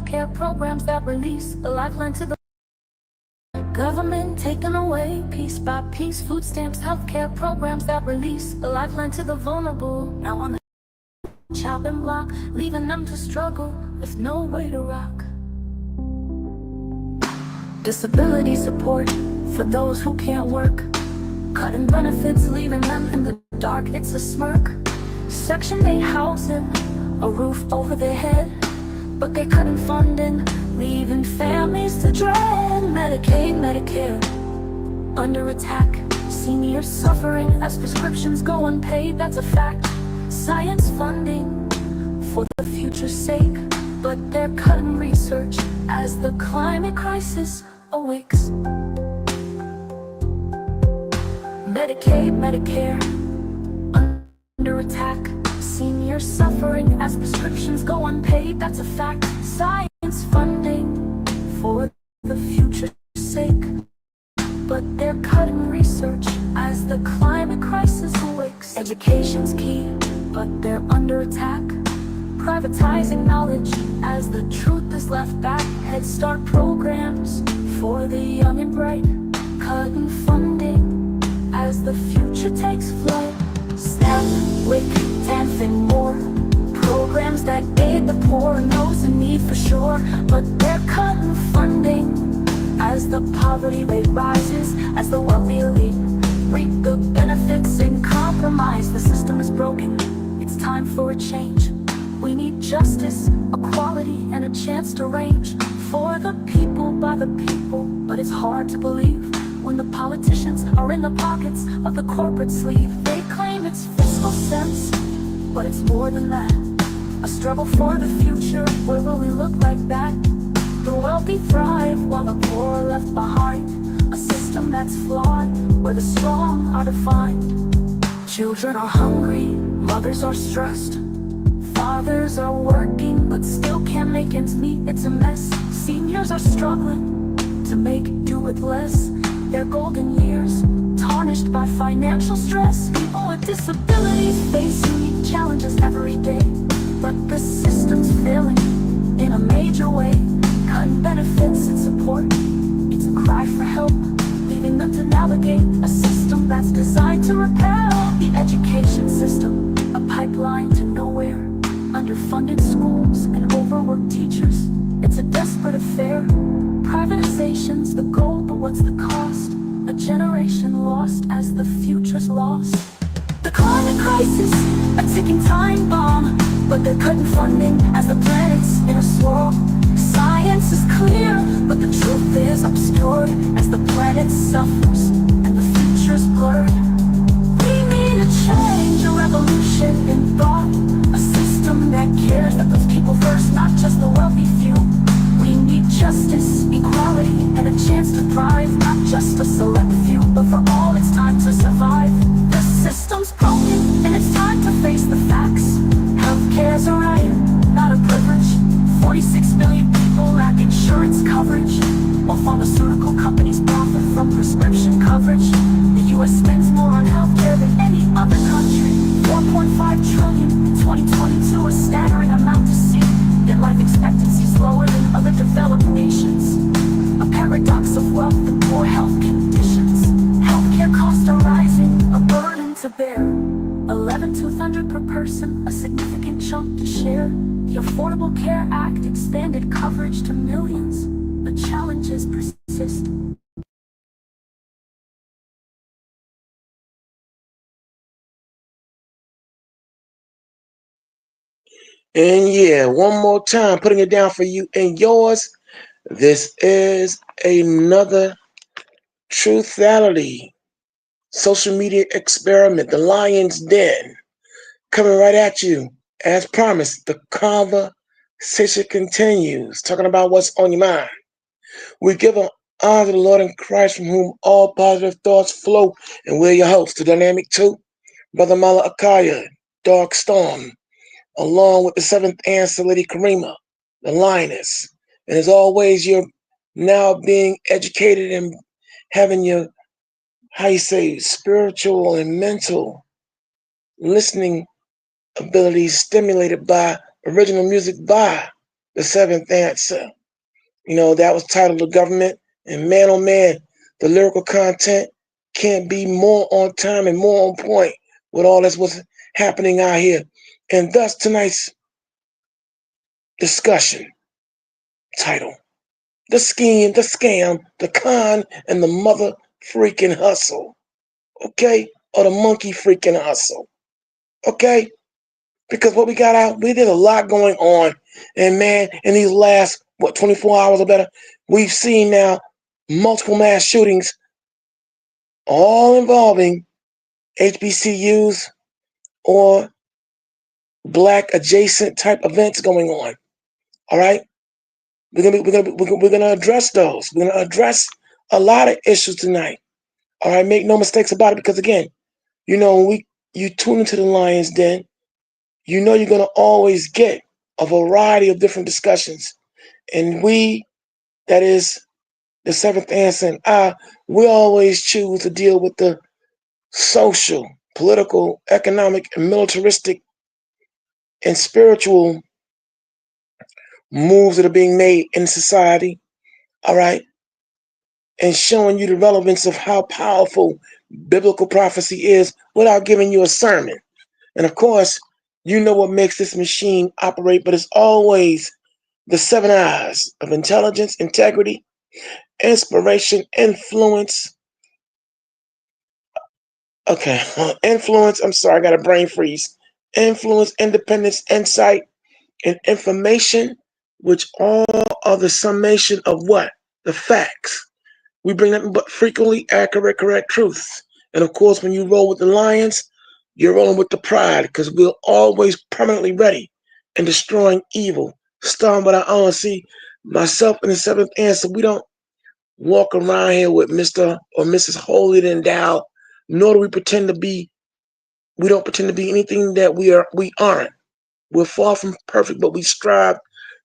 healthcare programs that release a lifeline to the government taken away piece by piece. Food stamps, healthcare programs that release a lifeline to the vulnerable. Now on the chopping block, leaving them to struggle with no way to rock. Disability support for those who can't work, cutting benefits, leaving them in the dark, it's a smirk. Section 8 housing, a roof over their head, but they cutting funding, leaving families to dread. Medicaid, Medicare, under attack, seniors suffering as prescriptions go unpaid, that's a fact. Science funding for the future's sake, but they're cutting research as the climate crisis awakes. Medicaid, Medicare, under attack, seniors suffering as prescriptions go unpaid, that's a fact. Science funding for the future's sake, but they're cutting research as the climate crisis awakes. Education's key, but they're under attack, privatizing knowledge as the truth is left back. Head Start programs for the young and bright, cutting funding as the future takes flight. SNAP, WIC, TANF and more, programs that aid the poor and those in need for sure, but they're cutting funding as the poverty rate rises, as the wealthy elite reap the benefits and compromise. The system is broken, it's time for a change. We need justice, equality, and a chance to range. For the people, by the people, but it's hard to believe when the politicians are in the pockets of the corporate sleeve. They claim it's fiscal sense, but it's more than that. A struggle for the future, where will we look like that? The wealthy thrive while the poor are left behind. A system that's flawed, where the strong are defined. Children are hungry, mothers are stressed, fathers are working but still can't make ends meet, it's a mess. Seniors are struggling to make do with less, their golden years tarnished by financial stress. People with disabilities face unique challenges every day, but the system's failing in a major way. Cutting benefits and support, it's a cry for help, leaving them to navigate a system that's designed to repel. The education system, a pipeline to nowhere, underfunded schools and overworked teachers, it's a desperate affair. Privatization's the goal, but what's the cost? A generation lost as the future's lost. The climate crisis, a ticking time bomb, but they're cutting funding as the planet's in a swirl. Science is clear, but the truth is obscured as the planet suffers and the future's blurred. We need a change, a revolution in thought, a system that cares, that puts people first, not just the wealthy few. We need justice, equality, and a chance to thrive, not just a select few, but for all. It's time to survive. The system's broken, and it's time to face the facts. Healthcare's a right, not a privilege. 46 million people lack insurance coverage, while pharmaceutical companies profit from prescription coverage. The US spends more on healthcare than any other country, 4.5 trillion in 2022, a staggering amount to see. Yet life expectancy is lower than other developed nations, a paradox of wealth and poor health conditions. Healthcare costs are rising, a burden to bear, 11,200 per person, a significant chunk to share. The Affordable Care Act expanded coverage to millions, but challenges persist. And yeah, one more time, putting it down for you and yours. This is another Truthality social media experiment, the Lion's Den, coming right at you. As promised, the conversation continues, talking about what's on your mind. We give an honor to the Lord in Christ, from whom all positive thoughts flow, and we're your hosts, the Dynamic Two, Brother Mala Akaya, Dark Storm, along with the seventh answer, Lady Karima, the Lioness. And as always, you're now being educated and having your, how you say, spiritual and mental listening abilities stimulated by original music by the seventh answer. That was titled The Government. And man, oh man, the lyrical content can't be more on time and more on point with all that's what's happening out here. And thus tonight's discussion title: The Scheme, the Scam, the Con, and the Mother Freaking Hustle. Okay? Or the Monkey Freaking Hustle. Okay? Because what we got out, we did a lot going on. And man, in these last, 24 hours or better, we've seen now multiple mass shootings, all involving HBCUs or Black adjacent type events going on. All right? We're gonna address those. We're gonna address a lot of issues tonight. All right, make no mistakes about it, because again, when you tune into the Lions Den, you're gonna always get a variety of different discussions. And that is the seventh answer, and we always choose to deal with the social, political, economic, and militaristic and spiritual moves that are being made in society. All right. And showing you the relevance of how powerful biblical prophecy is without giving you a sermon. And of course, what makes this machine operate, but it's always the 7 I's of intelligence, integrity, inspiration, influence. Okay, influence, I'm sorry, I got a brain freeze. Influence, independence, insight, and information, which all are the summation of what? The facts. We bring nothing but frequently accurate, correct truths. And of course, when you roll with the Lions, you're rolling with the pride, because we're always permanently ready and destroying evil, starting with our own. See, myself and the seventh answer, we don't walk around here with Mr. or Mrs. Holy and Thou, nor do we don't pretend to be anything that we aren't. We're far from perfect, but we strive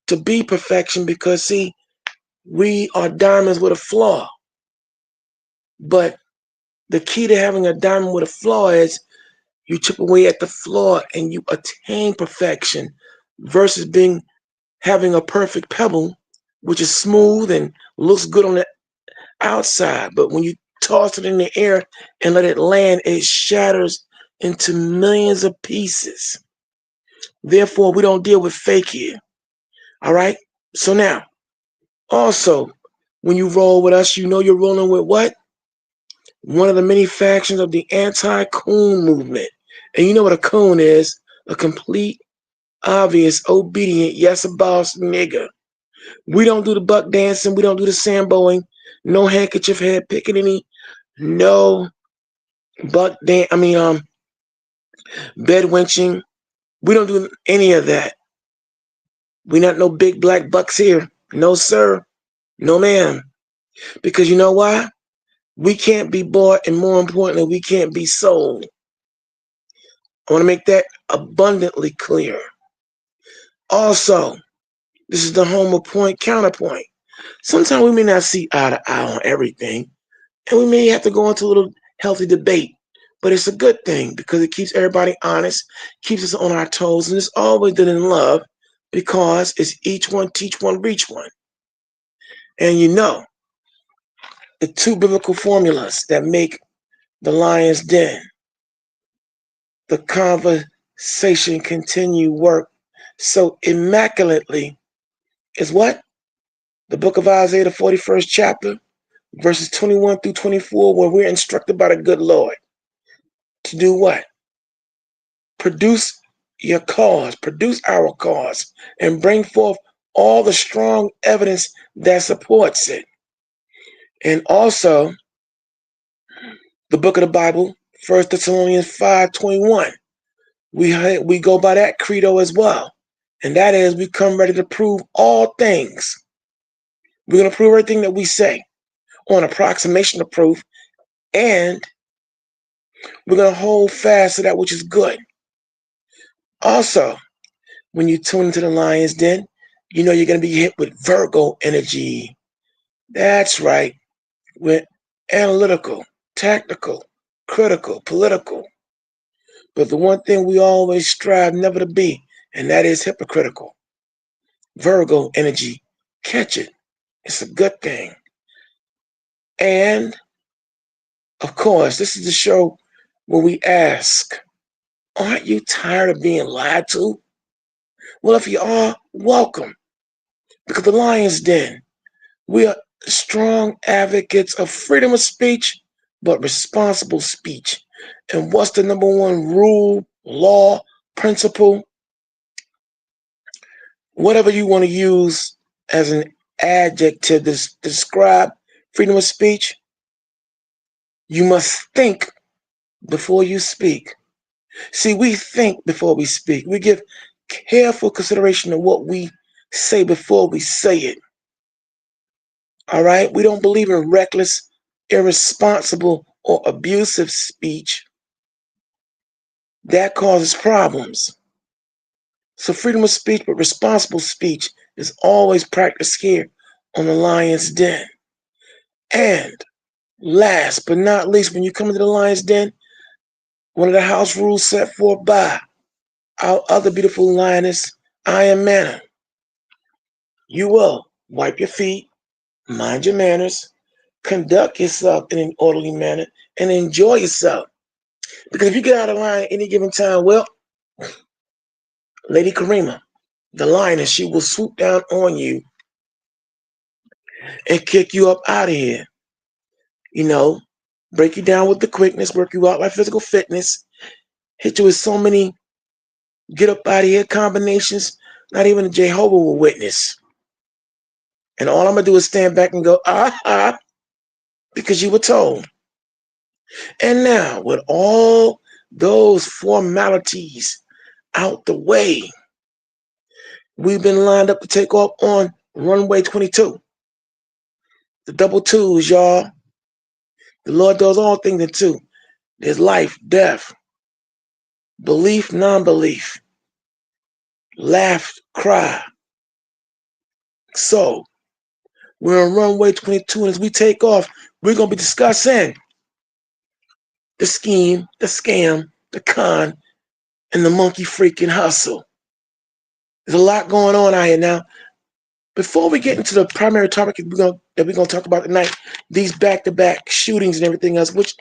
to be perfection, because see, we are diamonds with a flaw. But the key to having a diamond with a flaw is you chip away at the flaw and you attain perfection, versus having a perfect pebble, which is smooth and looks good on the outside. But when you toss it in the air and let it land, it shatters into millions of pieces. Therefore, we don't deal with fake here. All right? So now, also, when you roll with us, you're rolling with what? One of the many factions of the anti-coon movement. And you know what a coon is? A complete, obvious, obedient, yes, a boss nigga. We don't do the buck dancing. We don't do the samboing. No handkerchief head picking no bed wenching. We don't do any of that. We not no big black bucks here. No, sir. No, ma'am. Because you know why? We can't be bought, and more importantly, we can't be sold. I want to make that abundantly clear. Also, this is the home of point counterpoint. Sometimes we may not see eye to eye on everything, and we may have to go into a little healthy debate, but it's a good thing, because it keeps everybody honest, keeps us on our toes, and it's always done in love, because it's each one teach one, reach one. And the two biblical formulas that make the Lion's Den, the conversation continue work so immaculately, is what? The book of Isaiah, the 41st chapter, verses 21 through 24, where we're instructed by the good Lord to do what? Produce your cause, produce our cause, and bring forth all the strong evidence that supports it. And also, the book of the Bible, 1 Thessalonians 5:21, we go by that credo as well. And that is, we come ready to prove all things. We're going to prove everything that we say on approximation of proof, and we're going to hold fast to that which is good. Also, when you tune into the Lion's Den, you're going to be hit with Virgo energy. That's right. With analytical, tactical, critical, political. But the one thing we always strive never to be, and that is hypocritical. Virgo energy, catch it. It's a good thing. And of course, this is the show where we ask, aren't you tired of being lied to? Well, if you are, welcome. Because the Lion's Den, we are strong advocates of freedom of speech, but responsible speech. And what's the number one rule, law, principle? Whatever you want to use as an adjective to describe freedom of speech, you must think before you speak. See, we think before we speak. We give careful consideration to what we say before we say it. All right? We don't believe in reckless, irresponsible, or abusive speech. That causes problems. So freedom of speech, but responsible speech is always practiced here on the Lion's Den. And last but not least, when you come into the Lion's Den, one of the house rules set forth by our other beautiful lioness, Iron Manna. You will wipe your feet, mind your manners, conduct yourself in an orderly manner, and enjoy yourself. Because if you get out of line at any given time, well, Lady Karima, the lioness, she will swoop down on you and kick you up out of here. You know, break you down with the quickness, work you out like physical fitness, hit you with so many get up out of here combinations, not even a Jehovah will witness. And all I'm going to do is stand back and go, ah, because you were told. And now, with all those formalities out the way, we've been lined up to take off on runway 22. The double twos, y'all. The Lord does all things in two. There's life, death, belief, non-belief, laugh, cry. So, we're on runway 22, and as we take off, we're going to be discussing the scheme, the scam, the con, and the monkey freaking hustle. There's a lot going on out here now. Before we get into the primary topic that we're going to talk about tonight, these back-to-back shootings and everything else, which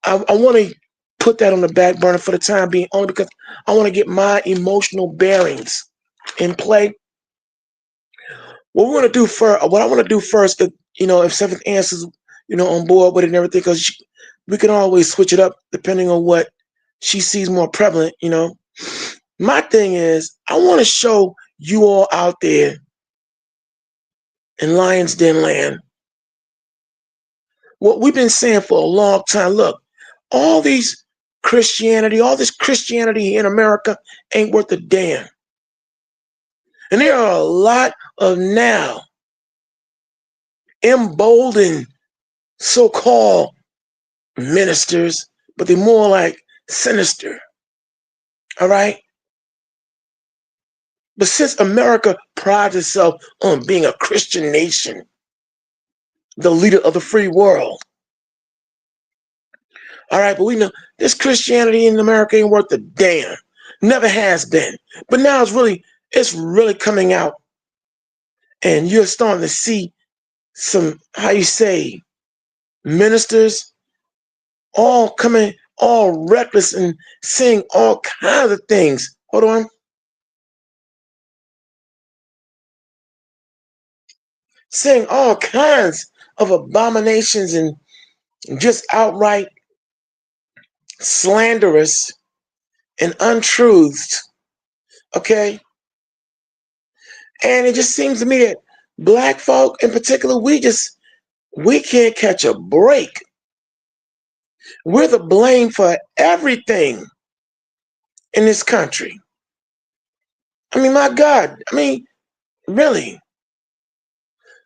I want to put that on the back burner for the time being, only because I want to get my emotional bearings in play. What I want to do first, if Seventh Answers, on board with it and everything, because we can always switch it up depending on what she sees more prevalent. My thing is, I want to show you all out there in Lion's Den land what we've been saying for a long time. Look, all this Christianity in America ain't worth a damn. And there are a lot of now emboldened so-called ministers, but they're more like sinister. All right? But since America prides itself on being a Christian nation, the leader of the free world, all right, but we know this Christianity in America ain't worth a damn. Never has been. But now it's really coming out. And you're starting to see some, ministers all coming, all reckless and saying all kinds of things. Hold on. Saying all kinds of abominations and just outright slanderous and untruths. Okay? And it just seems to me that black folk in particular, we can't catch a break. We're the blame for everything in this country. I mean, my God. I mean, really.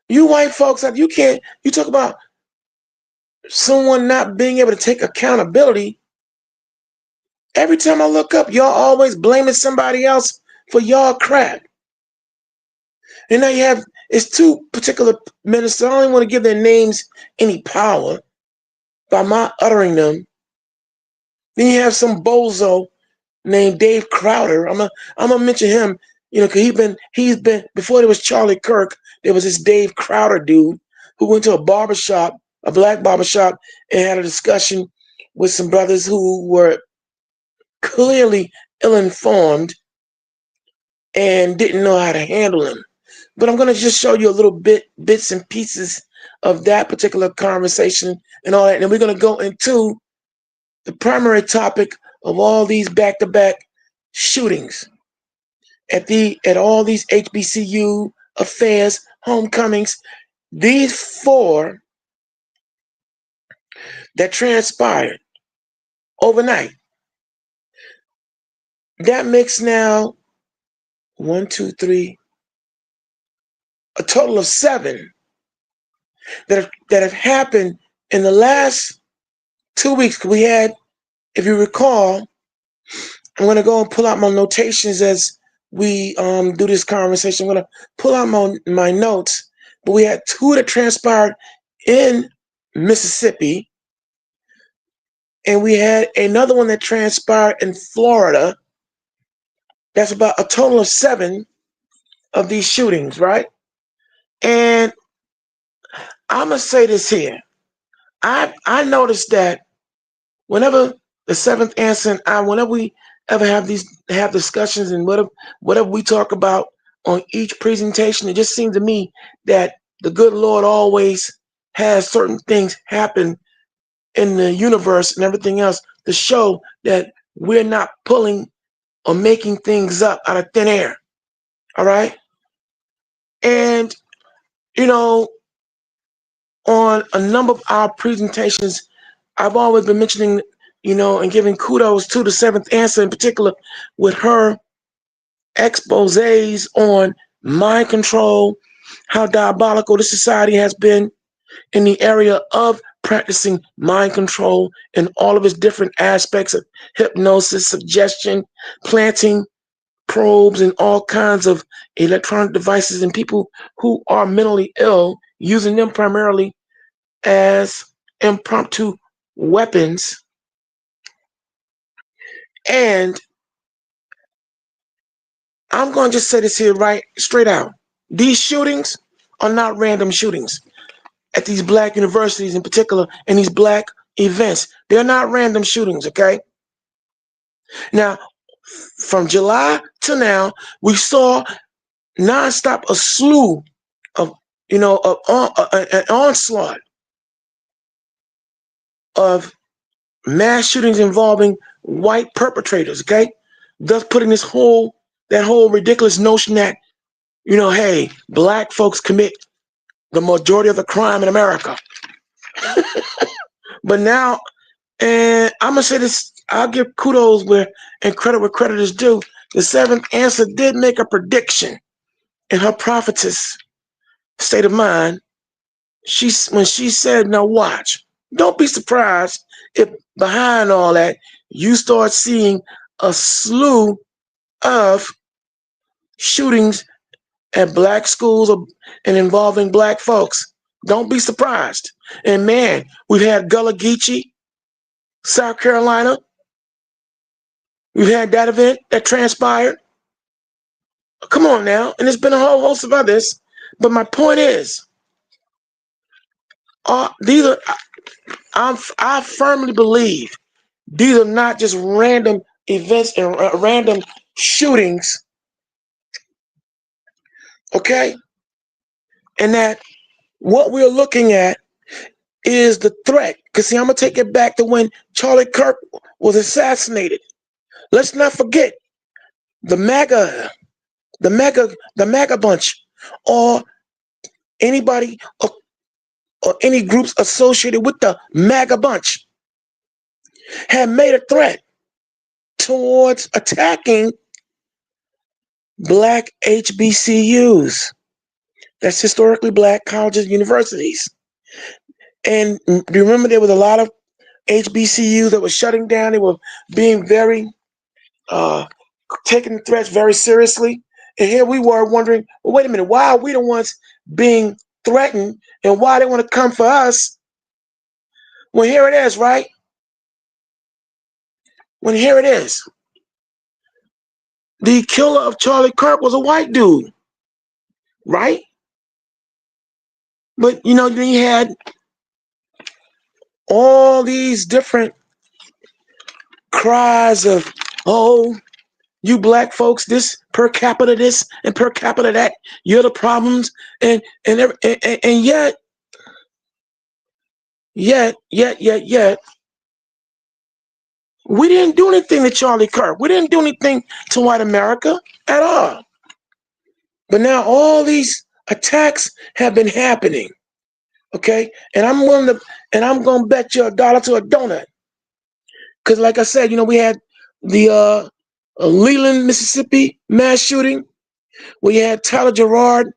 You white folks, you talk about someone not being able to take accountability. Every time I look up, y'all always blaming somebody else for y'all crap. And now it's two particular ministers. I don't even want to give their names any power by my uttering them. Then you have some bozo named Dave Crowder. I'm gonna mention him You know, 'cause he's been before there was Charlie Kirk, there was this Dave Crowder dude who went to a barbershop, a black barbershop, and had a discussion with some brothers who were clearly ill-informed and didn't know how to handle him. But I'm going to just show you a little bits and pieces of that particular conversation and all that. And then we're going to go into the primary topic of all these back-to-back shootings at all these HBCU affairs, homecomings. These four that transpired overnight. That makes now 1, 2, 3, a total of 7 that have happened in the last 2 weeks. We had, if you recall, I'm going to go and pull out my notations as we do this conversation. I'm going to pull out my notes. But we had 2 that transpired in Mississippi, and we had another one that transpired in Florida. That's about a total of 7 of these shootings, right? And I'm going to say this here. I noticed that whenever the seventh answer, and whenever we ever have discussions and whatever we talk about on each presentation, it just seems to me that the good Lord always has certain things happen in the universe and everything else to show that we're not pulling or making things up out of thin air. All right. And, you know, on a number of our presentations, I've always been mentioning, you know, and giving kudos to the seventh answer in particular with her exposés on mind control, how diabolical this society has been in the area of practicing mind control in all of its different aspects of hypnosis, suggestion, planting probes, and all kinds of electronic devices, and people who are mentally ill using them primarily as impromptu weapons. And I'm going to just say this here right straight out. These shootings are not random shootings at these black universities in particular and these black events. They're not random shootings, okay? Now, from July to now, we saw nonstop a slew of, you know, an onslaught of mass shootings involving white perpetrators, okay? Thus putting that whole ridiculous notion that, you know, hey, black folks commit the majority of the crime in America. But now, and I'm gonna say this, I'll give kudos and credit where credit is due. The seventh answer did make a prediction in her prophetess state of mind. When she said, now watch, don't be surprised if behind all that, you start seeing a slew of shootings at black schools and involving black folks. Don't be surprised. And man, we've had Gullah Geechee, South Carolina. We've had that event that transpired. Come on now. And there's been a whole host of others. But my point is, I firmly believe these are not just random events and random shootings. Okay? And that what we're looking at is the threat. Because see, I'm going to take it back to when Charlie Kirk was assassinated. Let's not forget the MAGA bunch, or anybody or any groups associated with the MAGA bunch had made a threat towards attacking black HBCUs. That's historically black colleges and universities. And do you remember there was a lot of HBCUs that were shutting down? They were being very, taking the threats very seriously. And here we were wondering, well, wait a minute, why are we the ones being threatened and why they want to come for us? Well, here it is, right? When here it is. the killer of Charlie Kirk was a white dude, right? But you know, then you had all these different cries of, oh, you black folks, this per capita this and per capita that, you're the problems, and yet, we didn't do anything to Charlie Kirk. We didn't do anything to white America at all. But now all these attacks have been happening. Okay, and I'm gonna bet you $1 to a donut. Because like I said, you know, we had the Leland, Mississippi mass shooting. We had Tyler Gerard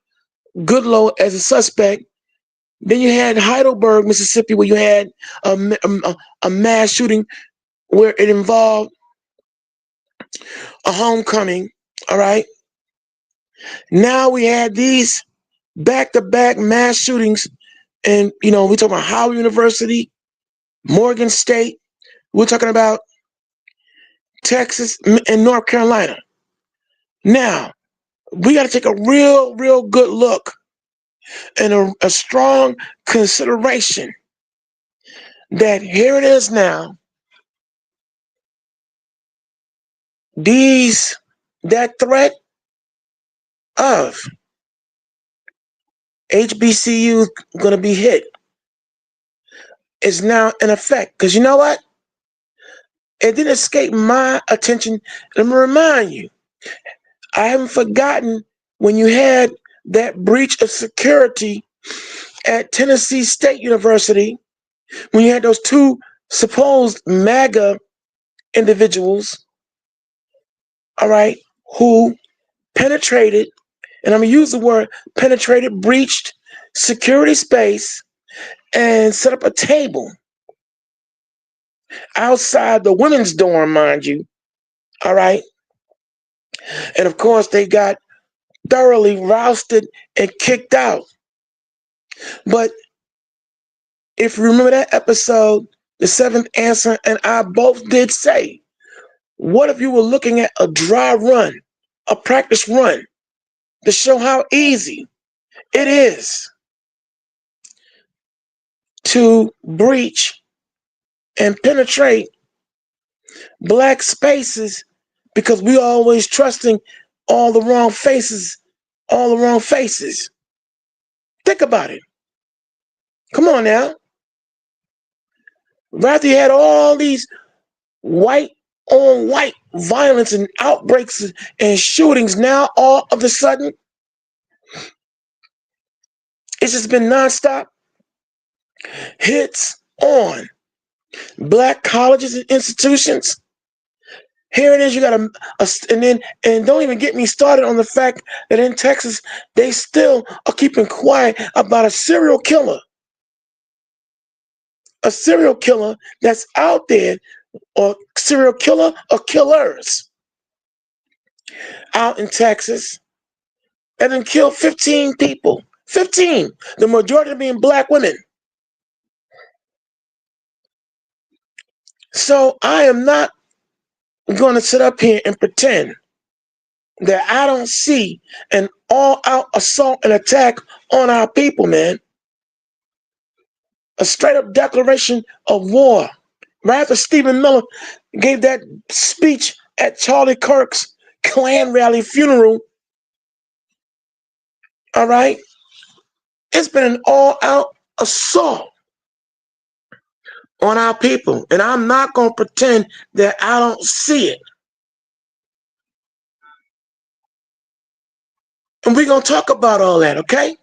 Goodlow as a suspect. Then you had Heidelberg, Mississippi, where you had a mass shooting where it involved a homecoming. All right. Now we had these back-to-back mass shootings, and you know, we talking about Howard University, Morgan State. We're talking about Texas and North Carolina. Now we got to take a real good look and a strong consideration that here it is now. That threat of HBCU going to be hit is now in effect. Because you know what? It didn't escape my attention. Let me remind you, I haven't forgotten when you had that breach of security at Tennessee State University, when you had those two supposed MAGA individuals, all right, who penetrated, and I'm going to use the word penetrated, breached security space and set up a table outside the women's dorm, mind you, all right? And of course, they got thoroughly rousted and kicked out. But if you remember that episode, The Seventh Answer and I both did say, what if you were looking at a dry run, a practice run, to show how easy it is to breach and penetrate black spaces, because we always trusting all the wrong faces, Think about it. Come on now. Rather you had all these white on white violence and outbreaks and shootings, now all of a sudden it's just been nonstop hits on black colleges and institutions. Here it is, you got and don't even get me started on the fact that in Texas, they still are keeping quiet about a serial killer. A serial killer that's out there, or serial killer or killers out in Texas, and then killed 15 people. 15, the majority being black women. So I am not going to sit up here and pretend that I don't see an all-out assault and attack on our people, man. A straight-up declaration of war. Right after Stephen Miller gave that speech at Charlie Kirk's Klan rally funeral, all right, it's been an all-out assault on our people. And I'm not going to pretend that I don't see it. And we're going to talk about all that, okay?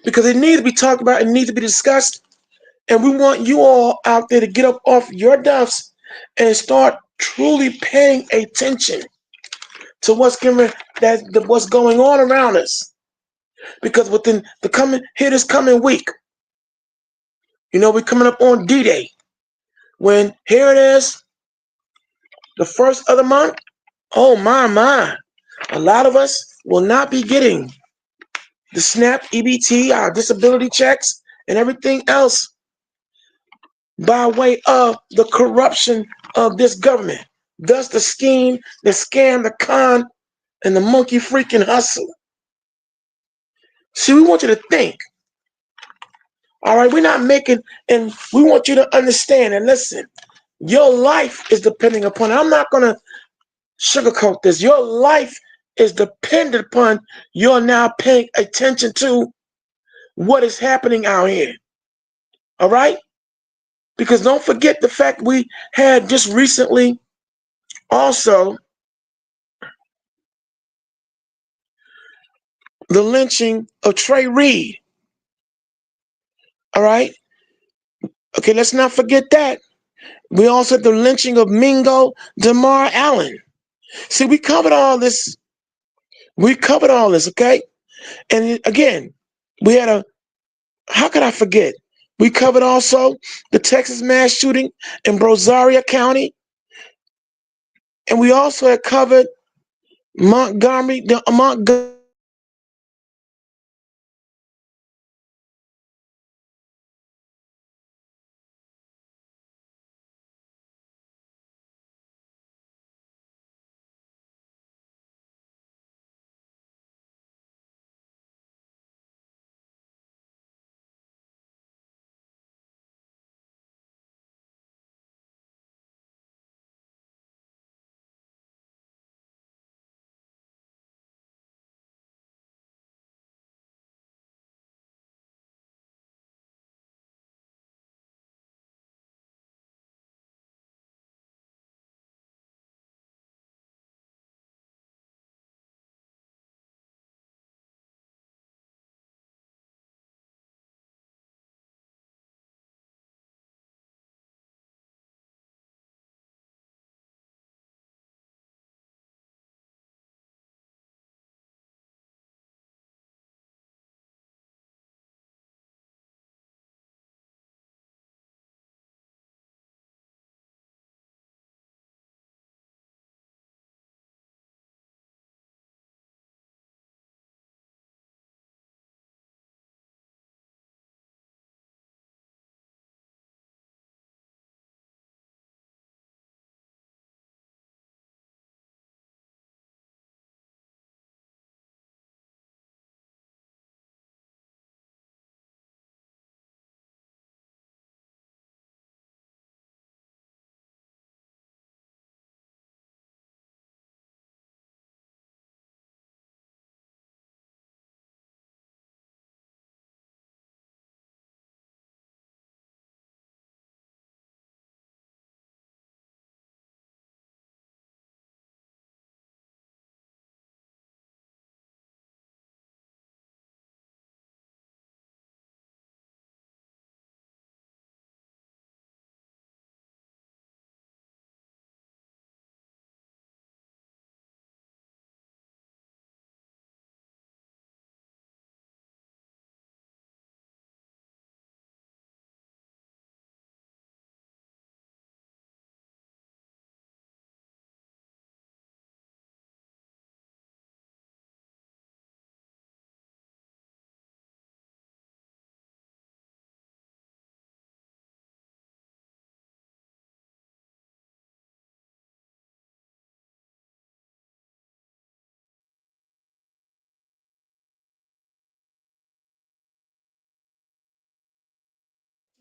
Because it needs to be talked about, it needs to be discussed. And we want you all out there to get up off your duffs and start truly paying attention to what's going on around us. Because within this coming week, you know, we're coming up on D-Day, when here it is, the first of the month. Oh my, a lot of us will not be getting the SNAP, EBT, our disability checks, and everything else by way of the corruption of this government. Thus the scheme, the scam, the con, and the monkey freaking hustle. See, we want you to think. All right, we're not making, and we want you to understand and listen. Your life is depending upon it. I'm not going to sugarcoat this. Your life is dependent upon you're now paying attention to what is happening out here. All right? Because don't forget the fact we had just recently also the lynching of Trey Reed. All right? Okay, let's not forget that. We also had the lynching of Mingo Damar Allen. See, we covered all this. We covered all this, okay? And again, we had how could I forget? We covered also the Texas mass shooting in Brazoria County. And we also had covered Montgomery.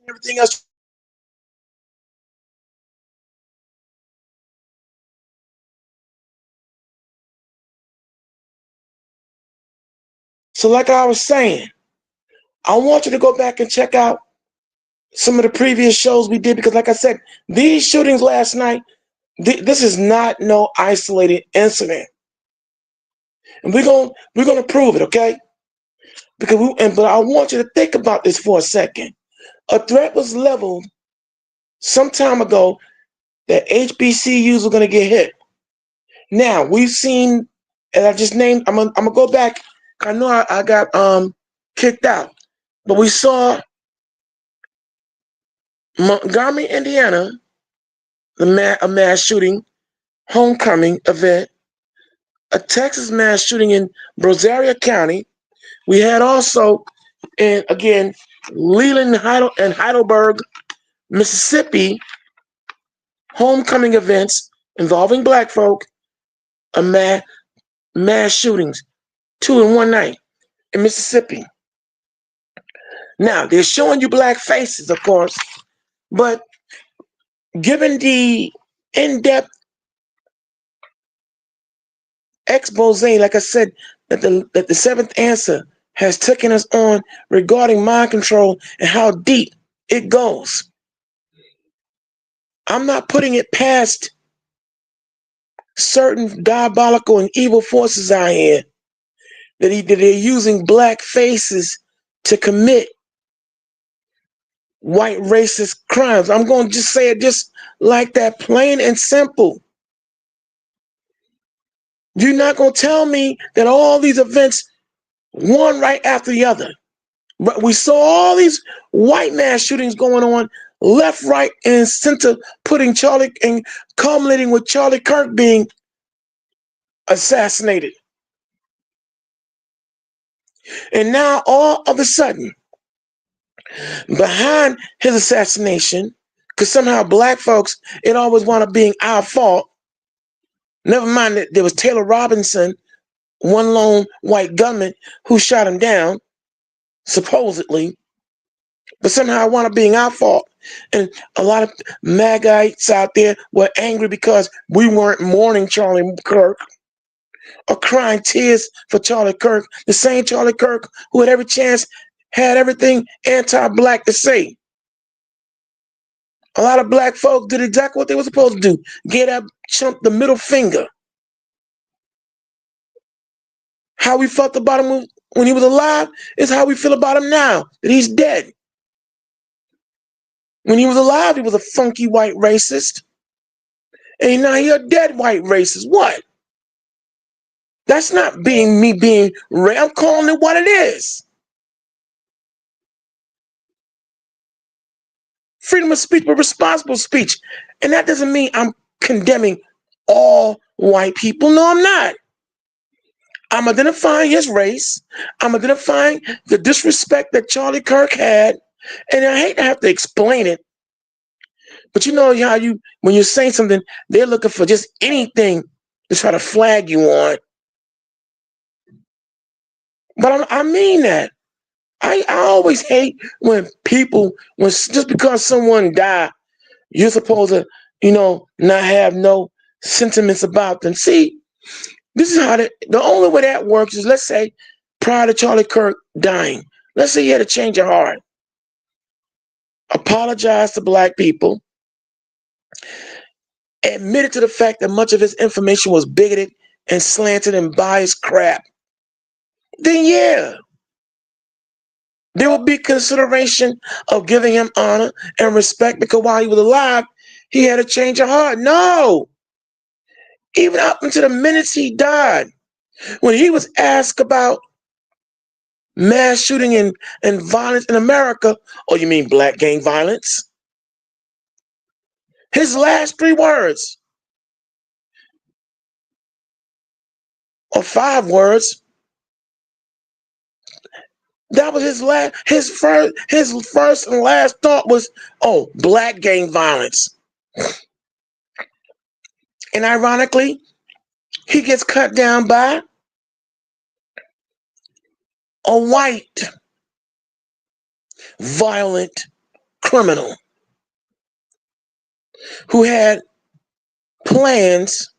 Everything else. So, like I was saying, I want you to go back and check out some of the previous shows we did because, like I said, these shootings last night, this is not no isolated incident, and we're gonna prove it, okay? Because but I want you to think about this for a second. A threat was leveled some time ago that HBCUs were gonna get hit. Now we've seen, and I just named. I'm gonna go back. I know I got kicked out, but we saw Montgomery, Indiana, a mass shooting, homecoming event, a Texas mass shooting in Brazoria County. We had also, and again, Leland and Heidelberg, Mississippi, homecoming events involving black folk, a mass shootings, 2 in one night in Mississippi. Now, they're showing you black faces, of course, but given the in-depth expose, like I said, that the seventh answer has taken us on regarding mind control and how deep it goes. I'm not putting it past certain diabolical and evil forces out here that they're using black faces to commit white racist crimes. I'm going to just say it just like that, plain and simple. You're not going to tell me that all these events, one right after the other. But we saw all these white mass shootings going on left, right, and center, putting Charlie and culminating with Charlie Kirk being assassinated. And now all of a sudden, behind his assassination, because somehow black folks, it always wound up being our fault. Never mind that there was Taylor Robinson, one lone white gunman who shot him down, supposedly, but somehow it wound up being our fault. And a lot of MAGites out there were angry because we weren't mourning Charlie Kirk or crying tears for Charlie Kirk, the same Charlie Kirk who had every chance, had everything anti-black to say. A lot of black folks did exactly what they were supposed to do. Get up, chump the middle finger. How we felt about him when he was alive is how we feel about him now, that he's dead. When he was alive, he was a funky white racist. And now he's a dead white racist. What? That's not me being I'm calling it what it is. Freedom of speech, but responsible speech. And that doesn't mean I'm condemning all white people. No, I'm not. I'm identifying his race. I'm identifying the disrespect that Charlie Kirk had. And I hate to have to explain it, but you know how when you're saying something, they're looking for just anything to try to flag you on. But I mean that. I always hate when just because someone died, you're supposed to, not have no sentiments about them. See, this is how the only way that works is, let's say, prior to Charlie Kirk dying, let's say he had a change of heart, apologized to black people, admitted to the fact that much of his information was bigoted and slanted and biased crap, then yeah, there would be consideration of giving him honor and respect because while he was alive, he had a change of heart. No, even up until the minutes he died, when he was asked about mass shooting and violence in America, oh, you mean black gang violence? His last 3 words, or 5 words, that was his first and last thought was, oh, black gang violence. And ironically, he gets cut down by a white, violent criminal who had plans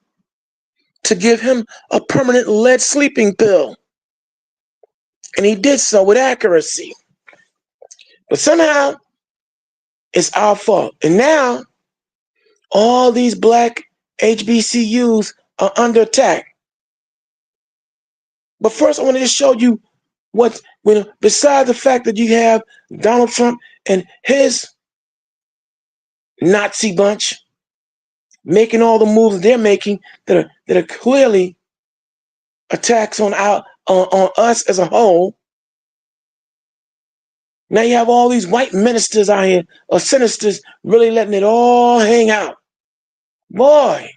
to give him a permanent lead sleeping pill. And he did so with accuracy. But somehow, it's our fault. And now, all these black HBCUs are under attack. But first, I want to just show you besides the fact that you have Donald Trump and his Nazi bunch making all the moves they're making that are clearly attacks on us as a whole. Now you have all these white ministers out here, or sinisters, really letting it all hang out. Boy,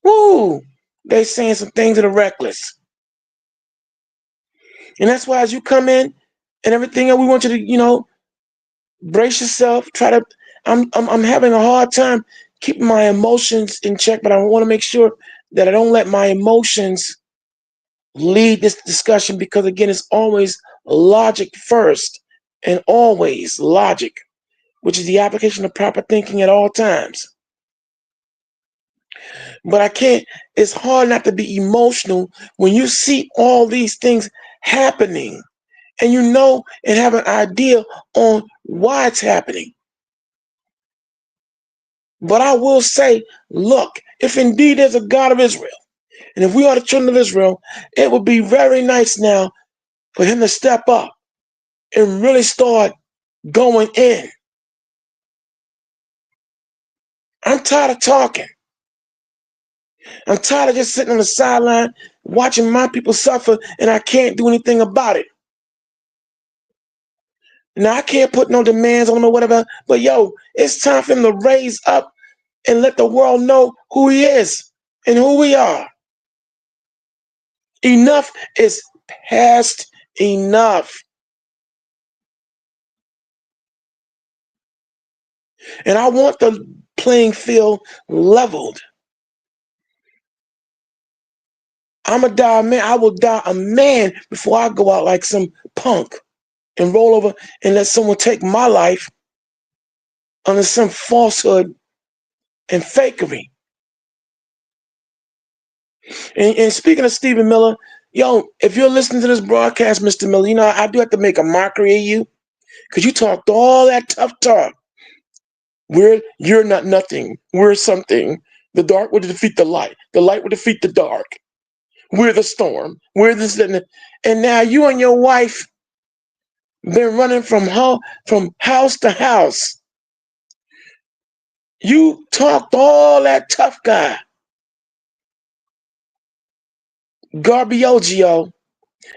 woo, they saying some things that are reckless. And that's why as you come in and everything, we want you to, brace yourself. I'm having a hard time keeping my emotions in check, but I want to make sure that I don't let my emotions lead this discussion, because again, it's always logic first, and always logic, which is the application of proper thinking at all times. But I can't, it's hard not to be emotional when you see all these things happening and you know and have an idea on why it's happening. But I will say, look, if indeed there's a God of Israel, and if we are the children of Israel, it would be very nice now for him to step up and really start going in. I'm tired of talking. I'm tired of just sitting on the sideline watching my people suffer and I can't do anything about it. Now, I can't put no demands on or whatever, but yo, it's time for him to raise up and let the world know who he is and who we are. Enough is past enough. And I want the playing field leveled. I'm going to die a man. I will die a man before I go out like some punk and roll over and let someone take my life under some falsehood and fakery. And speaking of Stephen Miller, yo, if you're listening to this broadcast, Mr. Miller, you know, I do have to make a mockery of you because you talked all that tough talk. You're not nothing. We're something. The dark will defeat the light. The light will defeat the dark. We're the storm. We're this and now you and your wife been running from house to house. You talked all that tough guy, Garbioggio,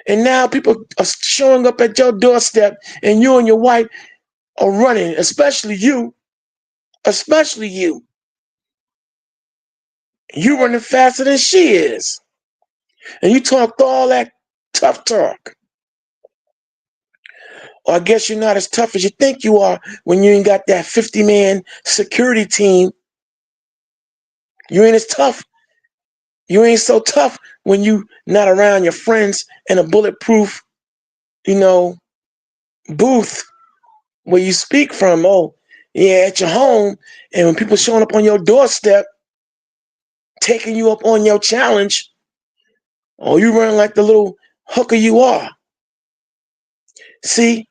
and now people are showing up at your doorstep, and you and your wife are running, especially you. Especially you. You running faster than she is. And you talked all that tough talk. Or I guess you're not as tough as you think you are when you ain't got that 50-man security team. You ain't as tough. You ain't so tough when you not around your friends in a bulletproof, booth where you speak from. Oh, yeah, at your home. And when people showing up on your doorstep, taking you up on your challenge, oh, you running like the little hooker you are. See,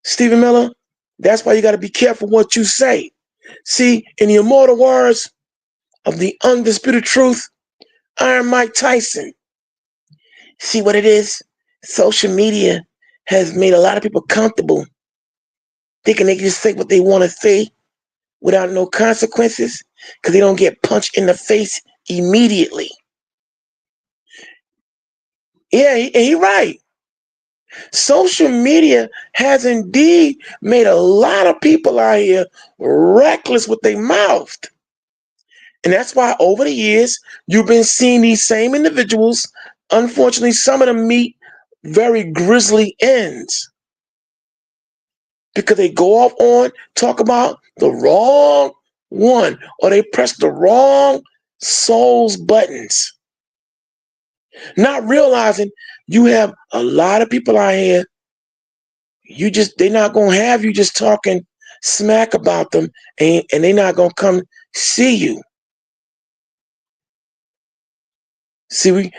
Stephen Miller, that's why you got to be careful what you say. See, in the immortal words of the undisputed truth, Iron Mike Tyson. See what it is? Social media has made a lot of people comfortable, thinking they can just say what they want to say without no consequences because they don't get punched in the face immediately. Yeah, he right. Social media has indeed made a lot of people out here reckless with their mouth. And that's why over the years, you've been seeing these same individuals. Unfortunately, some of them meet very grisly ends because they go off on, talk about the wrong one, or they press the wrong soul's buttons. Not realizing you have a lot of people out here, they're not going to have you just talking smack about them, and they're not going to come see you. See, we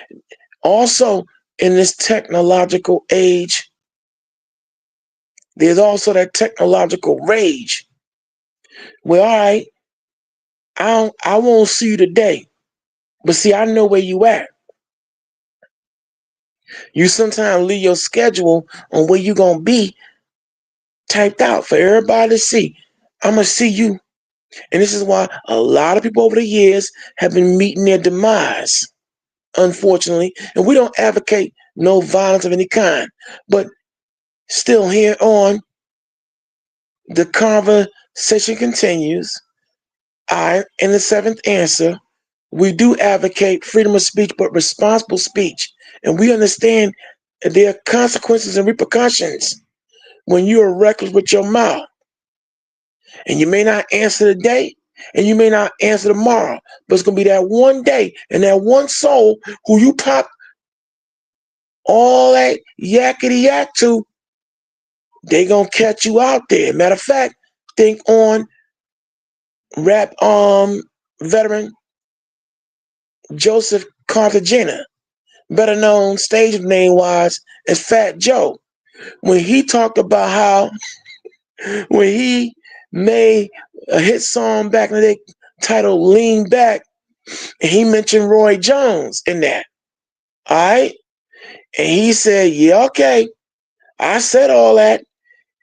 also, in this technological age, there's also that technological rage where, all right, I won't see you today, but see, I know where you at. You sometimes leave your schedule on where you going to be typed out for everybody to see. I'm going to see you. And this is why a lot of people over the years have been meeting their demise, unfortunately. And we don't advocate no violence of any kind. But still, here on, the conversation continues. I, in the seventh answer, we do advocate freedom of speech, but responsible speech. And we understand that there are consequences and repercussions when you are reckless with your mouth. And you may not answer today, and you may not answer tomorrow, but it's going to be that one day and that one soul who you pop all that yakety yak to, they going to catch you out there. Matter of fact, think on rap veteran Joseph Cartagena, better known stage name wise as Fat Joe, when he talked about how when he made a hit song back in the day titled Lean Back, and he mentioned Roy Jones in that. All right? And he said, yeah, okay, I said all that.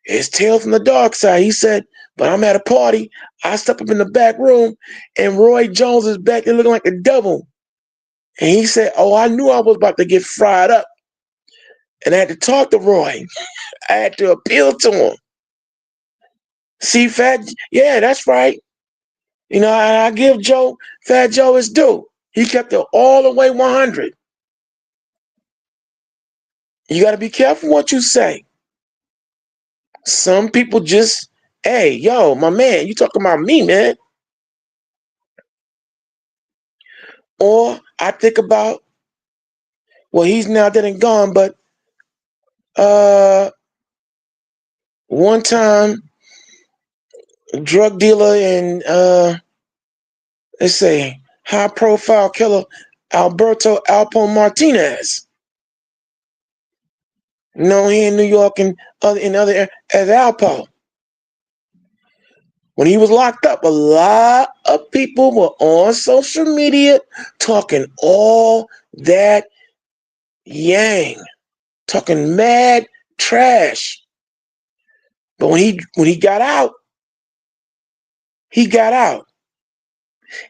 It's Tales from the Dark Side. He said, but I'm at a party. I step up in the back room, and Roy Jones is back there looking like a devil. And he said, oh, I knew I was about to get fried up. And I had to talk to Roy. I had to appeal to him. See, yeah, that's right. You know, I give Fat Joe his due. He kept it all the way 100. You got to be careful what you say. Some people just, hey, yo, my man, you talking about me, man. Or I think about, well, he's now dead and gone, but one time, drug dealer and let's say high profile killer Alberto Alpo Martinez, known here in New York and other as Alpo. When he was locked up, a lot of people were on social media talking all that yang, talking mad trash. But when he got out,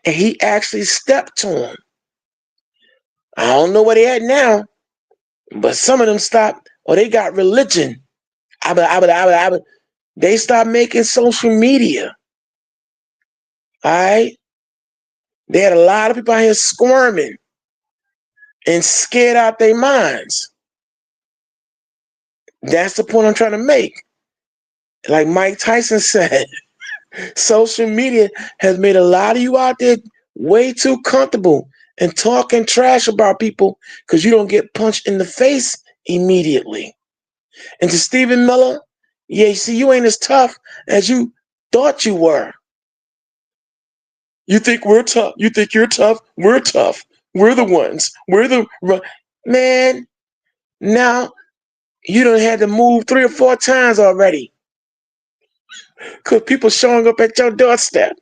and he actually stepped to him. I don't know where they at now, but some of them stopped, or they got religion. They stopped making social media. All right? They had a lot of people out here squirming and scared out their minds. That's the point I'm trying to make. Like Mike Tyson said, social media has made a lot of you out there way too comfortable and talking trash about people because you don't get punched in the face immediately. And to Stephen Miller, yeah, see, you ain't as tough as you thought you were. You think we're tough. You think you're tough. We're tough. We're the ones. Man, now you done had to move 3 or 4 times already because people showing up at your doorstep.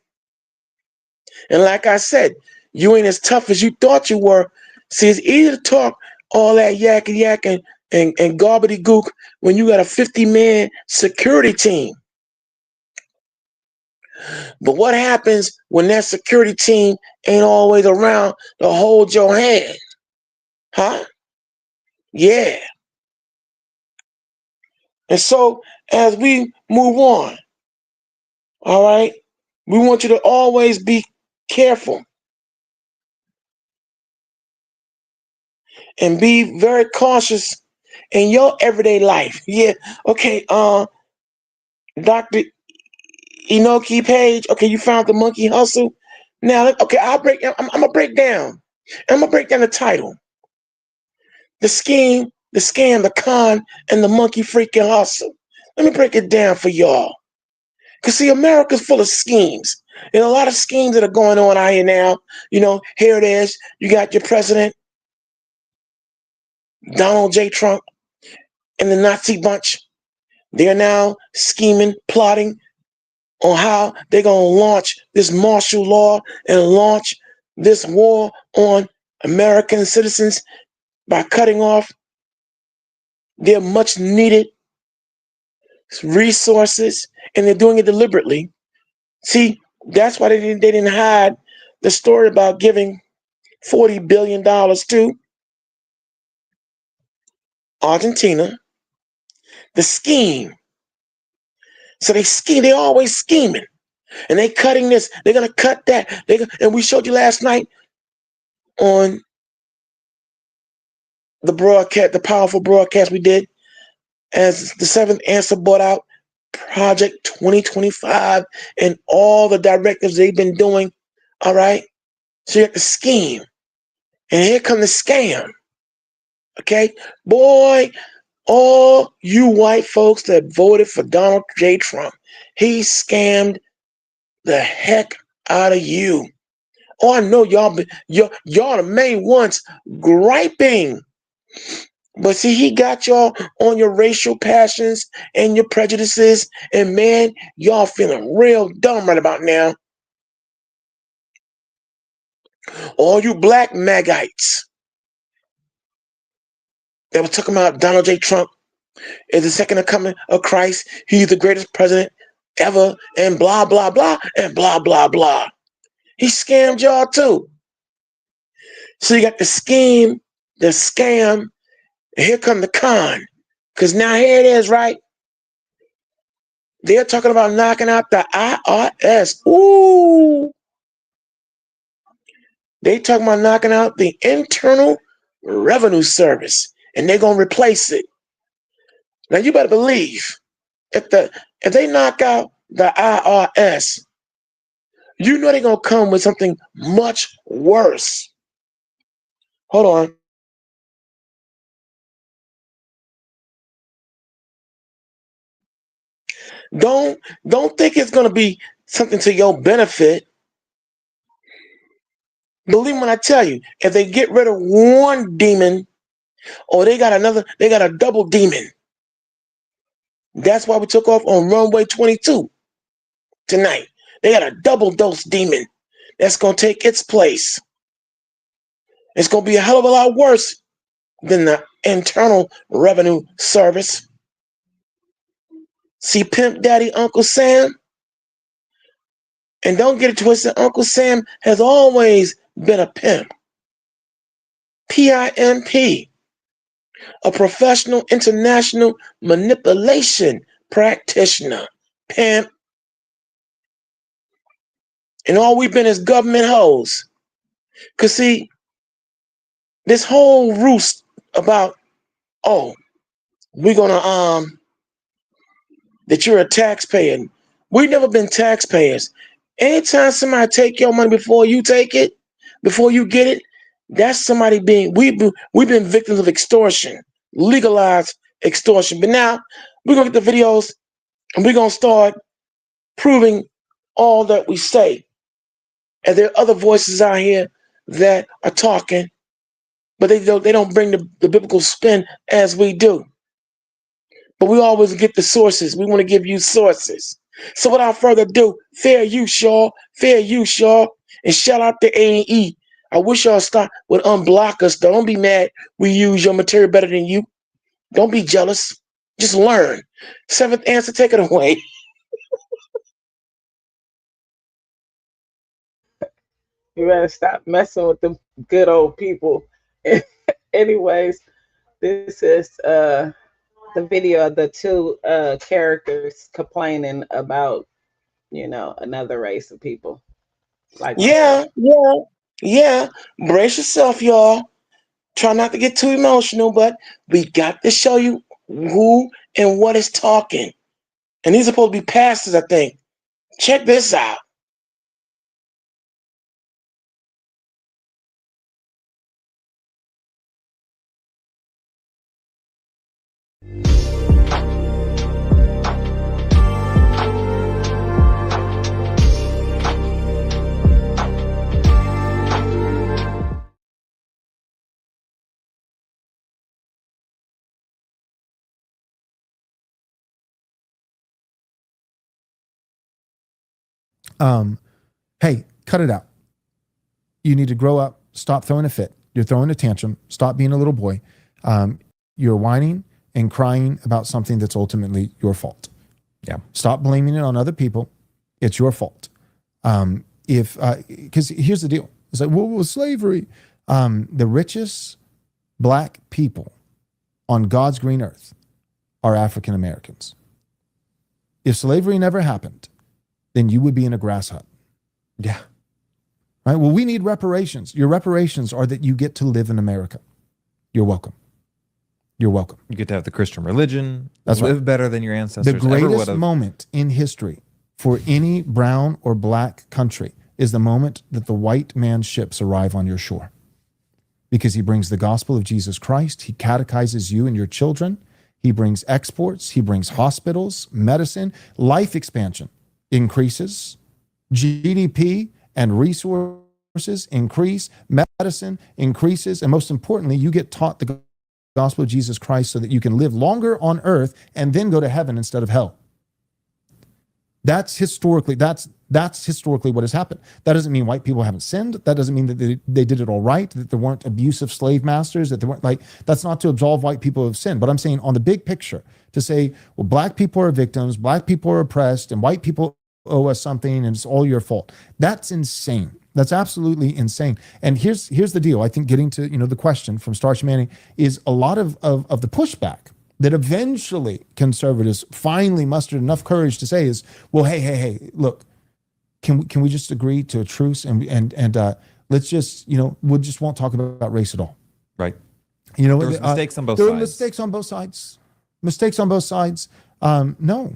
And like I said, you ain't as tough as you thought you were. See, it's easy to talk all that yak and gobbledygook when you got a 50-man security team. But what happens when that security team ain't always around to hold your hand? Huh? Yeah. And so as we move on, all right, we want you to always be careful and be very cautious in your everyday life. Yeah. Okay. Dr. Inoki Page. Okay, you found the monkey hustle. Now, okay, I'm gonna break down. I'm gonna break down the title. The scheme, the scam, the con, and the monkey freaking hustle. Let me break it down for y'all. Because, see, America's full of schemes. And a lot of schemes that are going on out here now. You know, here it is. You got your president, Donald J. Trump, and the Nazi bunch. They're now scheming, plotting on how they're going to launch this martial law and launch this war on American citizens by cutting off their much needed resources, and they're doing it deliberately. See, that's why they didn't hide the story about giving $40 billion to Argentina. The scheme. So they always scheming. And they cutting this, they're gonna cut that. And we showed you last night on the broadcast, the powerful broadcast we did, as the Seventh Answer brought out Project 2025 and all the directives they've been doing. All right. So you got the scheme. And here come the scam. Okay. Boy, all you white folks that voted for Donald J. Trump, he scammed the heck out of you. Oh, I know y'all the main ones griping. But see, he got y'all on your racial passions and your prejudices, and man, y'all feeling real dumb right about now. All you black maggots that was talking about Donald J. Trump is the second coming of Christ. He's the greatest president ever, and blah, blah, blah, and blah, blah, blah. He scammed y'all too. So you got the scheme, the scam, and here come the con. Because now here it is, right? They're talking about knocking out the IRS. Ooh. They talking about knocking out the Internal Revenue Service, and they're going to replace it. Now, you better believe, if they knock out the IRS, you know they're going to come with something much worse. Hold on. Don't think it's going to be something to your benefit. Believe me when I tell you, if they get rid of one demon, or they got a double demon. That's why we took off on runway 22 tonight. They got a double dose demon that's going to take its place. It's going to be a hell of a lot worse than the Internal Revenue Service. See, Pimp Daddy Uncle Sam? And don't get it twisted, Uncle Sam has always been a pimp. PIMP. A professional international manipulation practitioner. Pimp. And all we've been is government hoes. Because see, this whole roost about, oh, we're gonna that you're a taxpayer. We've never been taxpayers. Anytime somebody take your money before you take it, before you get it, that's somebody we've been victims of extortion, legalized extortion. But now we're gonna get the videos and we're gonna start proving all that we say. And there are other voices out here that are talking, but they don't bring the biblical spin as we do. But we always get the sources. We want to give you sources. So without further ado, fair use, y'all. Fair use, y'all. And shout out to A&E. I wish y'all would unblock us. Don't be mad we use your material better than you. Don't be jealous. Just learn. Seventh answer, take it away. You better stop messing with the good old people. Anyways, this is the video of the two characters complaining about, another race of people. Like Yeah. Brace yourself, y'all. Try not to get too emotional, but we got to show you who and what is talking. And these are supposed to be pastors, I think. Check this out. Hey, cut it out. You need to grow up. Stop throwing a fit. You're throwing a tantrum. Stop being a little boy. You're whining and crying about something that's ultimately your fault. Yeah. Stop blaming it on other people. It's your fault. Because here's the deal. It's like, well, slavery. The richest black people on God's green earth are African Americans. If slavery never happened, then you would be in a grass hut. Yeah. Right. Well, we need reparations. Your reparations are that you get to live in America. You're welcome. You're welcome. You get to have the Christian religion. That's live right. better than your ancestors The ever would greatest have. moment in history for any brown or black country is the moment that the white man's ships arrive on your shore. Because he brings the gospel of Jesus Christ, he catechizes you and your children, he brings exports, he brings hospitals, medicine, life expansion increases, GDP and resources increase, medicine increases, and most importantly, you get taught the gospel of Jesus Christ so that you can live longer on earth and then go to heaven instead of hell. That's historically what has happened. That doesn't mean white people haven't sinned. That doesn't mean that they did it all right, that there weren't abusive slave masters, that there weren't that's not to absolve white people of sin. But I'm saying on the big picture, to say, well, black people are victims, black people are oppressed, and white people owe us something and it's all your fault. That's insane. That's absolutely insane. And here's the deal. I think getting to the question from Starch Manning is a lot of the pushback that eventually conservatives finally mustered enough courage to say is, well, hey, look, can we just agree to a truce and let's just we just won't talk about race at all. Right. There's mistakes on both there sides. There are mistakes on both sides. Mistakes on both sides. No.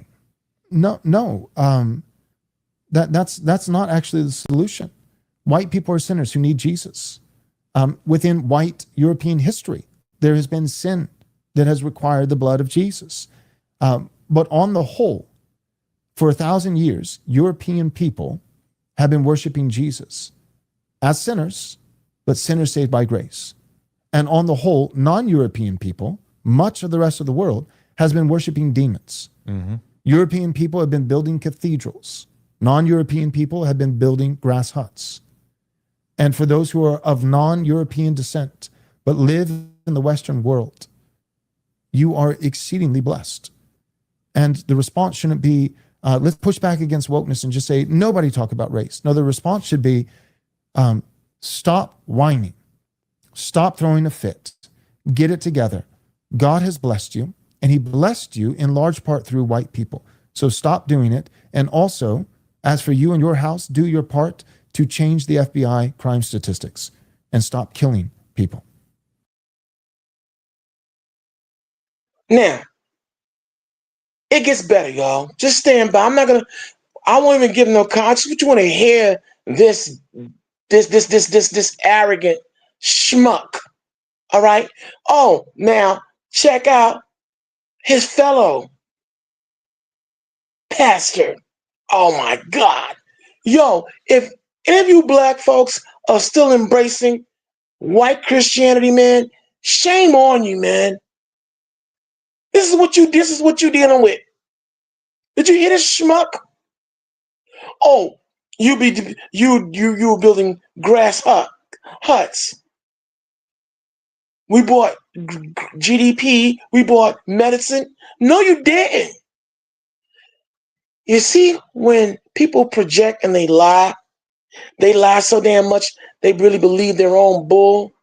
That's not actually the solution. White people are sinners who need Jesus. Within white European history, there has been sin that has required the blood of Jesus. But on the whole, for 1,000 years, European people have been worshiping Jesus as sinners, but sinners saved by grace. And on the whole, non-European people, much of the rest of the world, has been worshiping demons. Mm-hmm. European people have been building cathedrals. Non-European people have been building grass huts. And for those who are of non-European descent, but live in the Western world, you are exceedingly blessed. And the response shouldn't be, let's push back against wokeness and just say, nobody talk about race. No, the response should be, stop whining. Stop throwing a fit. Get it together. God has blessed you, and he blessed you in large part through white people. So stop doing it. And also, as for you and your house, do your part to change the FBI crime statistics and stop killing people. Now, it gets better, y'all. Just stand by. I won't even give no context. But you want to hear this arrogant schmuck. All right. Oh, now check out his fellow pastor. Oh my God. Yo, if any of you black folks are still embracing white Christianity, man, shame on you, man. This is what you're dealing with. Did you hear this schmuck? Oh, you were building grass huts. We bought GDP. We bought medicine. No, you didn't. You see, when people project and they lie so damn much they really believe their own bull.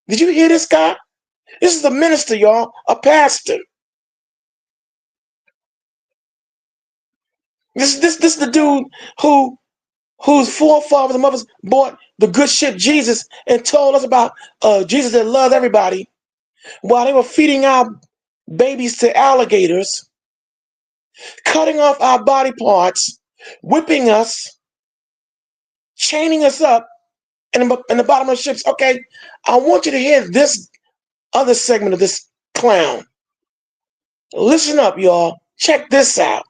Did you hear this guy? This is a minister, y'all, a pastor. This the dude whose forefathers and mothers bought the good ship Jesus and told us about Jesus that loved everybody while they were feeding our babies to alligators, cutting off our body parts, whipping us, chaining us up in the bottom of ships. Okay, I want you to hear this other segment of this clown. Listen up, y'all. Check this out.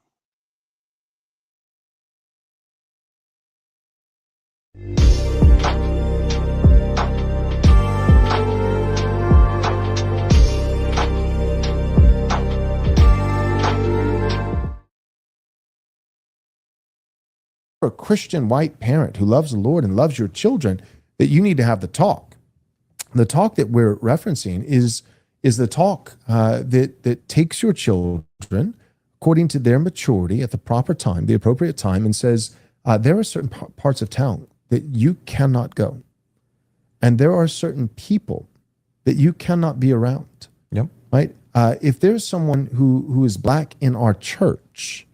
A Christian white parent who loves the Lord and loves your children, that you need to have the talk. The talk that we're referencing is the talk that takes your children according to their maturity at the proper time, the appropriate time, and says there are certain parts of town that you cannot go, and there are certain people that you cannot be around. Yep. Right? If there's someone who is black in our church,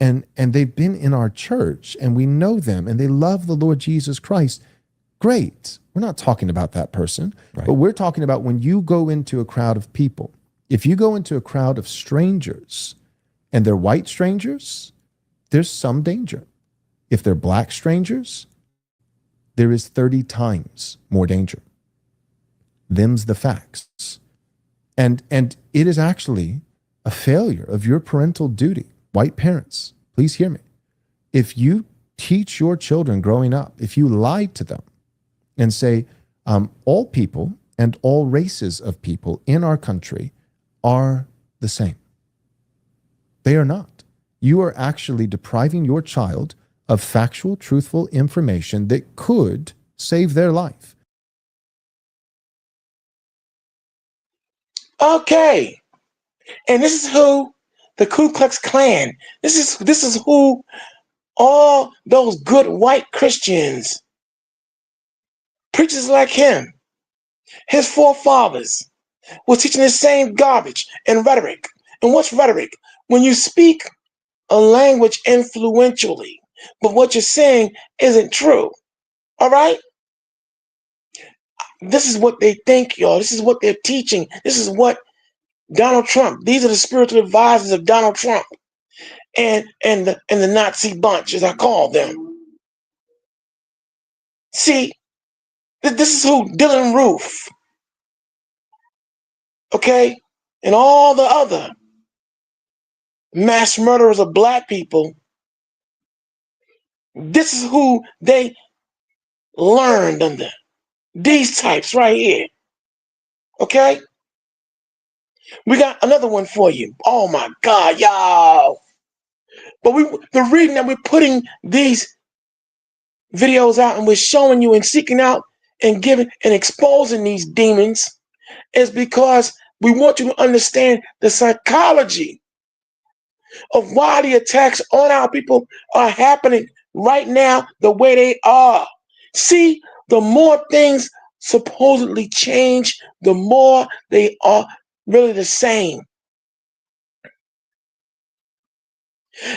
and they've been in our church and we know them and they love the Lord Jesus Christ, great. We're not talking about that person, but we're talking about when you go into a crowd of people. If you go into a crowd of strangers and they're white strangers, there's some danger. If they're black strangers, there is 30 times more danger. Them's the facts. And it is actually a failure of your parental duty. White parents, please hear me. If you teach your children growing up, if you lie to them and say, all people and all races of people in our country are the same. They are not. You are actually depriving your child of factual, truthful information that could save their life. Okay. And this is who the Ku Klux Klan, this is who all those good white Christians, preachers like him, his forefathers, was teaching the same garbage and rhetoric. And what's rhetoric? When you speak a language influentially, but what you're saying isn't true. All right? This is what they think, y'all. This is what they're teaching. This is what Donald Trump, these are the spiritual advisors of Donald Trump and the Nazi bunch, as I call them. See, this is who Dylan Roof, okay, and all the other mass murderers of black people, this is who they learned under. These types right here, okay? We got another one for you. Oh my God, y'all. But the reason that we're putting these videos out and we're showing you and seeking out and giving and exposing these demons is because we want you to understand the psychology of why the attacks on our people are happening right now the way they are. See, the more things supposedly change, the more they are really the same.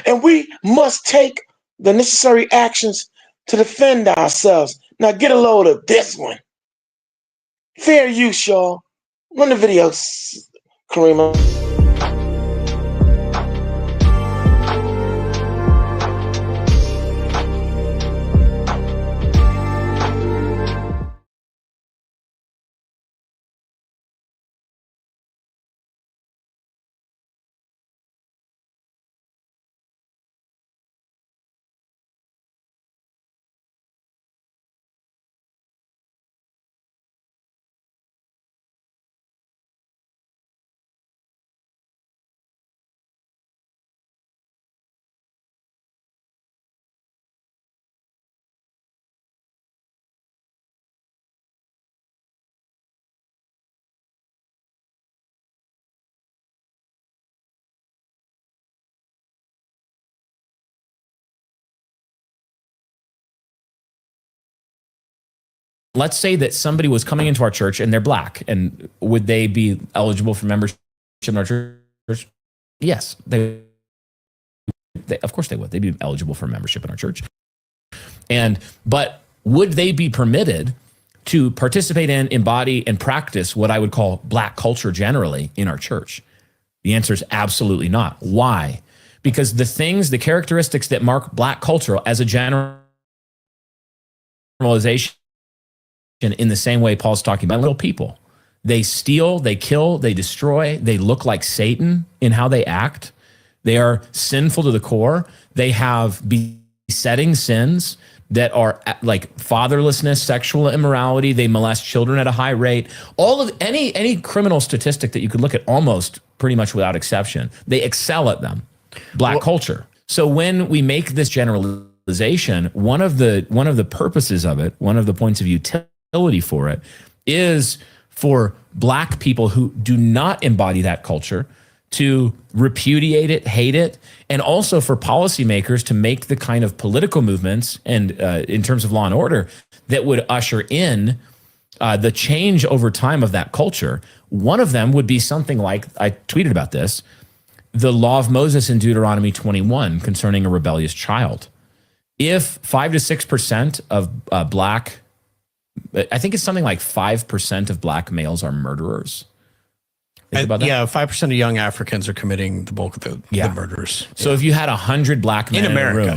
And we must take the necessary actions to defend ourselves. Now get a load of this one. Fair use, y'all. Run the video, Karima. Let's say that somebody was coming into our church and they're black, and would they be eligible for membership in our church? Yes, they of course they would. They'd be eligible for membership in our church. But would they be permitted to participate in, embody, and practice what I would call black culture generally in our church? The answer is absolutely not. Why? Because the characteristics that mark black culture as a generalization, in the same way Paul's talking about little people. They steal, they kill, they destroy, they look like Satan in how they act. They are sinful to the core. They have besetting sins that are like fatherlessness, sexual immorality. They molest children at a high rate. All of any criminal statistic that you could look at, almost pretty much without exception, they excel at them. Black culture. So when we make this generalization, one of the purposes of it, one of the points of utility for it, is for black people who do not embody that culture to repudiate it, hate it, and also for policymakers to make the kind of political movements and in terms of law and order that would usher in the change over time of that culture. One of them would be something like, I tweeted about this, the law of Moses in Deuteronomy 21 concerning a rebellious child. If 5 to 6% of black I think it's something like 5% of black males are murderers. Think about that. Yeah, 5% of young Africans are committing the bulk of the murders. So if you had 100 black men in America.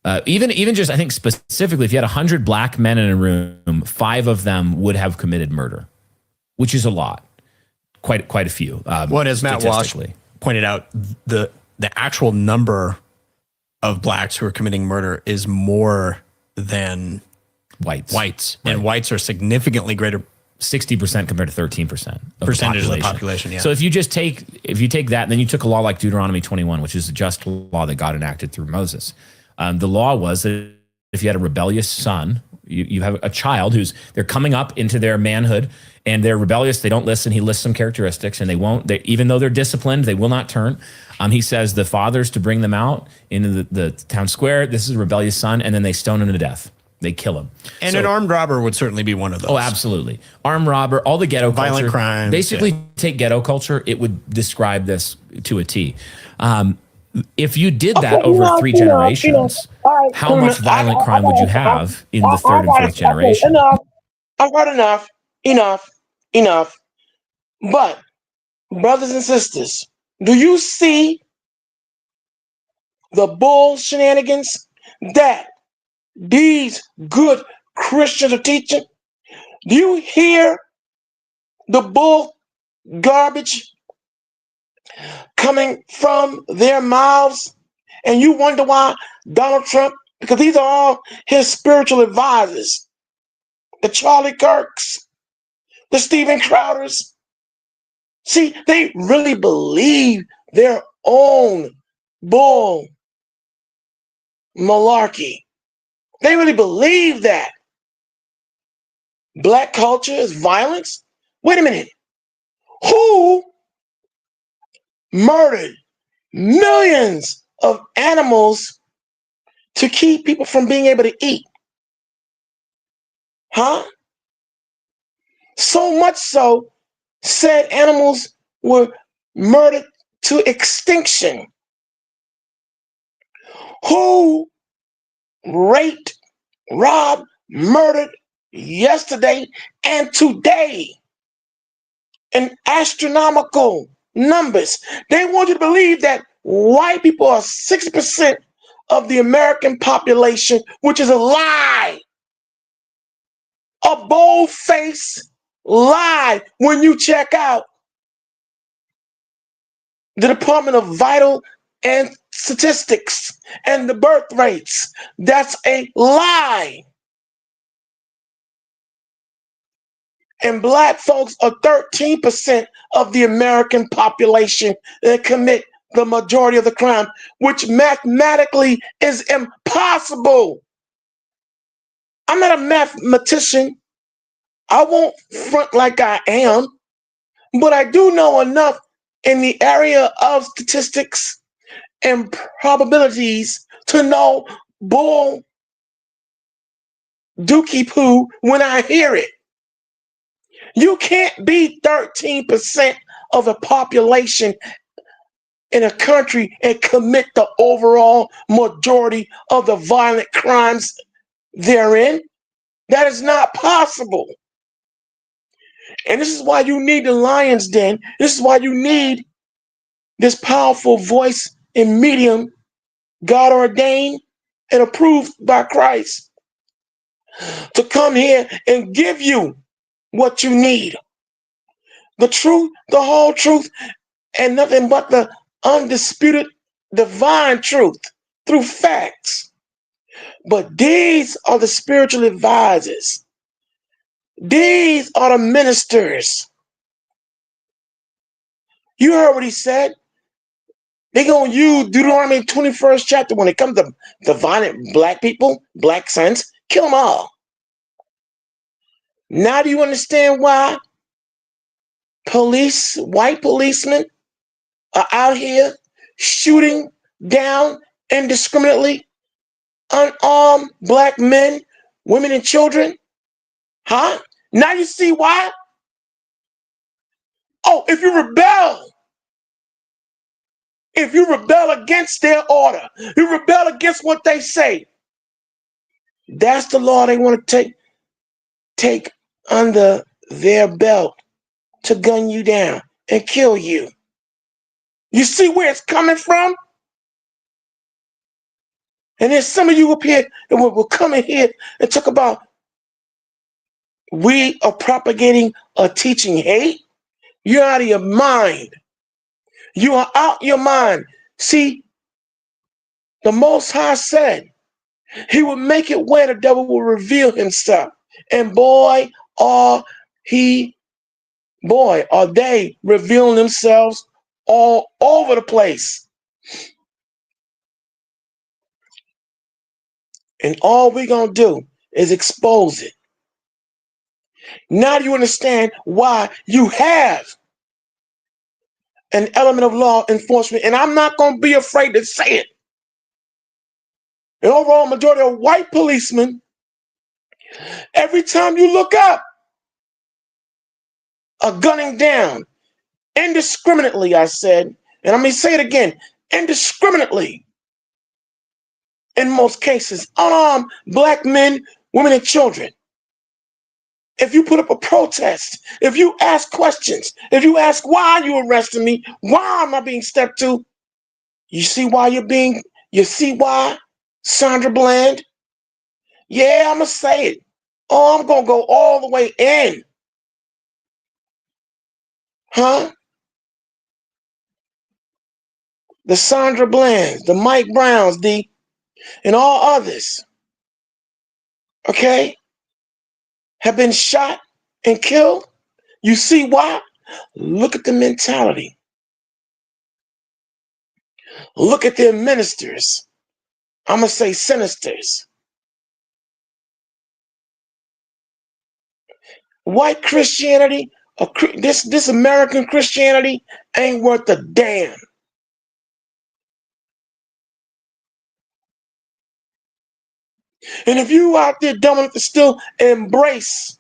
a room, even just I think specifically, if you had 100 black men in a room, 5 of them would have committed murder, which is a lot, quite a few. Well, as Matt Walsh statistically. pointed out, the actual number of blacks who are committing murder is more than whites, and whites are significantly greater 60% compared to 13% of percentage of the population. Yeah. So if you take that, then you took a law like Deuteronomy 21, which is a just law that God enacted through Moses. The law was that if you had a rebellious son, you have a child they're coming up into their manhood and they're rebellious. They don't listen. He lists some characteristics and even though they're disciplined, they will not turn. He says the fathers to bring them out into the town square. This is a rebellious son. And then they stone him to death. They kill him. And an armed robber would certainly be one of those. Oh, absolutely. Armed robber, all the ghetto violent culture. crimes. Basically, take ghetto culture, it would describe this to a T. If you did that over 3 generations, how much violent crime would you have in the 3rd and 4th generation? Enough. I've heard enough. But, brothers and sisters, do you see the bull shenanigans that these good Christians are teaching? Do you hear the bull garbage coming from their mouths? And you wonder why Donald Trump, because these are all his spiritual advisors, the Charlie Kirks, the Steven Crowders. See, they really believe their own bull malarkey. They really believe that black culture is violence. Wait a minute. Who murdered millions of animals to keep people from being able to eat? Huh? So much so, said animals were murdered to extinction. Who raped, robbed, murdered yesterday and today in astronomical numbers? They want you to believe that white people are 60% of the American population, which is a lie. A bold-faced lie when you check out the Department of Vital and Statistics and the birth rates. That's a lie. And black folks are 13% of the American population that commit the majority of the crime, which mathematically is impossible. I'm not a mathematician. I won't front like I am, but I do know enough in the area of statistics and probabilities to know bull dookie poo when I hear it. You can't be 13% of the population in a country and commit the overall majority of the violent crimes therein. That is not possible. And this is why you need the Lion's Den. This is why you need this powerful voice and medium, God ordained and approved by Christ, to come here and give you what you need. The truth, the whole truth, and nothing but the undisputed divine truth through facts. But these are the spiritual advisors. These are the ministers. You heard what he said. They're going to use Deuteronomy 21st chapter when it comes to the violent black people, black sons, kill them all. Now do you understand why white policemen are out here shooting down indiscriminately unarmed black men, women, and children? Huh? Now you see why? Oh, if you rebel against their order, you rebel against what they say, that's the law they want to take take under their belt to gun you down and kill you. You see where it's coming from? And there's some of you up here that will come in here and talk about we are propagating or teaching hate. You're out of your mind. You are out your mind. See, the Most High said he would make it where the devil will reveal himself. And boy, are they revealing themselves all over the place. And all we're going to do is expose it. Now you understand why you have an element of law enforcement, and I'm not going to be afraid to say it. An overall majority of white policemen, every time you look up, are gunning down indiscriminately, I said, and I'm going to say it again, indiscriminately, in most cases, unarmed black men, women, and children. If you put up a protest, if you ask questions, if you ask why are you arresting me, why am I being stepped to, you see why, Sandra Bland? Yeah, I'm going to say it. Oh, I'm going to go all the way in. Huh? The Sandra Blands, the Mike Browns, and all others, okay, have been shot and killed. You see why? Look at the mentality. Look at their ministers. I'm going to say sinisters. White Christianity, this American Christianity ain't worth a damn. And if you out there dumb enough to still embrace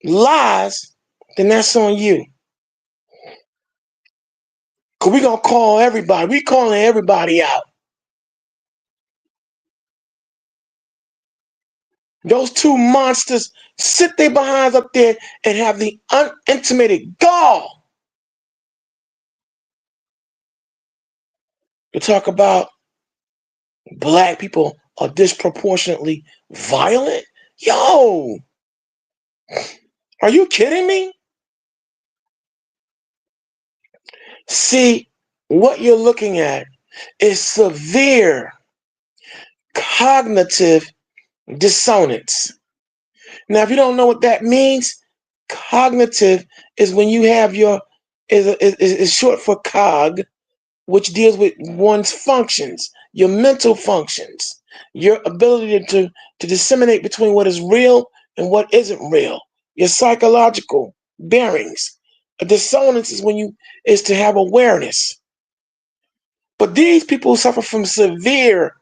lies, then that's on you. Because we're going to call everybody. We calling everybody out. Those two monsters sit their behinds up there and have the unintimated gall to talk about black people are disproportionately violent. Yo, are you kidding me? See, what you're looking at is severe cognitive dissonance. Now, if you don't know what that means, cognitive is when you have is short for cog, which deals with one's functions, your mental functions, your ability to disseminate between what is real and what isn't real, your psychological bearings. A dissonance is to have awareness. But these people suffer from severe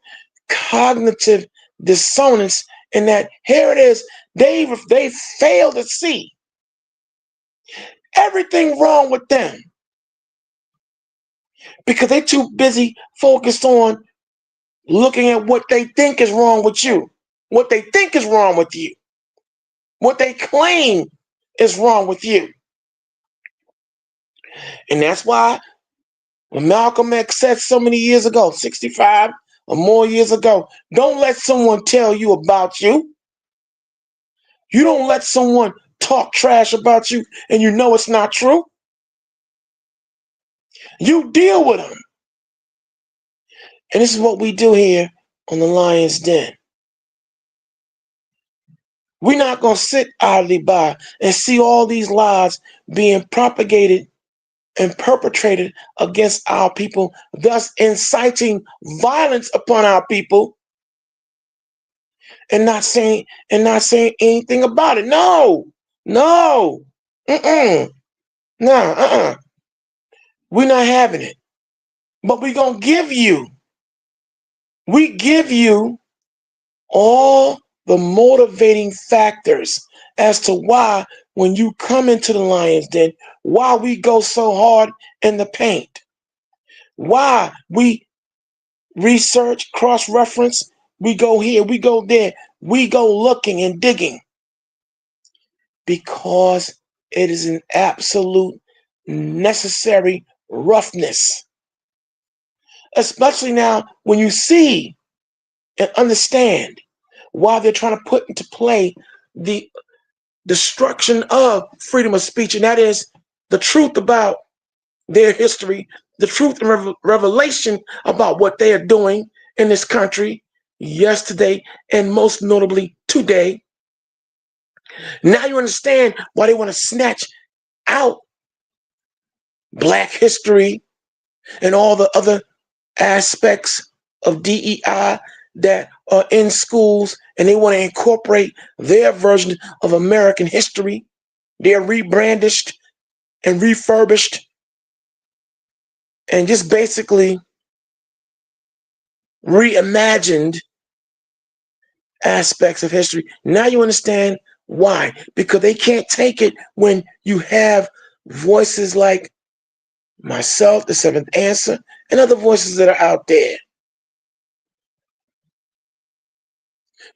cognitive dissonance in that here it is, they fail to see everything wrong with them because they're too busy focused on looking at what they think is wrong with you, what they think is wrong with you, what they claim is wrong with you. And that's why when Malcolm X said so many years ago, 65 or more years ago, don't let someone tell you about you. You don't let someone talk trash about you and you know it's not true. You deal with them. And this is what we do here on the Lion's Den. We're not going to sit idly by and see all these lies being propagated and perpetrated against our people, thus inciting violence upon our people, and not saying anything about it. No. We're not having it. But we give you all the motivating factors as to why when you come into the Lion's Den, why we go so hard in the paint, why we research, cross-reference, we go here, we go there, we go looking and digging because it is an absolute necessary roughness. Especially now when you see and understand why they're trying to put into play the destruction of freedom of speech, and that is the truth about their history, the truth and revelation about what they are doing in this country yesterday and most notably today. Now you understand why they want to snatch out Black history and all the other aspects of DEI that are in schools, and they want to incorporate their version of American history. They're rebrandished and refurbished and just basically reimagined aspects of history. Now you understand why. Because they can't take it when you have voices like myself, the Seventh Answer, and other voices that are out there.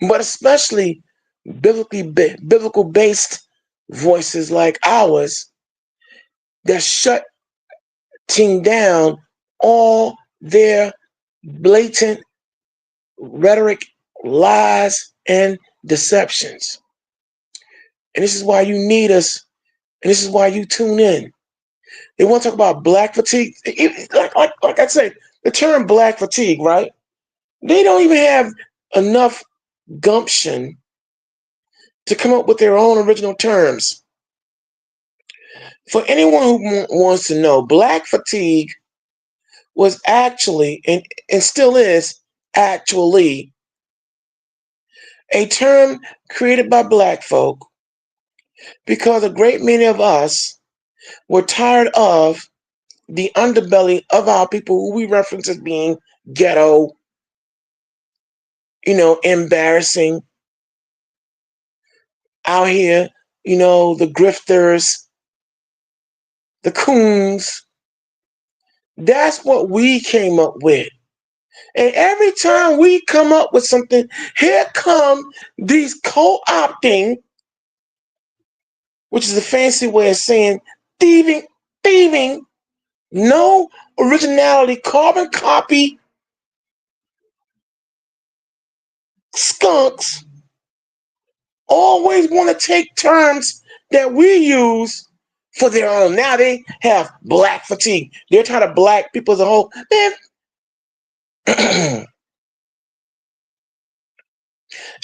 But especially biblical based voices like ours that shutting down all their blatant rhetoric, lies, and deceptions. And this is why you need us, and this is why you tune in. They want to talk about Black fatigue. Like I said, the term Black fatigue, right? They don't even have enough gumption to come up with their own original terms. For anyone who wants to know, Black fatigue was actually, and still is actually, a term created by Black folk because a great many of us were tired of the underbelly of our people who we reference as being ghetto, embarrassing, out here, the grifters, the coons. That's what we came up with. And every time we come up with something, here come these co-opting, which is a fancy way of saying thieving, no originality, carbon copy skunks always want to take terms that we use for their own. Now they have Black fatigue. They're tired of Black people as a whole. Man,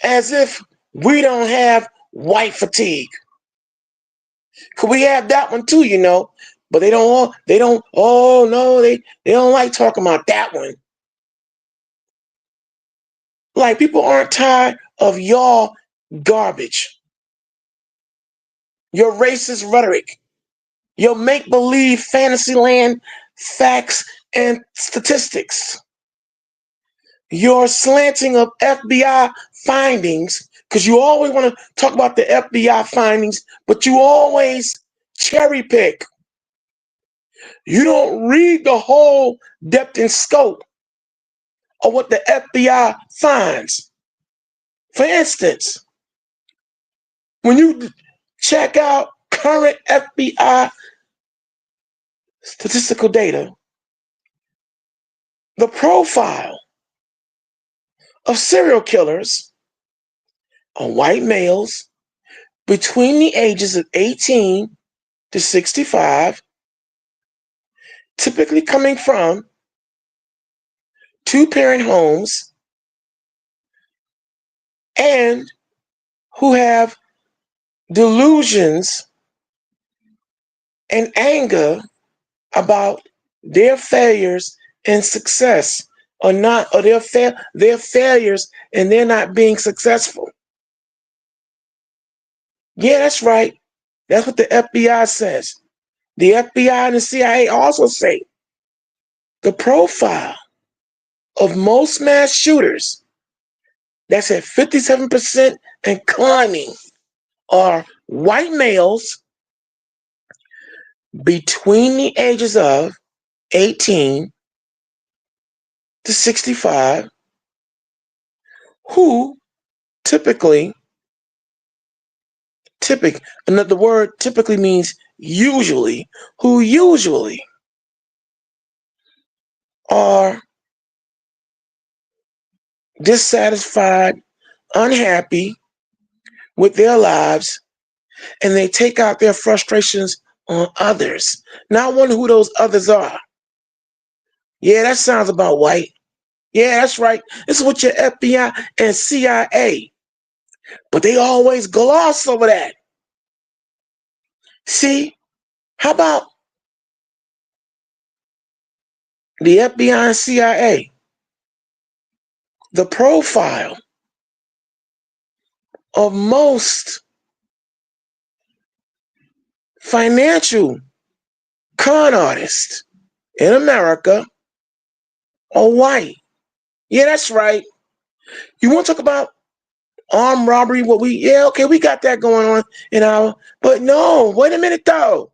as if we don't have white fatigue. Could we have that one too, But they don't, oh no, they don't like talking about that one. Like, people aren't tired of y'all garbage, your racist rhetoric, your make-believe fantasy land facts and statistics, your slanting of FBI findings, because you always want to talk about the FBI findings, but you always cherry pick. You don't read the whole depth and scope of what the FBI finds. For instance, when you check out current FBI statistical data, the profile of serial killers are white males between the ages of 18 to 65, typically coming from two-parent homes and who have delusions and anger about their failures and success, or their failures and they're not being successful. Yeah, that's right. That's what the FBI says. The FBI and the CIA also say the profile of most mass shooters, that's at 57% and climbing, are white males between the ages of 18 to 65 who typically, another word typically means usually, who usually are dissatisfied, unhappy with their lives, and they take out their frustrations on others. Now, I wonder who those others are. Yeah, that sounds about white. Yeah, that's right. This is what your FBI and CIA. But they always gloss over that. See, how about the FBI and CIA? The profile of most financial con artists in America are white. Yeah, that's right. You want to talk about armed robbery? We got that going on in our, but no, wait a minute though.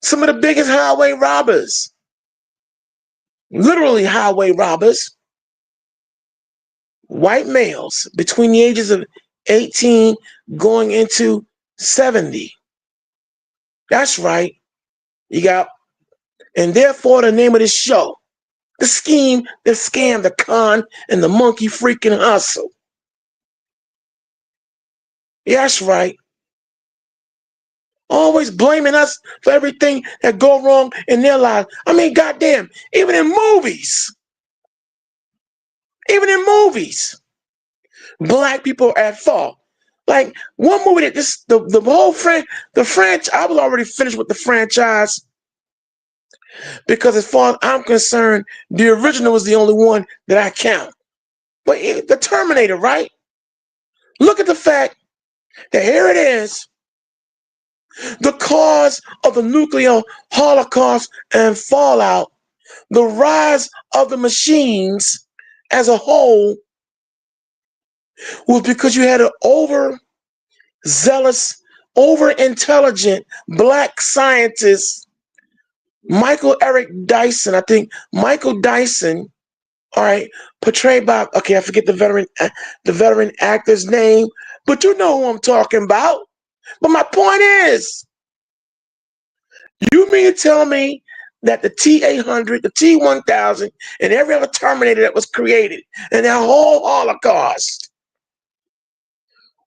Some of the biggest highway robbers, literally highway robbers, white males between the ages of 18 going into 70. That's right. You got, and therefore the name of this show, the scheme, the scam, the con, and the monkey freaking hustle. Yeah, that's right. Always blaming us for everything that go wrong in their lives. I mean, goddamn, even in movies, black people are at fault. Like one movie that the whole the franchise, I was already finished with the franchise because as far as I'm concerned, the original was the only one that I count. But the Terminator, right? Look at the fact that here it is, the cause of the nuclear holocaust and fallout, the rise of the machines as a whole was because you had an overzealous, over-intelligent black scientist, Michael Eric Dyson. I think Michael Dyson, all right, portrayed by, okay, I forget the veteran actor's name, but you know who I'm talking about. But my point is, you mean to tell me that the T-800, the T-1000, and every other Terminator that was created, and that whole Holocaust,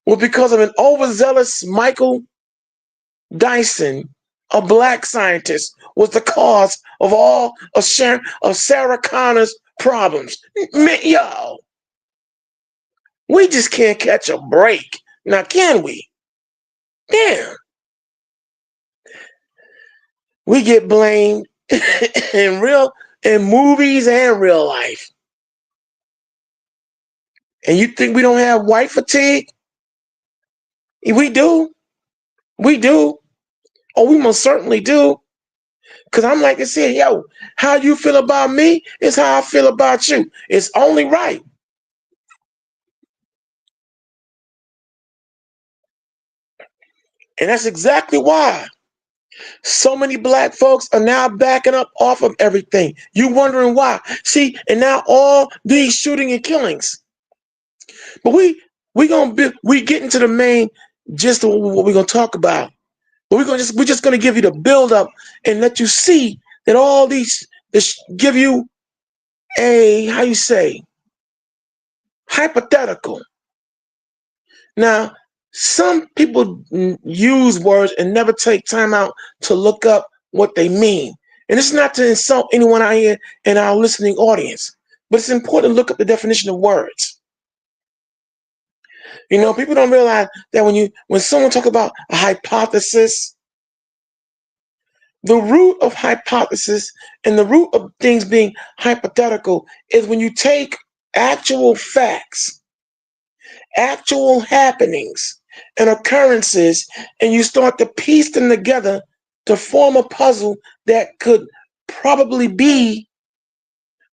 was because of an overzealous Michael Dyson, a black scientist, was the cause of all of Sarah Connor's problems? Yo, we just can't catch a break. Now, can we? Damn. We get blamed in movies and real life. And you think we don't have white fatigue? We do. We do. Oh, we most certainly do. Because I'm like I said, yo, how you feel about me is how I feel about you. It's only right. And that's exactly why so many black folks are now backing up off of everything. You wondering why? See, and now all these shooting and killings. But we get into the main gist of what we're gonna talk about. But we're just gonna give you the build up and let you see that all these give you a, how you say, hypothetical. Now, some people use words and never take time out to look up what they mean. And it's not to insult anyone out here in our listening audience, but it's important to look up the definition of words. You know, people don't realize that when someone talks about a hypothesis, the root of hypothesis and the root of things being hypothetical is when you take actual facts, actual happenings and occurrences, and you start to piece them together to form a puzzle that could probably be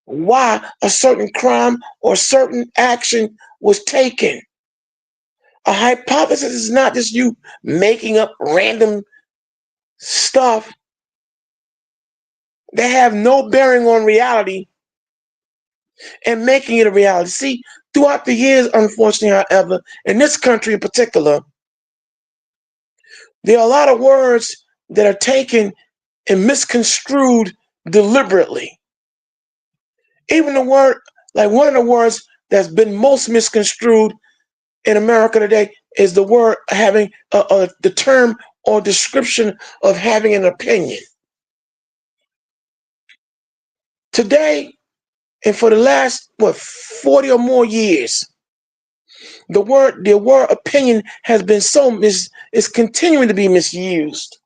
why a certain crime or certain action was taken. A hypothesis is not just you making up random stuff that have no bearing on reality, and making it a reality. See, throughout the years, unfortunately, however, in this country in particular, there are a lot of words that are taken and misconstrued deliberately. Even the word, like one of the words that's been most misconstrued in America today is the word having the term or description of having an opinion. Today, and for the last 40 or more years, the word opinion has been is continuing to be misused.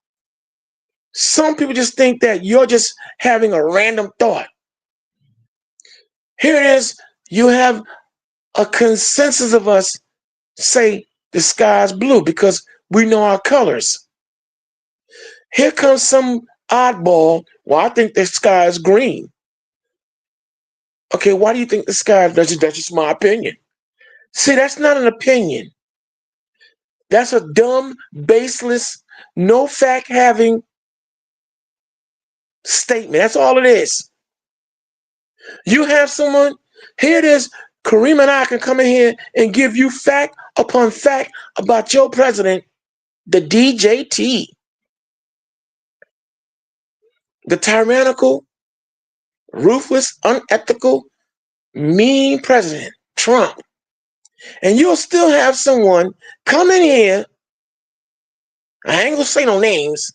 Some people just think that you're just having a random thought. Here it is, you have a consensus of us say the sky's blue because we know our colors. Here comes some oddball, well, I think the sky is green. Okay, why do you think the sky is? That's just my opinion. See, that's not an opinion. That's a dumb, baseless, no fact having statement. That's all it is. You have someone, here it is, Kareem and I can come in here and give you fact upon fact about your president, the DJT, the tyrannical, ruthless, unethical, mean president, Trump. And you'll still have someone come in here, I ain't gonna say no names,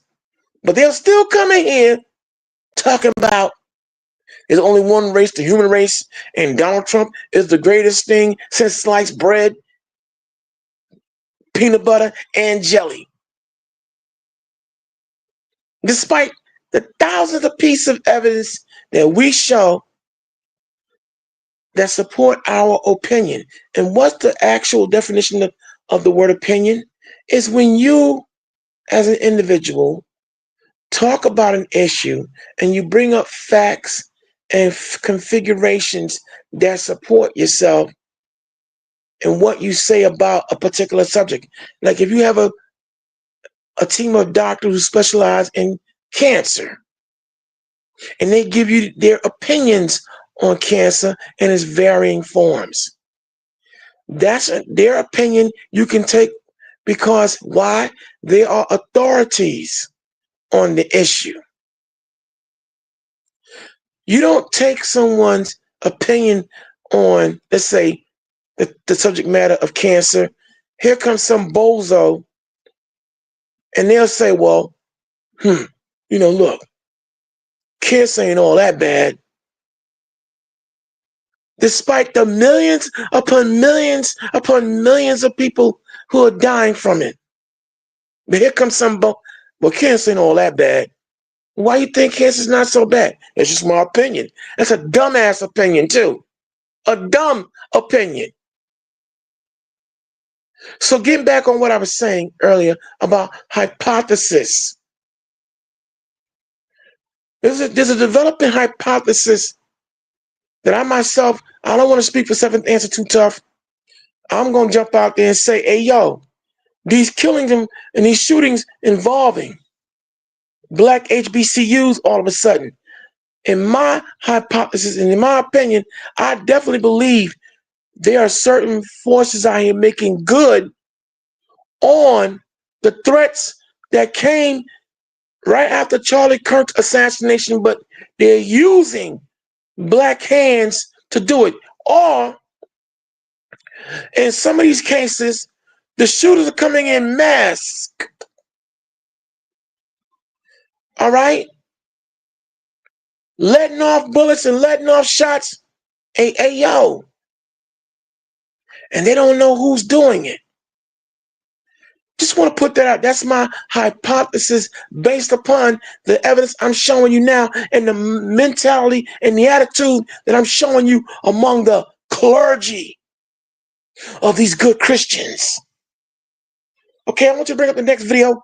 but they'll still come in here talking about there's only one race, the human race, and Donald Trump is the greatest thing since sliced bread, peanut butter, and jelly. Despite the thousands of pieces of evidence that we show that support our opinion. And what's the actual definition of the word opinion? Is when you, as an individual, talk about an issue and you bring up facts and configurations that support yourself and what you say about a particular subject. Like if you have a team of doctors who specialize in cancer and they give you their opinions on cancer in its varying forms. That's their opinion you can take because why? They are authorities on the issue. You don't take someone's opinion on, let's say, the subject matter of cancer. Here comes some bozo, and they'll say, well, look, cancer ain't all that bad. Despite the millions upon millions of people who are dying from it. But here comes some well, cancer ain't all that bad. Why you think cancer's not so bad? It's just my opinion. That's a dumbass opinion too. A dumb opinion. So getting back on what I was saying earlier about hypothesis. There's a developing hypothesis that I myself, I don't want to speak for Seventh Answer Too Tough. I'm going to jump out there and say, hey, yo, these killings and these shootings involving black HBCUs all of a sudden, in my hypothesis and in my opinion, I definitely believe there are certain forces out here making good on the threats that came right after Charlie Kirk's assassination, but they're using black hands to do it. Or in some of these cases, the shooters are coming in masked. All right? Letting off bullets and letting off shots. Hey, yo. And they don't know who's doing it. Just want to put that out. That's my hypothesis based upon the evidence I'm showing you now and the mentality and the attitude that I'm showing you among the clergy of these good Christians. Okay, I want you to bring up the next video,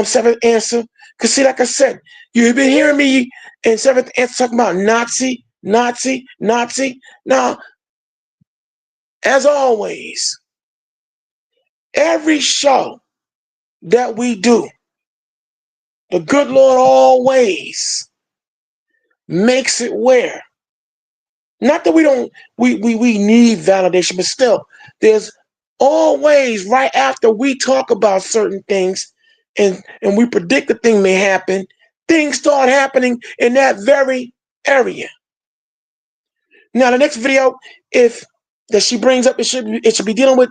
Seventh Answer. Because see, like I said, you've been hearing me in Seventh Answer talking about Nazi. Now, as always, every show that we do, the good Lord always makes it where Not that we need validation, but still, there's always right after we talk about certain things and we predict the thing may happen, things start happening in that very area. Now, the next video, if that she brings up, it should be dealing with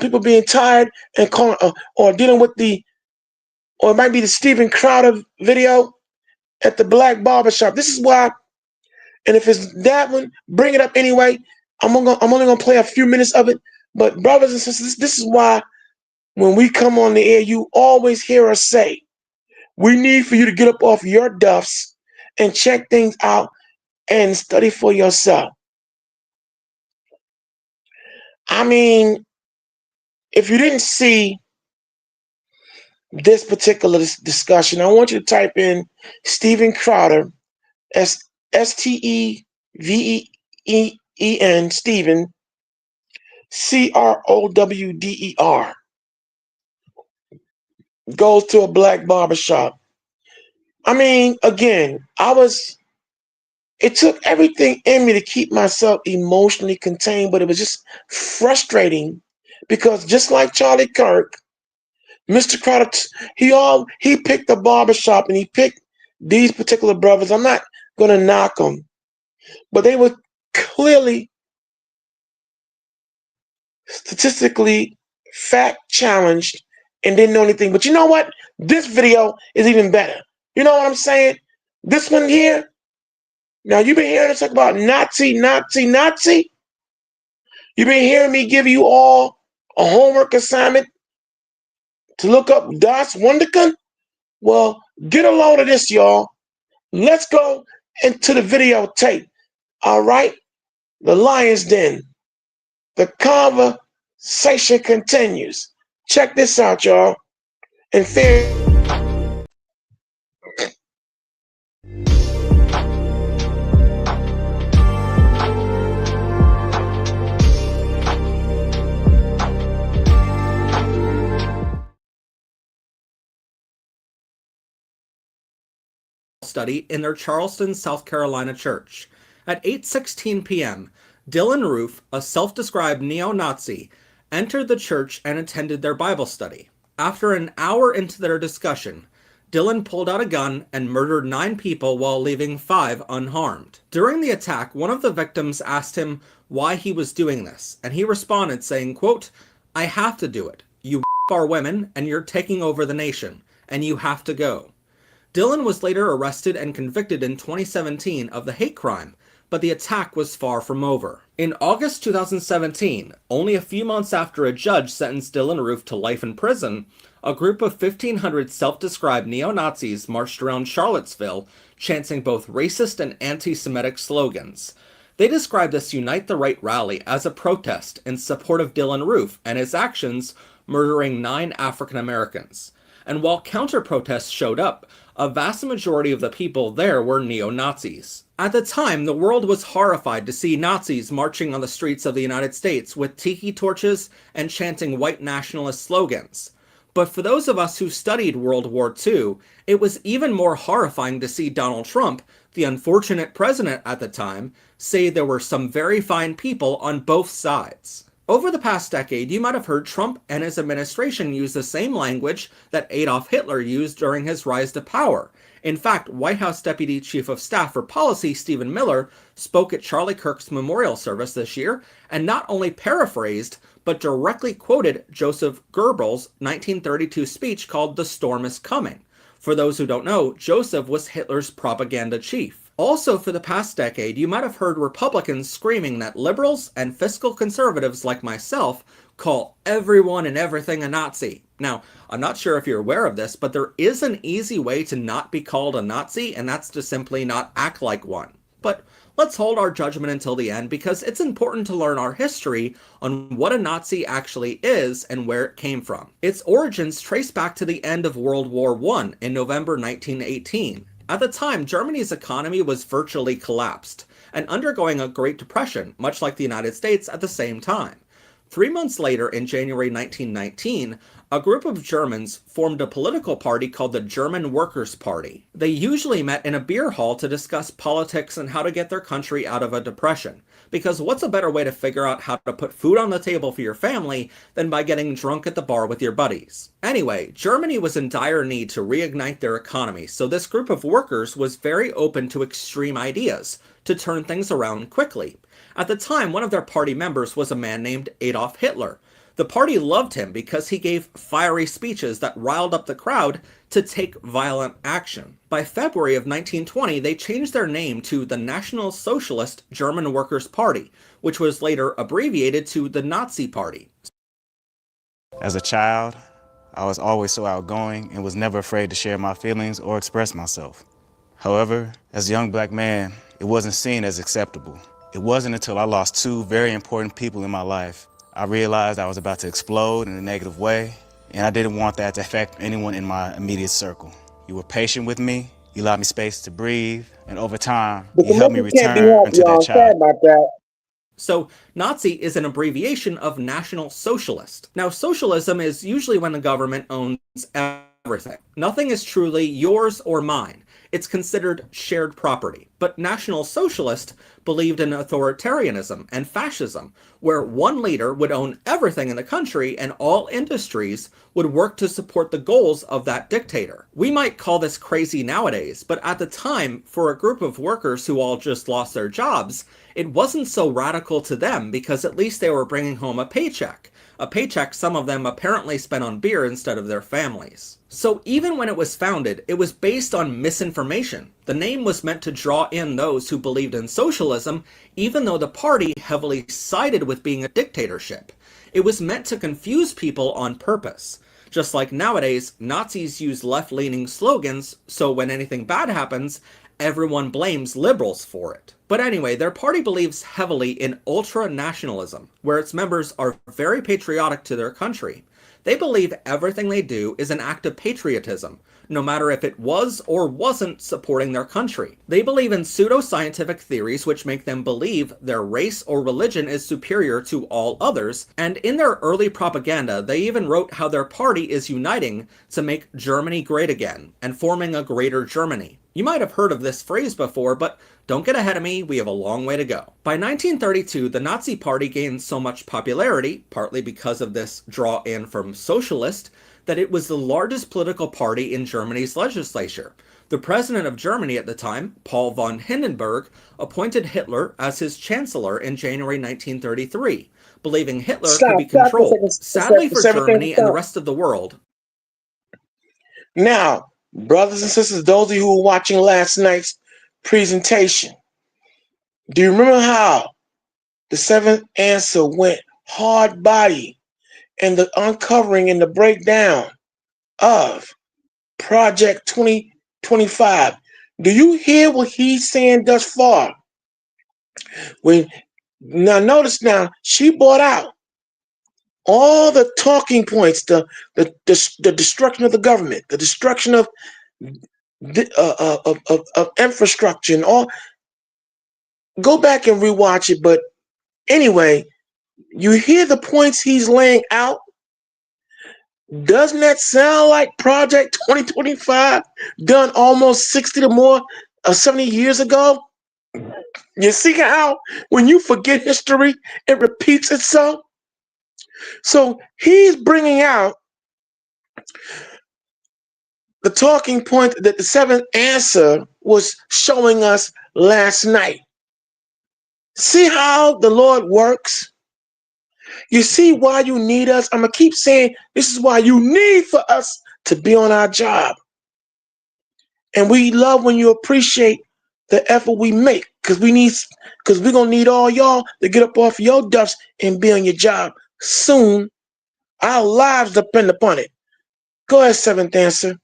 people being tired and calling, or dealing with or it might be the Steven Crowder video at the black barbershop. This is why, and if it's that one, bring it up anyway. I'm only gonna play a few minutes of it. But brothers and sisters, this is why when we come on the air, you always hear us say, we need for you to get up off your duffs and check things out and study for yourself. I mean, if you didn't see this particular discussion, I want you to type in Steven Crowder, Steven, Steven, Crowder, goes to a black barbershop. I mean, again, it took everything in me to keep myself emotionally contained, but it was just frustrating because just like Charlie Kirk, Mr. Crowder, he picked a barbershop and he picked these particular brothers. I'm not going to knock them, but they were clearly statistically fact challenged and didn't know anything. But you know what? This video is even better. You know what I'm saying? This one here. Now, you've been hearing us talk about Nazi, Nazi, Nazi. You've been hearing me give you all a homework assignment to look up Das Wunderkind. Well, get a load of this, y'all. Let's go into the videotape. All right? The Lion's Den. The conversation continues. Check this out, y'all. And fair. Study in their Charleston, South Carolina church. At 8:16 p.m., Dylan Roof, a self-described neo-Nazi, entered the church and attended their Bible study. After an hour into their discussion, Dylan pulled out a gun and murdered 9 people while leaving 5 unharmed. During the attack, one of the victims asked him why he was doing this, and he responded saying, quote, "I have to do it. You our women, and you're taking over the nation, and you have to go." Dylan was later arrested and convicted in 2017 of the hate crime, but the attack was far from over. In August 2017, only a few months after a judge sentenced Dylan Roof to life in prison, a group of 1,500 self-described neo-Nazis marched around Charlottesville, chanting both racist and anti-Semitic slogans. They described this Unite the Right rally as a protest in support of Dylan Roof and his actions, murdering 9 African Americans. And while counter-protests showed up, a vast majority of the people there were neo-Nazis. At the time, the world was horrified to see Nazis marching on the streets of the United States with tiki torches and chanting white nationalist slogans. But for those of us who studied World War II, it was even more horrifying to see Donald Trump, the unfortunate president at the time, say there were some very fine people on both sides. Over the past decade, you might have heard Trump and his administration use the same language that Adolf Hitler used during his rise to power. In fact, White House Deputy Chief of Staff for Policy Stephen Miller spoke at Charlie Kirk's memorial service this year and not only paraphrased, but directly quoted Joseph Goebbels' 1932 speech called "The Storm is Coming." For those who don't know, Joseph was Hitler's propaganda chief. Also, for the past decade, you might have heard Republicans screaming that liberals and fiscal conservatives like myself call everyone and everything a Nazi. Now, I'm not sure if you're aware of this, but there is an easy way to not be called a Nazi, and that's to simply not act like one. But let's hold our judgment until the end, because it's important to learn our history on what a Nazi actually is and where it came from. Its origins trace back to the end of World War I in November 1918. At the time, Germany's economy was virtually collapsed and undergoing a Great Depression, much like the United States at the same time. 3 months later, in January 1919, a group of Germans formed a political party called the German Workers' Party. They usually met in a beer hall to discuss politics and how to get their country out of a depression. Because what's a better way to figure out how to put food on the table for your family than by getting drunk at the bar with your buddies? Anyway, Germany was in dire need to reignite their economy, so this group of workers was very open to extreme ideas to turn things around quickly. At the time, one of their party members was a man named Adolf Hitler. The party loved him because he gave fiery speeches that riled up the crowd to take violent action. By February of 1920, they changed their name to the National Socialist German Workers' Party, which was later abbreviated to the Nazi Party. As a child, I was always so outgoing and was never afraid to share my feelings or express myself. However, as a young black man, it wasn't seen as acceptable. It wasn't until I lost two very important people in my life I realized I was about to explode in a negative way, and I didn't want that to affect anyone in my immediate circle. You were patient with me, you allowed me space to breathe, and over time, you helped me return to that child. So, Nazi is an abbreviation of National Socialist. Now, socialism is usually when the government owns everything. Nothing is truly yours or mine. It's considered shared property. But National Socialist believed in authoritarianism and fascism, where one leader would own everything in the country and all industries would work to support the goals of that dictator. We might call this crazy nowadays, but at the time, for a group of workers who all just lost their jobs, it wasn't so radical to them because at least they were bringing home a paycheck. A paycheck some of them apparently spent on beer instead of their families. So even when it was founded, it was based on misinformation. The name was meant to draw in those who believed in socialism, even though the party heavily sided with being a dictatorship. It was meant to confuse people on purpose. Just like nowadays, Nazis use left-leaning slogans, so when anything bad happens, everyone blames liberals for it. But anyway, their party believes heavily in ultra-nationalism, where its members are very patriotic to their country. They believe everything they do is an act of patriotism, no matter if it was or wasn't supporting their country. They believe in pseudo-scientific theories which make them believe their race or religion is superior to all others, and in their early propaganda, they even wrote how their party is uniting to make Germany great again, and forming a greater Germany. You might have heard of this phrase before, but don't get ahead of me, we have a long way to go. By 1932, the Nazi Party gained so much popularity, partly because of this draw-in from socialist, that it was the largest political party in Germany's legislature. The president of Germany at the time, Paul von Hindenburg, appointed Hitler as his chancellor in January 1933, believing Hitler could be controlled. Sadly for Germany and the rest of the world. Now, brothers and sisters, those of you who were watching last night's presentation, do you remember how the seventh answer went hard body in the uncovering and the breakdown of Project 2025? Do you hear what he's saying thus far? Now notice now, she brought out all the talking points, the destruction of the government, the destruction of infrastructure, and all. Go back and rewatch it. But anyway, you hear the points he's laying out. Doesn't that sound like Project 2025 done almost 60 to more 70 years ago? You see how when you forget history, it repeats itself? So he's bringing out the talking point that the seventh answer was showing us last night. See how the Lord works? You see why you need us? I'm going to keep saying this is why you need for us to be on our job. And we love when you appreciate the effort we make, because we're going to need all y'all to get up off your duffs and be on your job soon. Our lives depend upon it. Go ahead, seventh answer.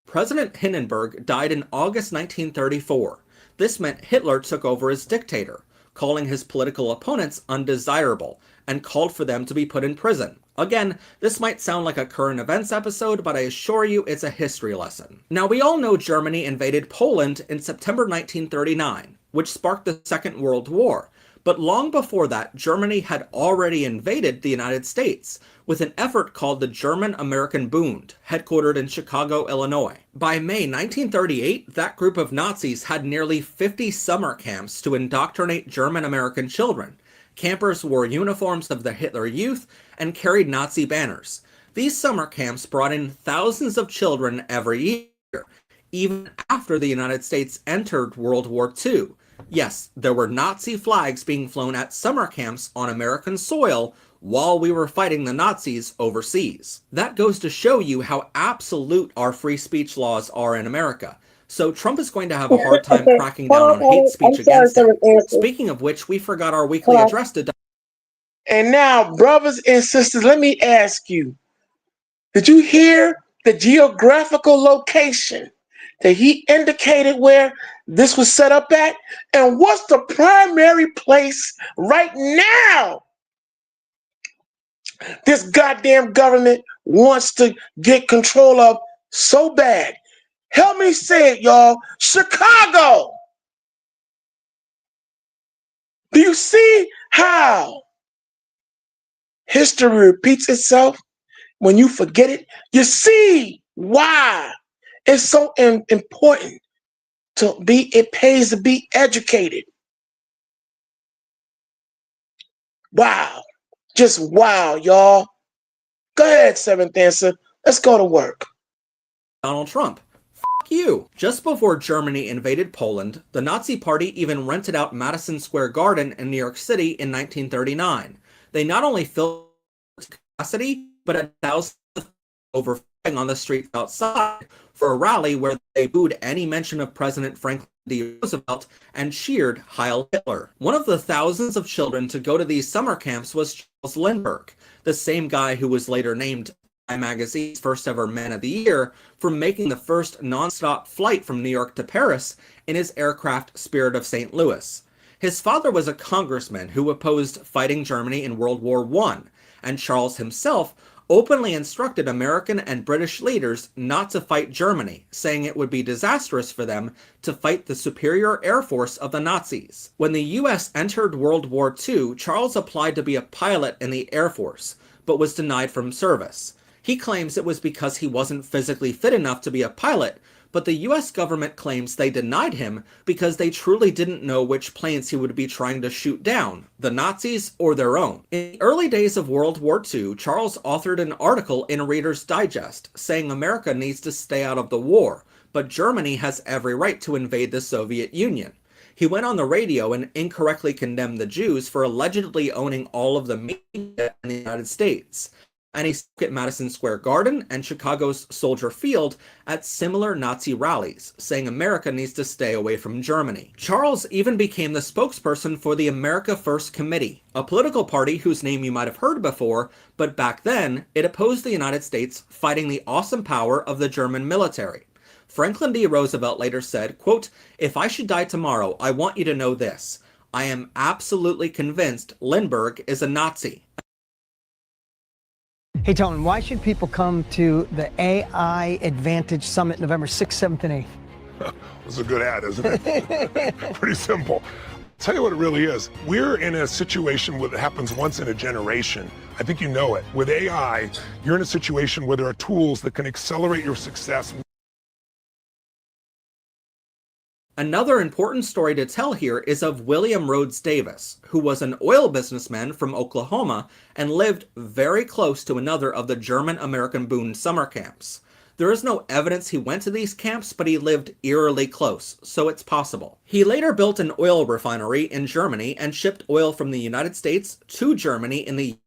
President Hindenburg died in August 1934. This meant Hitler took over as dictator, calling his political opponents undesirable, and called for them to be put in prison. Again, this might sound like a current events episode, but I assure you it's a history lesson. Now, we all know Germany invaded Poland in September 1939, which sparked the Second World War. But long before that, Germany had already invaded the United States with an effort called the German-American Bund, headquartered in Chicago, Illinois. By May 1938, that group of Nazis had nearly 50 summer camps to indoctrinate German-American children. Campers wore uniforms of the Hitler Youth and carried Nazi banners. These summer camps brought in thousands of children every year, even after the United States entered World War II. Yes, there were Nazi flags being flown at summer camps on American soil while we were fighting the Nazis overseas. That goes to show you how absolute our free speech laws are in America. So Trump is going to have a hard time cracking down on hate speech against him. Speaking of which, we forgot our weekly address to... And now, brothers and sisters, let me ask you, did you hear the geographical location that he indicated where this was set up at? And what's the primary place right now this goddamn government wants to get control of so bad? Help me say it, y'all. Chicago! Do you see how history repeats itself when you forget it? You see why it's so important to be, it pays to be educated. Wow. Just wow, y'all. Go ahead, Seventh Answer. Let's go to work. Donald Trump. Fuck you. Just before Germany invaded Poland, the Nazi Party even rented out Madison Square Garden in New York City in 1939. They not only filled capacity, but had thousands of overflowing on the streets outside for a rally where they booed any mention of President Franklin D. Roosevelt and cheered Heil Hitler. One of the thousands of children to go to these summer camps was Charles Lindbergh, the same guy who was later named Time Magazine's first ever Man of the Year for making the first nonstop flight from New York to Paris in his aircraft Spirit of St. Louis. His father was a congressman who opposed fighting Germany in World War I, and Charles himself openly instructed American and British leaders not to fight Germany, saying it would be disastrous for them to fight the superior air force of the Nazis. When the US entered World War II, Charles applied to be a pilot in the Air Force, but was denied from service. He claims it was because he wasn't physically fit enough to be a pilot, but the US government claims they denied him because they truly didn't know which planes he would be trying to shoot down, the Nazis or their own. In the early days of World War II, Charles authored an article in Reader's Digest saying America needs to stay out of the war, but Germany has every right to invade the Soviet Union. He went on the radio and incorrectly condemned the Jews for allegedly owning all of the media in the United States. And he spoke at Madison Square Garden and Chicago's Soldier Field at similar Nazi rallies, saying America needs to stay away from Germany. Charles even became the spokesperson for the America First Committee, a political party whose name you might have heard before, but back then, it opposed the United States fighting the awesome power of the German military. Franklin D. Roosevelt later said, quote, "If I should die tomorrow, I want you to know this. I am absolutely convinced Lindbergh is a Nazi." Hey, Tone, why should people come to the AI Advantage Summit November 6th, 7th, and 8th? It's a good ad, isn't it? Pretty simple. Tell you what it really is. We're in a situation where it happens once in a generation. I think you know it. With AI, you're in a situation where there are tools that can accelerate your success. Another important story to tell here is of William Rhodes Davis, who was an oil businessman from Oklahoma and lived very close to another of the German-American Bund summer camps. There is no evidence he went to these camps, but he lived eerily close, so it's possible. He later built an oil refinery in Germany and shipped oil from the United States to Germany in the years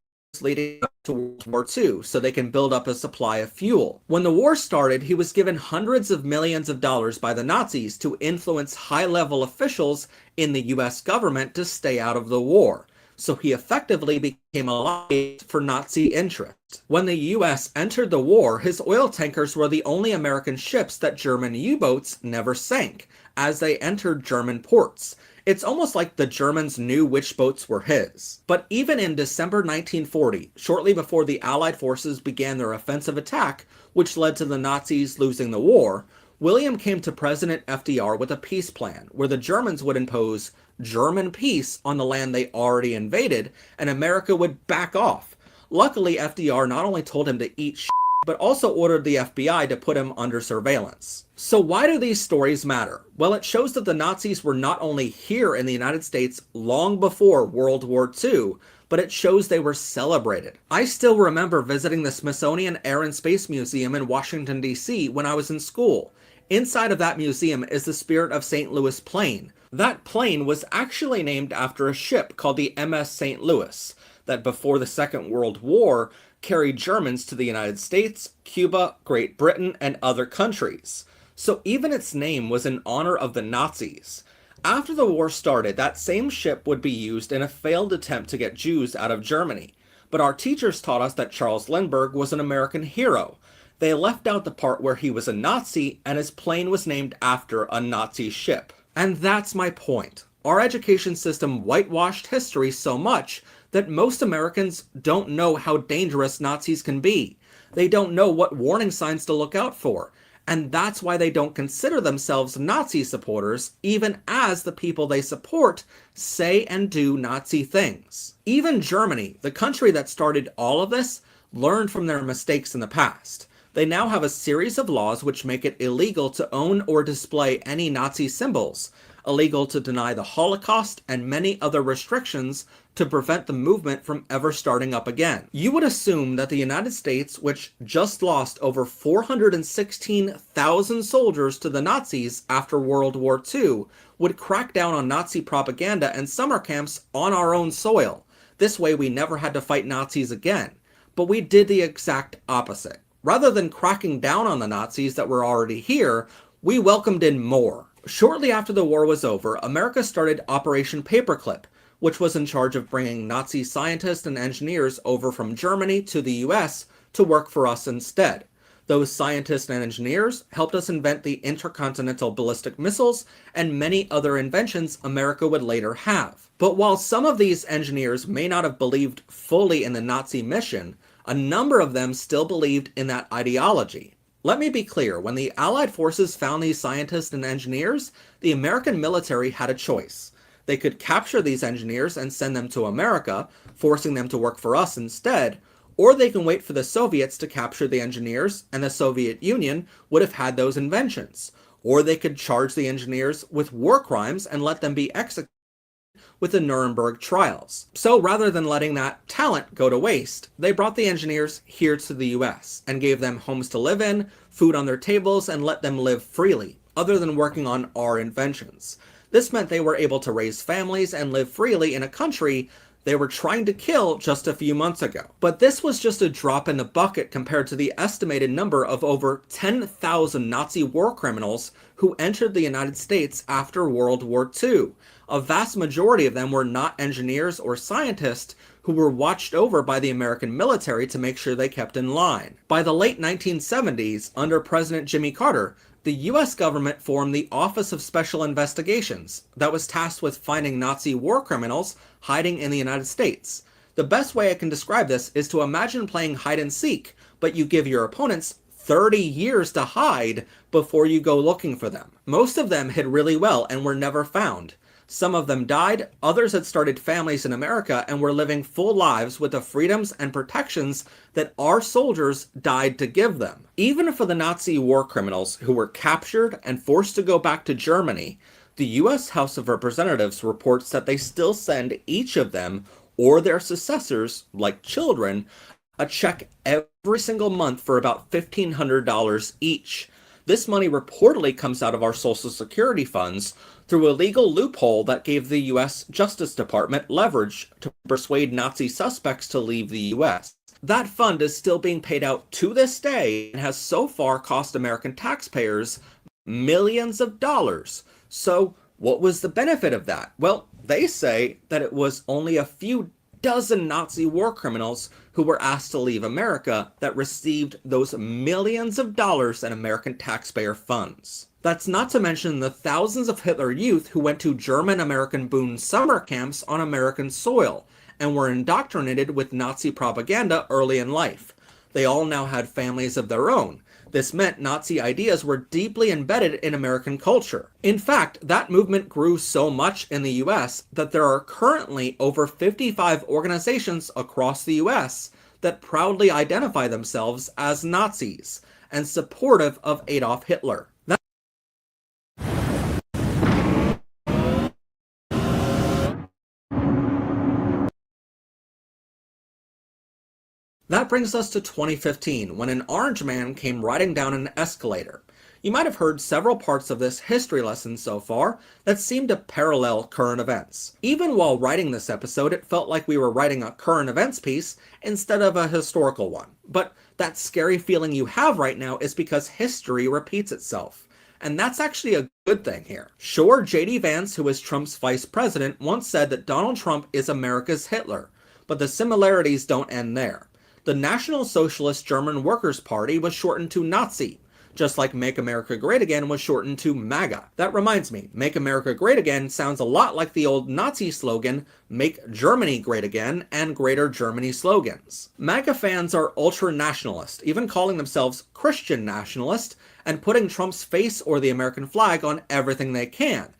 leading up to World War II, so they can build up a supply of fuel. When the war started, he was given hundreds of millions of dollars by the Nazis to influence high-level officials in the US government to stay out of the war. So he effectively became a lobbyist for Nazi interests. When the US entered the war, his oil tankers were the only American ships that German U-boats never sank, as they entered German ports. It's almost like the Germans knew which boats were his. But even in December 1940, shortly before the Allied forces began their offensive attack, which led to the Nazis losing the war, William came to President FDR with a peace plan where the Germans would impose German peace on the land they already invaded, and America would back off. Luckily, FDR not only told him to eat shit, but also ordered the FBI to put him under surveillance. So why do these stories matter? Well, it shows that the Nazis were not only here in the United States long before World War II, but it shows they were celebrated. I still remember visiting the Smithsonian Air and Space Museum in Washington, D.C. when I was in school. Inside of that museum is the Spirit of St. Louis plane. That plane was actually named after a ship called the MS St. Louis, that before the Second World War carried Germans to the United States, Cuba, Great Britain, and other countries. So even its name was in honor of the Nazis. After the war started, that same ship would be used in a failed attempt to get Jews out of Germany. But our teachers taught us that Charles Lindbergh was an American hero. They left out the part where he was a Nazi and his plane was named after a Nazi ship. And that's my point. Our education system whitewashed history so much that most Americans don't know how dangerous Nazis can be. They don't know what warning signs to look out for. And that's why they don't consider themselves Nazi supporters, even as the people they support say and do Nazi things. Even Germany, the country that started all of this, learned from their mistakes in the past. They now have a series of laws which make it illegal to own or display any Nazi symbols, illegal to deny the Holocaust, and many other restrictions to prevent the movement from ever starting up again. You would assume that the United States, which just lost over 416,000 soldiers to the Nazis after World War II, would crack down on Nazi propaganda and summer camps on our own soil. This way we never had to fight Nazis again. But we did the exact opposite. Rather than cracking down on the Nazis that were already here, we welcomed in more. Shortly after the war was over, America started Operation Paperclip, which was in charge of bringing Nazi scientists and engineers over from Germany to the US to work for us instead. Those scientists and engineers helped us invent the intercontinental ballistic missiles and many other inventions America would later have. But while some of these engineers may not have believed fully in the Nazi mission, a number of them still believed in that ideology. Let me be clear, when the Allied forces found these scientists and engineers, the American military had a choice. They could capture these engineers and send them to America, forcing them to work for us instead, or they can wait for the Soviets to capture the engineers and the Soviet Union would have had those inventions. Or they could charge the engineers with war crimes and let them be executed with the Nuremberg trials. So rather than letting that talent go to waste, they brought the engineers here to the US and gave them homes to live in, food on their tables, and let them live freely, other than working on our inventions. This meant they were able to raise families and live freely in a country they were trying to kill just a few months ago. But this was just a drop in the bucket compared to the estimated number of over 10,000 Nazi war criminals who entered the United States after World War II. A vast majority of them were not engineers or scientists who were watched over by the American military to make sure they kept in line. By the late 1970s, under President Jimmy Carter, the US government formed the Office of Special Investigations that was tasked with finding Nazi war criminals hiding in the United States. The best way I can describe this is to imagine playing hide and seek, but you give your opponents 30 years to hide before you go looking for them. Most of them hid really well and were never found. Some of them died, others had started families in America and were living full lives with the freedoms and protections that our soldiers died to give them. Even for the Nazi war criminals who were captured and forced to go back to Germany, the US House of Representatives reports that they still send each of them or their successors, like children, a check every single month for about $1,500 each. This money reportedly comes out of our Social Security funds through a legal loophole that gave the US Justice Department leverage to persuade Nazi suspects to leave the US. That fund is still being paid out to this day and has so far cost American taxpayers millions of dollars. So what was the benefit of that? Well, they say that it was only a few dozen Nazi war criminals who were asked to leave America that received those millions of dollars in American taxpayer funds. That's not to mention the thousands of Hitler youth who went to German-American Bund summer camps on American soil and were indoctrinated with Nazi propaganda early in life. They all now had families of their own. This meant Nazi ideas were deeply embedded in American culture. In fact, that movement grew so much in the US that there are currently over 55 organizations across the US that proudly identify themselves as Nazis and supportive of Adolf Hitler. That brings us to 2015, when an orange man came riding down an escalator. You might have heard several parts of this history lesson so far that seem to parallel current events. Even while writing this episode, it felt like we were writing a current events piece instead of a historical one. But that scary feeling you have right now is because history repeats itself. And that's actually a good thing here. Sure, J.D. Vance, who was Trump's vice president, once said that Donald Trump is America's Hitler, but the similarities don't end there. The National Socialist German Workers' Party was shortened to Nazi, just like Make America Great Again was shortened to MAGA. That reminds me, Make America Great Again sounds a lot like the old Nazi slogan, Make Germany Great Again, and Greater Germany slogans. MAGA fans are ultra-nationalist, even calling themselves Christian nationalist, and putting Trump's face or the American flag on everything they can,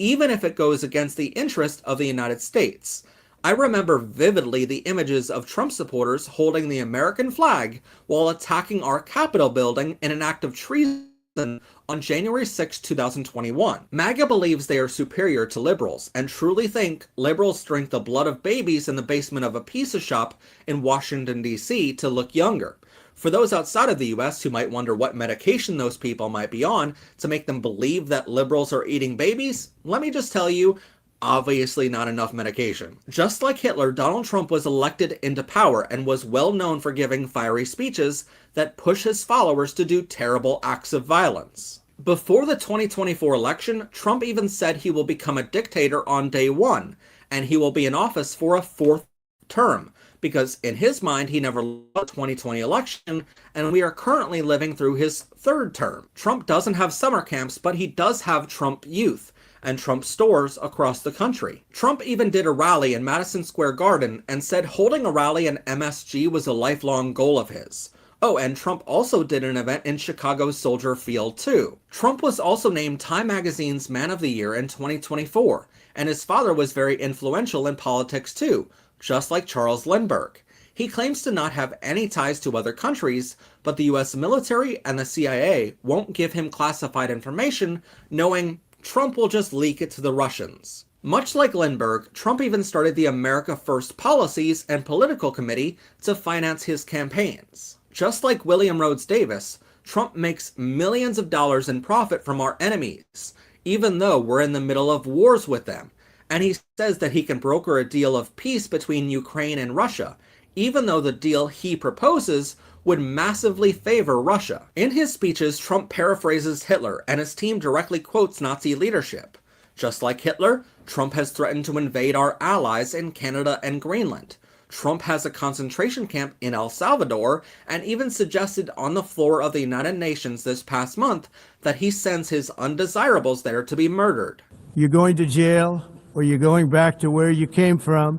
even if it goes against the interest of the United States. I remember vividly the images of Trump supporters holding the American flag while attacking our Capitol building in an act of treason on January 6, 2021. MAGA believes they are superior to liberals and truly think liberals drink the blood of babies in the basement of a pizza shop in Washington, D.C. to look younger. For those outside of the US who might wonder what medication those people might be on to make them believe that liberals are eating babies, let me just tell you, obviously not enough medication. Just like Hitler, Donald Trump was elected into power and was well known for giving fiery speeches that push his followers to do terrible acts of violence. Before the 2024 election, Trump even said he will become a dictator on day one, and he will be in office for a 4th term, because in his mind he never lost the 2020 election, and we are currently living through his 3rd term. Trump doesn't have summer camps, but he does have Trump Youth and Trump stores across the country. Trump even did a rally in Madison Square Garden and said holding a rally in MSG was a lifelong goal of his. Oh, and Trump also did an event in Chicago's Soldier Field too. Trump was also named Time Magazine's Man of the Year in 2024, and his father was very influential in politics too, just like Charles Lindbergh. He claims to not have any ties to other countries, but the US military and the CIA won't give him classified information, knowing Trump will just leak it to the Russians. Much like Lindbergh, Trump even started the America First Policies and Political Committee to finance his campaigns. Just like William Rhodes Davis, Trump makes millions of dollars in profit from our enemies, even though we're in the middle of wars with them. And he says that he can broker a deal of peace between Ukraine and Russia, even though the deal he proposes would massively favor Russia. In his speeches, Trump paraphrases Hitler, and his team directly quotes Nazi leadership. Just like Hitler, Trump has threatened to invade our allies in Canada and Greenland. Trump has a concentration camp in El Salvador, and even suggested on the floor of the United Nations this past month that he sends his undesirables there to be murdered. You're going to jail, or you're going back to where you came from,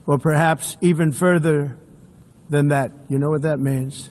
or perhaps even further than that. You know what that means.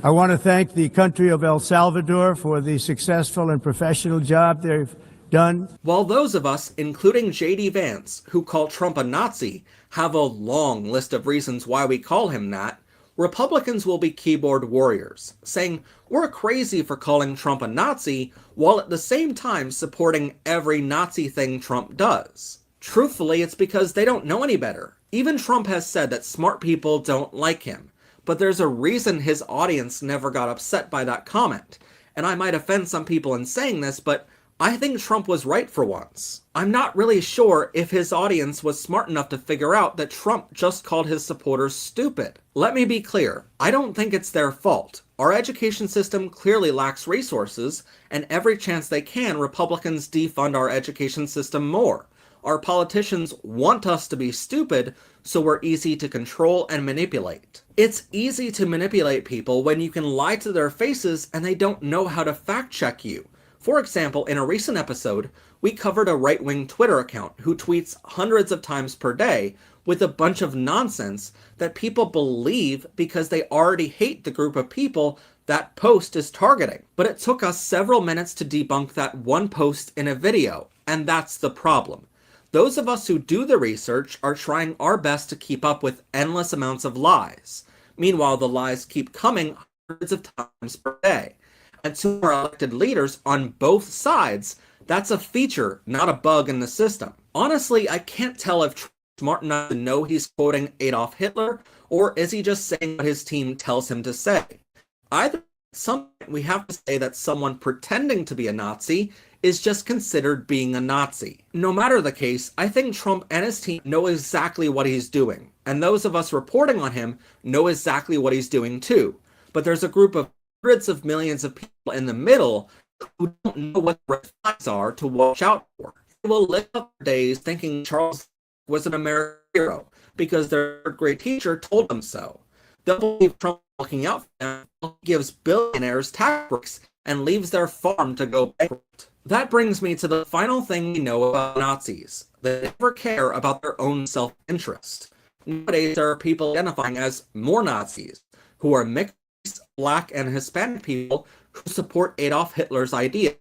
I want to thank the country of El Salvador for the successful and professional job they've done. While those of us, including J.D. Vance, who call Trump a Nazi, have a long list of reasons why we call him that, Republicans will be keyboard warriors, saying we're crazy for calling Trump a Nazi, while at the same time supporting every Nazi thing Trump does. Truthfully, it's because they don't know any better. Even Trump has said that smart people don't like him, but there's a reason his audience never got upset by that comment. And I might offend some people in saying this, but I think Trump was right for once. I'm not really sure if his audience was smart enough to figure out that Trump just called his supporters stupid. Let me be clear, I don't think it's their fault. Our education system clearly lacks resources, and every chance they can, Republicans defund our education system more. Our politicians want us to be stupid, so we're easy to control and manipulate. It's easy to manipulate people when you can lie to their faces and they don't know how to fact check you. For example, in a recent episode, we covered a right-wing Twitter account who tweets hundreds of times per day with a bunch of nonsense that people believe because they already hate the group of people that post is targeting. But it took us several minutes to debunk that one post in a video, and that's the problem. Those of us who do the research are trying our best to keep up with endless amounts of lies. Meanwhile, the lies keep coming hundreds of times per day. And to our elected leaders on both sides, that's a feature, not a bug in the system. Honestly, I can't tell if Trump's smart enough to know he's quoting Adolf Hitler, or is he just saying what his team tells him to say? Either at some point we have to say that someone pretending to be a Nazi is just considered being a Nazi. No matter the case, I think Trump and his team know exactly what he's doing, and those of us reporting on him know exactly what he's doing too. But there's a group of hundreds of millions of people in the middle who don't know what the red flags are to watch out for. They will live up their days thinking Charles was an American hero because their great teacher told them so. They'll believe Trump looking out for them, gives billionaires tax breaks, and leaves their farm to go bankrupt. That brings me to the final thing we know about Nazis. They never care about their own self-interest. Nowadays, there are people identifying as more Nazis, who are mixed Black and Hispanic people who support Adolf Hitler's ideas,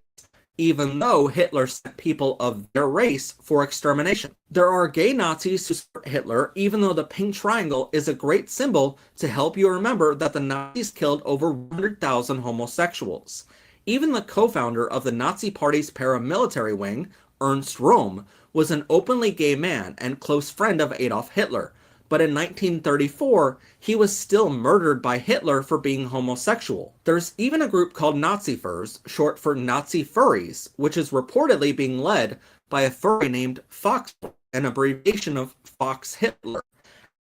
even though Hitler sent people of their race for extermination. There are gay Nazis who support Hitler, even though the pink triangle is a great symbol to help you remember that the Nazis killed over 100,000 homosexuals. Even the co-founder of the Nazi Party's paramilitary wing, Ernst Röhm, was an openly gay man and close friend of Adolf Hitler, but in 1934, he was still murdered by Hitler for being homosexual. There's even a group called Nazi-Furs, short for Nazi Furries, which is reportedly being led by a furry named Fox, an abbreviation of Fox Hitler.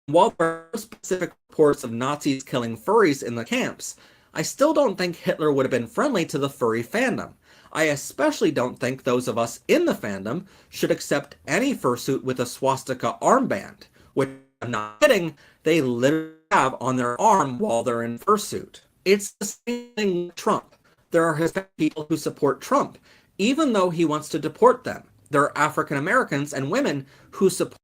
While there are no specific reports of Nazis killing furries in the camps, I still don't think Hitler would have been friendly to the furry fandom. I especially don't think those of us in the fandom should accept any fursuit with a swastika armband, which, I'm not kidding, they literally have on their arm while they're in fursuit. It's the same thing with Trump. There are Hispanic people who support Trump, even though he wants to deport them. There are African Americans and women who support.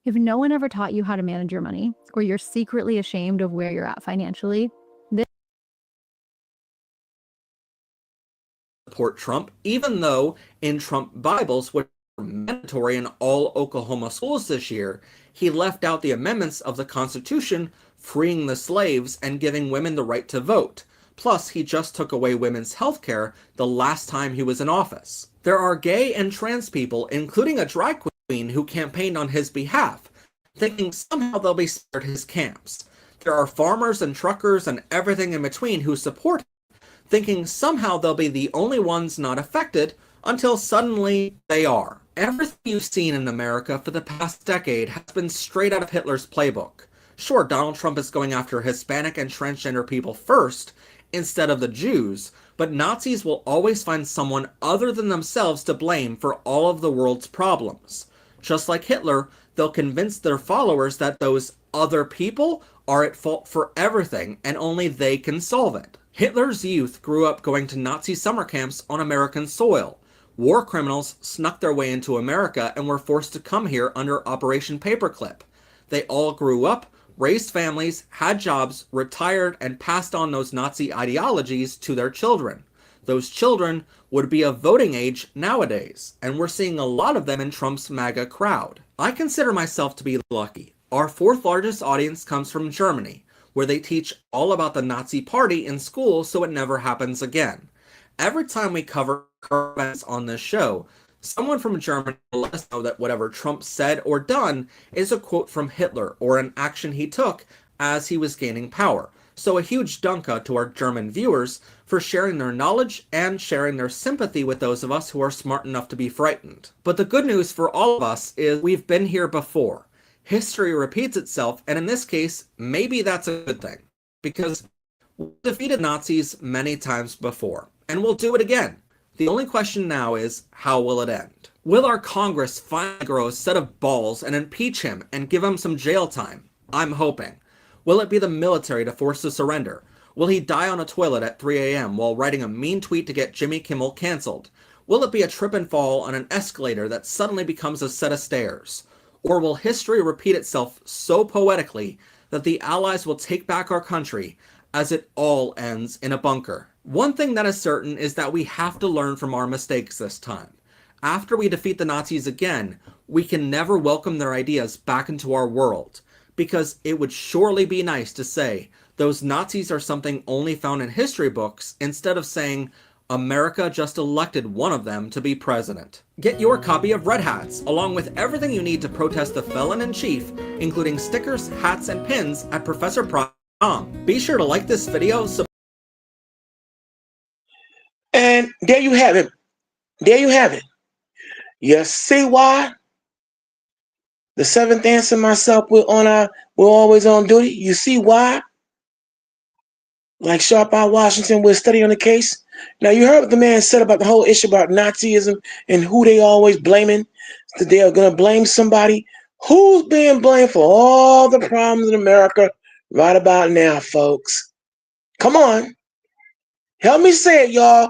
If no one ever taught you how to manage your money, or you're secretly ashamed of where you're at financially, support Trump, even though in Trump Bibles, which are mandatory in all Oklahoma schools this year, he left out the amendments of the Constitution freeing the slaves and giving women the right to vote. Plus, he just took away women's health care the last time he was in office. There are gay and trans people, including a drag queen who campaigned on his behalf, thinking somehow they'll be spared his camps. There are farmers and truckers and everything in between who support him, thinking somehow they'll be the only ones not affected, until suddenly they are. Everything you've seen in America for the past decade has been straight out of Hitler's playbook. Sure, Donald Trump is going after Hispanic and transgender people first, instead of the Jews, but Nazis will always find someone other than themselves to blame for all of the world's problems. Just like Hitler, they'll convince their followers that those other people are at fault for everything and only they can solve it. Hitler's youth grew up going to Nazi summer camps on American soil. War criminals snuck their way into America and were forced to come here under Operation Paperclip. They all grew up, raised families, had jobs, retired, and passed on those Nazi ideologies to their children. Those children would be of voting age nowadays, and we're seeing a lot of them in Trump's MAGA crowd. I consider myself to be lucky. Our fourth largest audience comes from Germany, where they teach all about the Nazi Party in school so it never happens again. Every time we cover current events on this show, someone from Germany will let us know that whatever Trump said or done is a quote from Hitler or an action he took as he was gaining power. So a huge dunka to our German viewers for sharing their knowledge and sharing their sympathy with those of us who are smart enough to be frightened. But the good news for all of us is we've been here before. History repeats itself, and in this case, maybe that's a good thing, because we defeated Nazis many times before, and we'll do it again. The only question now is, how will it end? Will our Congress finally grow a set of balls and impeach him and give him some jail time? I'm hoping. Will it be the military to force the surrender? Will he die on a toilet at 3 a.m. while writing a mean tweet to get Jimmy Kimmel canceled? Will it be a trip and fall on an escalator that suddenly becomes a set of stairs? Or will history repeat itself so poetically that the Allies will take back our country as it all ends in a bunker? One thing that is certain is that we have to learn from our mistakes this time. After we defeat the Nazis again, we can never welcome their ideas back into our world, because it would surely be nice to say those Nazis are something only found in history books instead of saying America just elected one of them to be president. Get your copy of Red Hats, along with everything you need to protest the felon-in-chief, including stickers, hats, and pins at ProfessorPro.com. Be sure to like this video. And there you have it. There you have it. You see why the Seventh Answer and myself, we're always on duty. You see why? Like Sharp Eye Washington, we're studying the case. Now, you heard what the man said about the whole issue about Nazism and who they always blaming. That they are going to blame somebody. Who's being blamed for all the problems in America right about now, folks? Come on. Help me say it, y'all.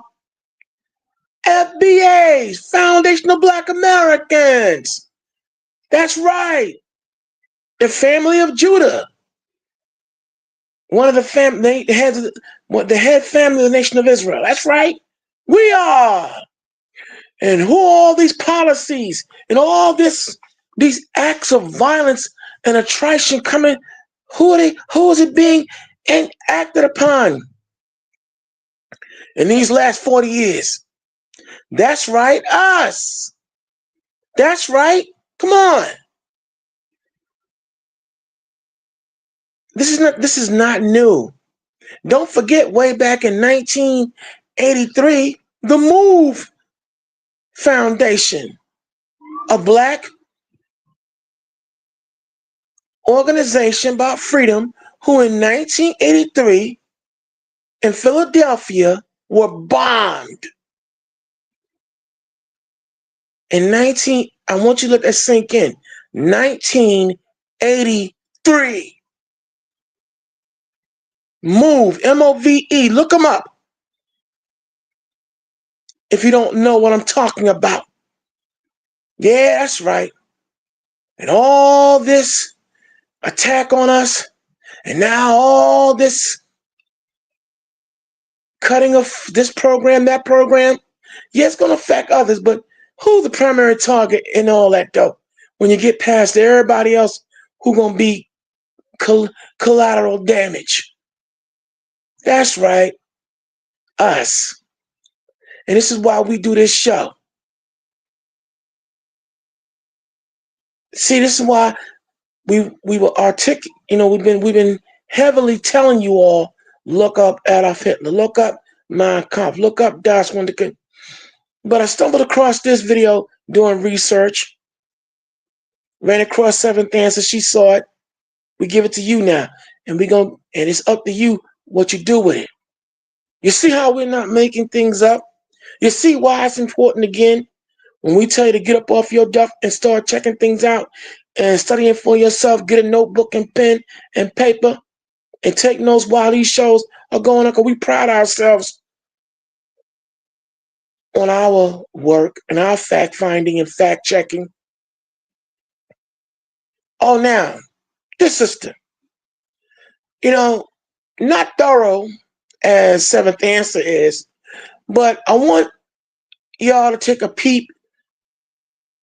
FBAs, Foundation of Black Americans. That's right. The family of Judah. One of the the head family of the nation of Israel. That's right. We are. And who are all these policies and all these acts of violence and attrition coming? Who are they? Who is it being acted upon in these last 40 years? That's right, us. That's right. Come on. This is not new. Don't forget, way back in 1983, the MOVE Foundation, a Black organization about freedom, who in 1983 in Philadelphia were bombed. I want you to let that sink in. 1983. MOVE, M-O-V-E, look them up if you don't know what I'm talking about. Yeah, that's right. And all this attack on us, and now all this cutting of this program, that program, yeah, it's going to affect others, but who's the primary target in all that, though? When you get past everybody else, who's going to be collateral damage? That's right, us. And this is why we do this show. See, this is why we were we've been heavily telling you all, look up Adolf Hitler, look up Mein Kampf, look up Das Wunderkind. But I stumbled across this video doing research, ran across Seventh Answer, she saw it. We give it to you now, and it's up to you what you do with it. You see how we're not making things up? You see why it's important again when we tell you to get up off your duff and start checking things out and studying for yourself, get a notebook and pen and paper and take notes while these shows are going on, because we pride ourselves on our work and our fact finding and fact checking. Oh, now, this system, not thorough as Seventh Answer is, but I want y'all to take a peek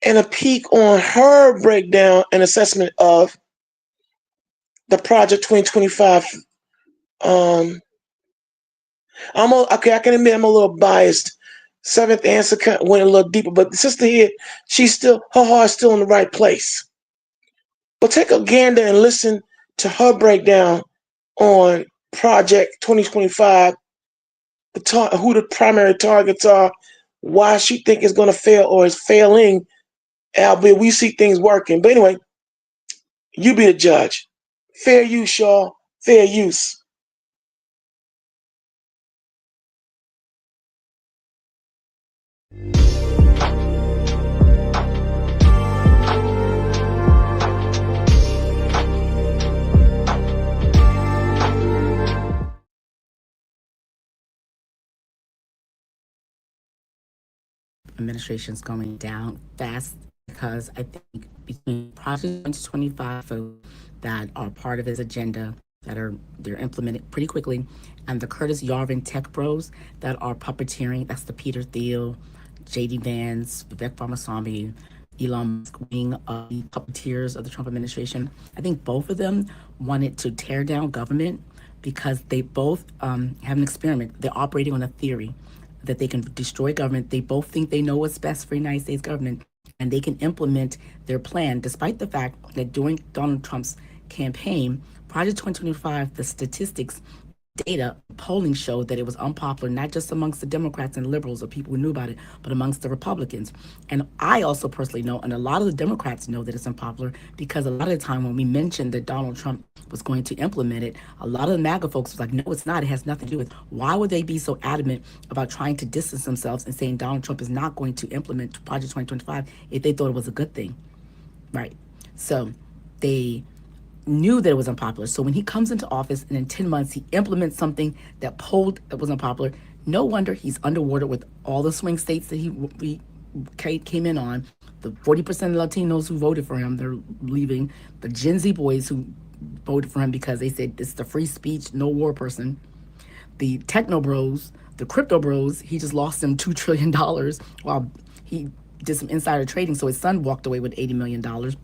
on her breakdown and assessment of the Project 2025. I can admit I'm a little biased. Seventh Answer went a little deeper, but the sister here, her heart's still in the right place. But take a gander and listen to her breakdown on Project 2025, who the primary targets are, why she think it's going to fail or is failing, albeit we see things working. But anyway, you be the judge. Fair use, y'all. Fair use. administration is going down fast, because I think between Project 2025 folks that are part of his agenda, they're implemented pretty quickly, and the Curtis Yarvin tech bros that are puppeteering, that's the Peter Thiel, JD Vance, Vivek Ramaswamy, Elon Musk wing of the puppeteers of the Trump administration. I think both of them wanted to tear down government because they both have an experiment. They're operating on a theory that they can destroy government. They both think they know what's best for the United States government, and they can implement their plan, despite the fact that during Donald Trump's campaign, Project 2025, the statistics, data, polling showed that it was unpopular, not just amongst the Democrats and liberals or people who knew about it, but amongst the Republicans. And I also personally know, and a lot of the Democrats know, that it's unpopular because a lot of the time when we mentioned that Donald Trump was going to implement it, a lot of the MAGA folks was like, no, it's not. It has nothing to do with. Why would they be so adamant about trying to distance themselves and saying Donald Trump is not going to implement Project 2025 if they thought it was a good thing? Right. So they knew that it was unpopular. So when he comes into office and in 10 months he implements something that polled that was unpopular, no wonder he's underwater with all the swing states that he came in on. The 40% of Latinos who voted for him, they're leaving. The Gen Z boys who voted for him because they said it's the free speech, no war person. The techno bros, the crypto bros, he just lost them $2 trillion while he did some insider trading. So his son walked away with $80 million.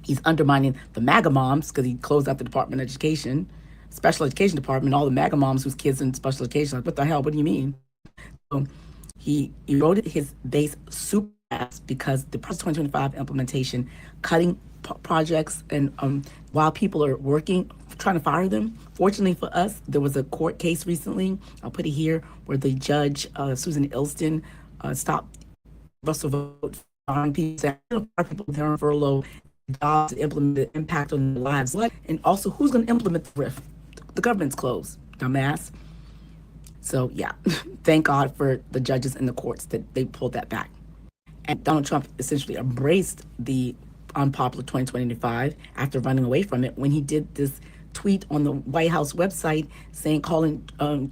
He's undermining the MAGA moms because he closed out the Department of Education, Special Education Department, all the MAGA moms whose kids in special education. Like, what the hell? What do you mean? So he eroded his base super fast because the Project 2025 implementation, cutting projects, and while people are working, trying to fire them. Fortunately for us, there was a court case recently, I'll put it here, where the judge, Susan Ilston, stopped Russell Vogt firing people, saying, people they're on furlough, jobs to implement the impact on their lives. And also, who's going to implement the RIF? The government's closed, dumbass. So yeah, thank God for the judges and the courts that they pulled that back. And Donald Trump essentially embraced the unpopular 2025 after running away from it when he did this tweet on the White House website saying, calling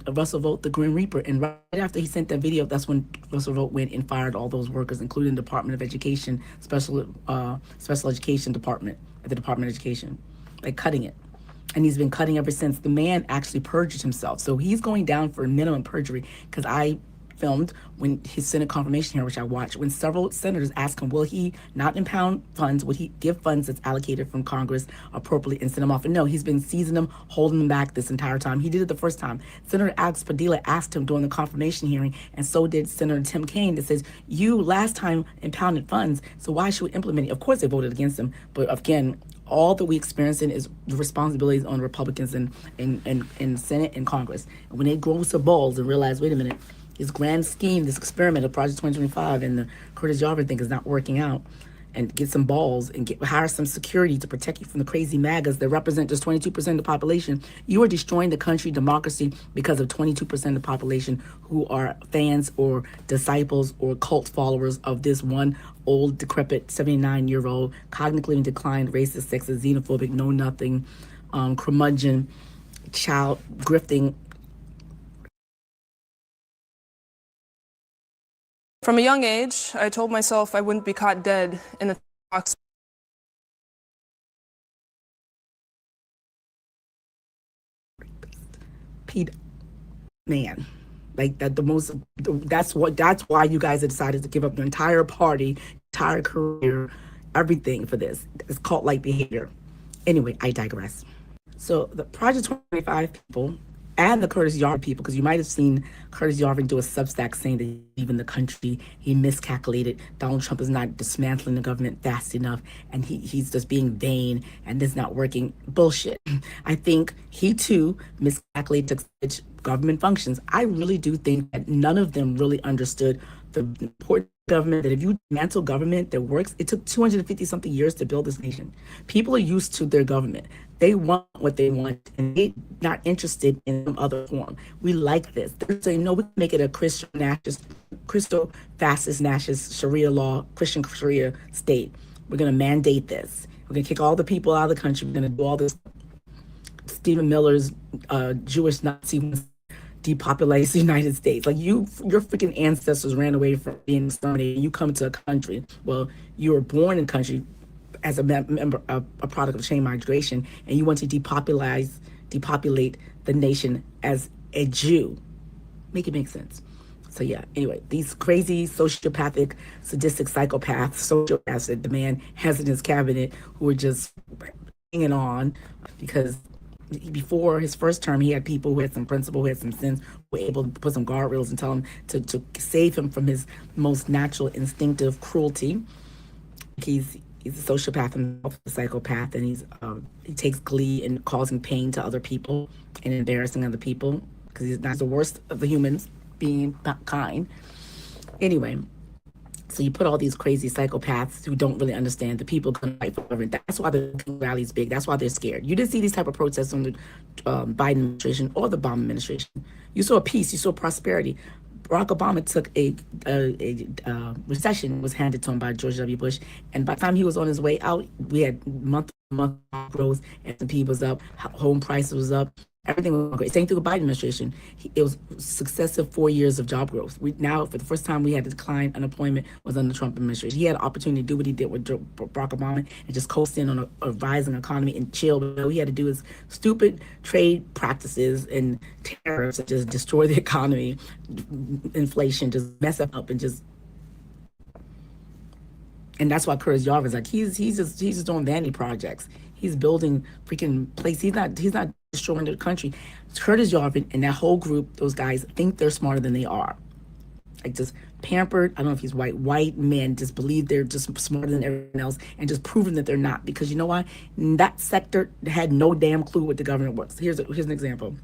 Russell Vogt the Grim Reaper. And right after he sent that video, that's when Russell Vogt went and fired all those workers, including the Department of Education, Special Education Department, at the Department of Education, like cutting it. And he's been cutting ever since. The man actually perjured himself. So he's going down for minimum perjury, because I filmed when his Senate confirmation hearing, which I watched, when several senators asked him, will he not impound funds? Would he give funds that's allocated from Congress appropriately and send them off? And no, he's been seizing them, holding them back this entire time. He did it the first time. Senator Alex Padilla asked him during the confirmation hearing, and so did Senator Tim Kaine, that says, you last time impounded funds, so why should we implement it? Of course they voted against him, but again, all that we experiencing is the responsibilities on Republicans in Senate and Congress. And when they grow some balls and realize, wait a minute, his grand scheme, this experiment of Project 2025 and the Curtis Yarvin thing is not working out, and get some balls and hire some security to protect you from the crazy MAGAs that represent just 22% of the population. You are destroying the country, democracy, because of 22% of the population who are fans or disciples or cult followers of this one old, decrepit, 79-year-old, cognitively declined, racist, sexist, xenophobic, know-nothing, curmudgeon, child, grifting. From a young age, I told myself I wouldn't be caught dead in a box. Pete, man, like that. That's why you guys have decided to give up your entire party, entire career, everything for this. It's cult-like behavior. Anyway, I digress. So the Project 2025 people and the Curtis Yarvin people, because you might have seen Curtis Yarvin do a Substack saying that he's leaving the country, he miscalculated, Donald Trump is not dismantling the government fast enough, and he's just being vain, and this is not working. Bullshit. I think he too miscalculated government functions. I really do think that none of them really understood the important government, that if you dismantle government that works, it took 250 something years to build this nation. People are used to their government. They want what they want, and they're not interested in some other form. We like this. They're saying, no, we can make it a Crystal fascist, Nash's Sharia law, Christian Sharia state. We're going to mandate this. We're going to kick all the people out of the country. We're going to do all this. Stephen Miller's Jewish Nazi depopulate the United States. Like your freaking ancestors ran away from being exterminated. You come to a country. Well, you were born in a country as a member of a product of chain migration, and you want to depopulate the nation as a Jew. Make it make sense. So yeah, anyway, these crazy sociopathic, sadistic psychopaths, sociopaths that the man has in his cabinet who are just hanging on, because before his first term, he had people who had some principle, who had some sense, who were able to put some guardrails and tell him to save him from his most natural instinctive cruelty. He's a sociopath himself, a psychopath, and he takes glee in causing pain to other people and embarrassing other people, because he's not the worst of the humans, being not kind. Anyway, so you put all these crazy psychopaths who don't really understand the people can fight for government. That's why the rally is big. That's why they're scared. You didn't see these type of protests on the Biden administration or the Obama administration. You saw peace. You saw prosperity. Barack Obama took a recession was handed to him by George W. Bush, and by the time he was on his way out, we had month-to-month growth. S&P was up, home prices was up. Everything was great. Same through the Biden administration. It was successive 4 years of job growth. We now, for the first time, we had a decline. Unemployment was under the Trump administration. He had an opportunity to do what he did with Barack Obama and just coast in on a rising economy and chill. But all he had to do is stupid trade practices and tariffs that just destroy the economy, inflation, just mess up and just. And that's why Curtis Yarvin is like he's just doing vanity projects. He's building freaking place. He's not destroying the country. Curtis Yarvin and that whole group, those guys think they're smarter than they are. Like just pampered, I don't know if he's white men just believe they're just smarter than everyone else and just proving that they're not. Because you know why? That sector had no damn clue what the government was. Here's an example.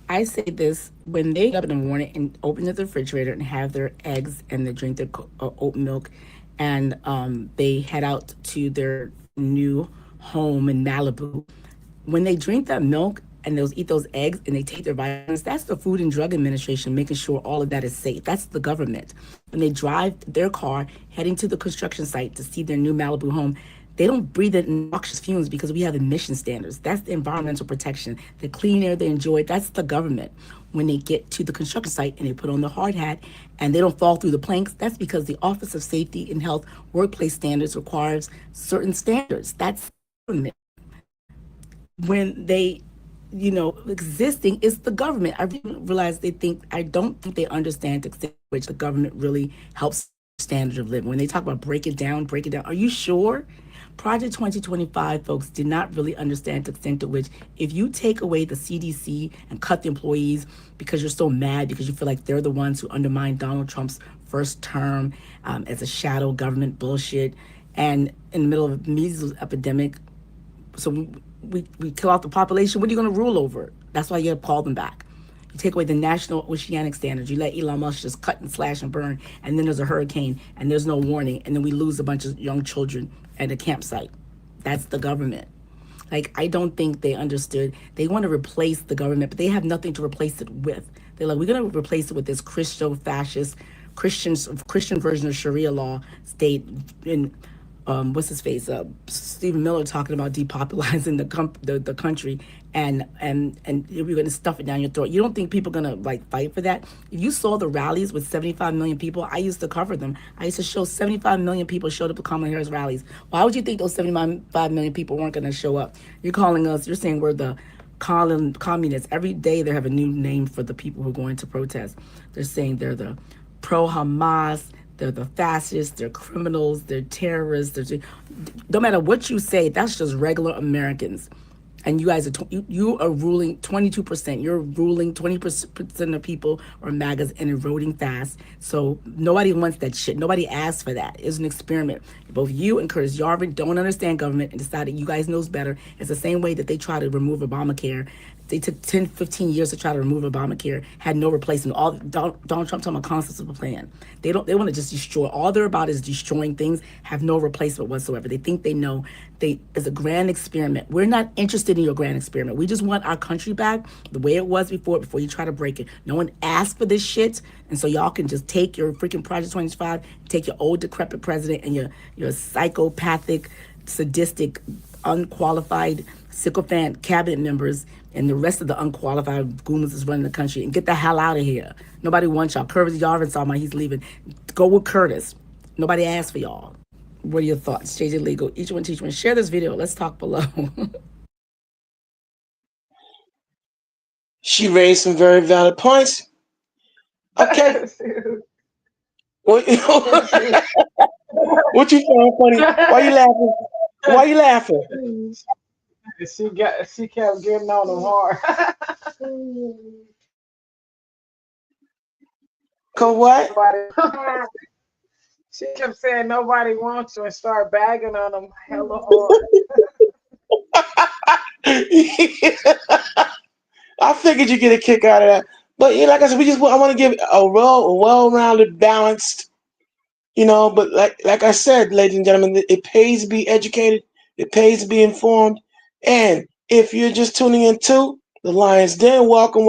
I say this, when they get up in the morning and open the refrigerator and have their eggs and they drink their oat milk and they head out to their new home in Malibu, when they drink that milk and they'll eat those eggs and they take their vitamins, that's the Food and Drug Administration making sure all of that is safe. That's the government. When they drive their car heading to the construction site to see their new Malibu home, they don't breathe in noxious fumes because we have emission standards. That's the environmental protection. The clean air they enjoy, that's the government. When they get to the construction site and they put on the hard hat and they don't fall through the planks, that's because the Office of Safety and Health Workplace Standards requires certain standards. That's government. When they, existing is the government. I realize I don't think they understand the extent to which the government really helps standard of living. When they talk about break it down, are you sure? Project 2025 folks did not really understand the extent to which if you take away the CDC and cut the employees because you're so mad because you feel like they're the ones who undermined Donald Trump's first term as a shadow government bullshit, and in the middle of a measles epidemic, so we kill off the population, what are you going to rule over? That's why you have to call them back. You take away the national oceanic standards. You let Elon Musk just cut and slash and burn, and then there's a hurricane, and there's no warning, and then we lose a bunch of young children at a campsite. That's the government. Like, I don't think they understood. They want to replace the government, but they have nothing to replace it with. They're like, we're going to replace it with this Christian version of Sharia law state in what's his face? Stephen Miller talking about depopulizing the country, and we're going to stuff it down your throat. You don't think people are going to fight for that? If you saw the rallies with 75 million people, I used to cover them. I used to show 75 million people showed up at Kamala Harris rallies. Why would you think those 75 million people weren't going to show up? You're saying we're the communists. Every day they have a new name for the people who are going to protest. They're saying they're the pro-Hamas, they're the fascists, they're criminals, they're terrorists. No matter what you say, that's just regular Americans. And you guys you are ruling 22%. You're ruling 20% of people are MAGAs and eroding fast. So nobody wants that shit. Nobody asked for that. It's an experiment. Both you and Curtis Yarvin don't understand government and decided you guys knows better. It's the same way that they try to remove Obamacare. They took 10, 15 years to try to remove Obamacare, had no replacement. Donald Trump talking about constitutional plan. They want to just destroy. All they're about is destroying things, have no replacement whatsoever. They think they know. It's a grand experiment. We're not interested in your grand experiment. We just want our country back the way it was before you try to break it. No one asked for this shit, and so y'all can just take your freaking Project 25, take your old decrepit president and your psychopathic, sadistic, unqualified sycophant cabinet members and the rest of the unqualified goons that's running the country and get the hell out of here. Nobody wants y'all. Curtis Yarvin saw my, he's leaving. Go with Curtis. Nobody asked for y'all. What are your thoughts? JJ Legal, each one teach one. Share this video. Let's talk below. She raised some very valid points. Okay. What you find funny? Why you laughing? Why you laughing? She kept getting on them hard. Cause what? She kept saying nobody wants you and start bagging on them hella hard. I figured you get a kick out of that. But yeah, like I said, I want to give a well-rounded, balanced, but like I said, ladies and gentlemen, it pays to be educated, it pays to be informed. And if you're just tuning in to the Lion's Den, welcome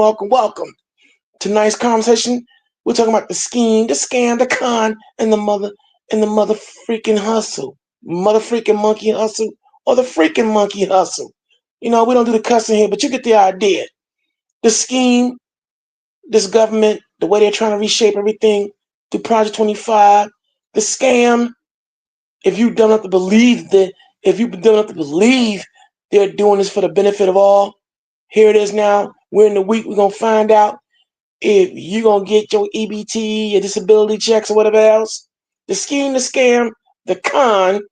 tonight's conversation. We're talking about the scheme, the scam, the con, and the mother freaking hustle. Mother freaking monkey hustle, or the freaking monkey hustle. We don't do the cussing here, but you get the idea. The scheme, this government, the way they're trying to reshape everything through Project 25, the scam, if you don't have to believe they're doing this for the benefit of all, here it is now. We're in the week, we're going to find out if you're going to get your EBT, your disability checks, or whatever else. The scheme, the scam, the con,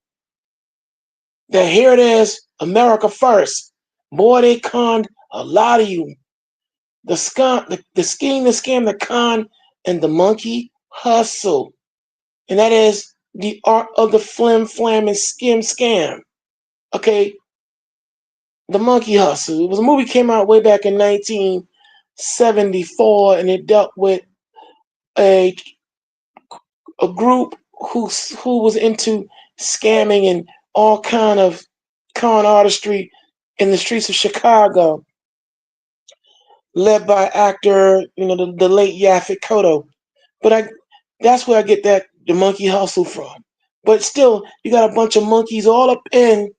that here it is, America first. Boy, they conned a lot of you. The scheme, the scam, the con, and the monkey hustle. And that is the art of the flim, flam, and skim scam. Okay. The monkey hustle. It was a movie came out way back in 1974, and it dealt with a group who was into scamming and all kind of con artistry in the streets of Chicago, led by actor, the late Yaphet Kotto. But that's where I get the monkey hustle from. But still, you got a bunch of monkeys all up in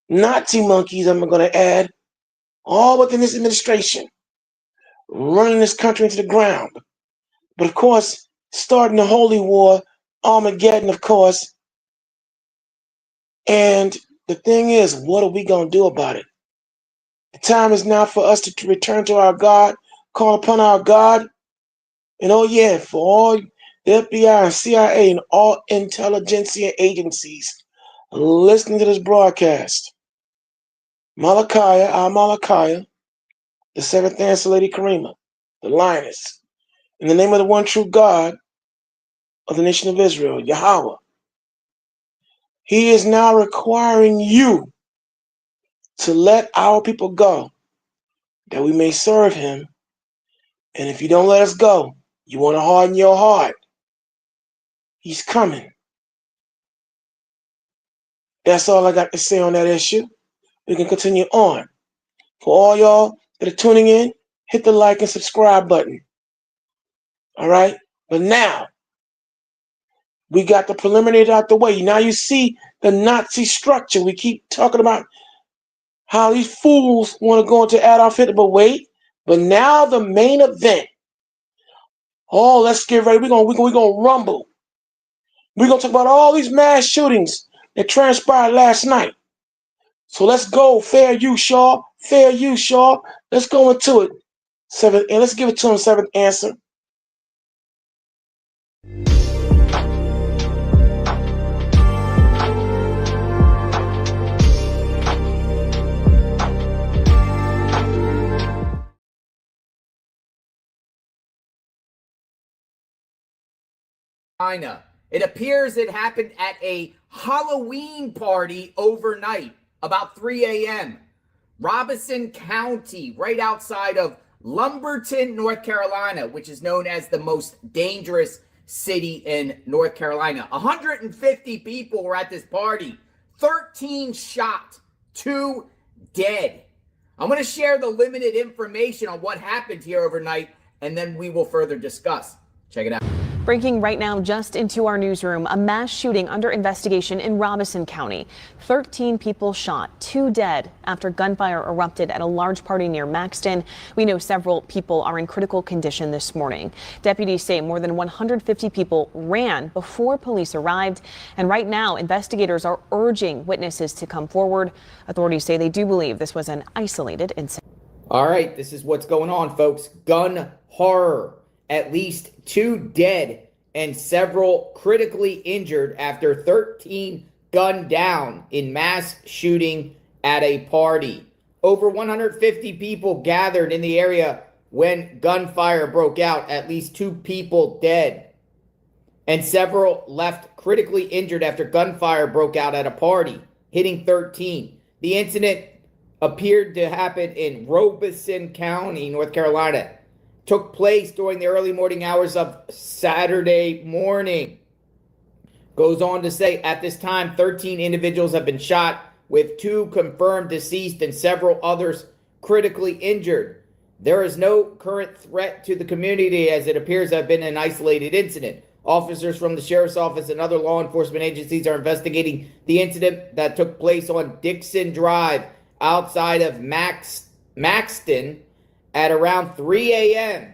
Nazi monkeys, I'm going to add, all within this administration, running this country into the ground. But of course, starting the holy war, Armageddon, of course. And the thing is, what are we going to do about it? The time is now for us to return to our God, call upon our God. And oh yeah, for all the FBI and CIA and all intelligentsia agencies listening to this broadcast, Malachi, the seventh answer, Lady Karima, the lioness, in the name of the one true God of the nation of Israel, Yahweh, He is now requiring you to let our people go, that we may serve Him. And if you don't let us go, you want to harden your heart, He's coming. That's all I got to say on that issue. We can continue on. For all y'all that are tuning in, hit the like and subscribe button. All right? But now, we got the preliminaries out the way. Now you see the Nazi structure. We keep talking about how these fools want to go into Adolf Hitler, but wait. But now the main event. Oh, let's get ready. We're gonna rumble. We're gonna talk about all these mass shootings that transpired last night. So let's go. Fair use, Shaw. Fair use, Shaw. Let's go into it. And let's give it to him, seventh answer. China. It appears it happened at a Halloween party overnight, about 3 a.m. Robeson County, right outside of Lumberton, North Carolina, which is known as the most dangerous city in North Carolina. 150 people were at this party, 13 shot, 2 dead. I'm going to share the limited information on what happened here overnight, and then we will further discuss. Check it out. Breaking right now just into our newsroom, a mass shooting under investigation in Robeson County. 13 people shot, 2 dead after gunfire erupted at a large party near Maxton. We know several people are in critical condition this morning. Deputies say more than 150 people ran before police arrived. And right now, investigators are urging witnesses to come forward. Authorities say they do believe this was an isolated incident. All right, this is what's going on, folks. Gun horror. At least 2 dead and several critically injured after 13 gunned down in mass shooting at a party. Over 150 people gathered in the area when gunfire broke out. At least 2 people dead and several left critically injured after gunfire broke out at a party, hitting 13. The incident appeared to happen in Robeson County, North Carolina. Took place during the early morning hours of Saturday morning. Goes on to say, at this time, 13 individuals have been shot, with 2 confirmed deceased and several others critically injured. There is no current threat to the community, as it appears to have been an isolated incident. Officers from the sheriff's office and other law enforcement agencies are investigating the incident that took place on Dixon Drive outside of Maxton at around 3 a.m.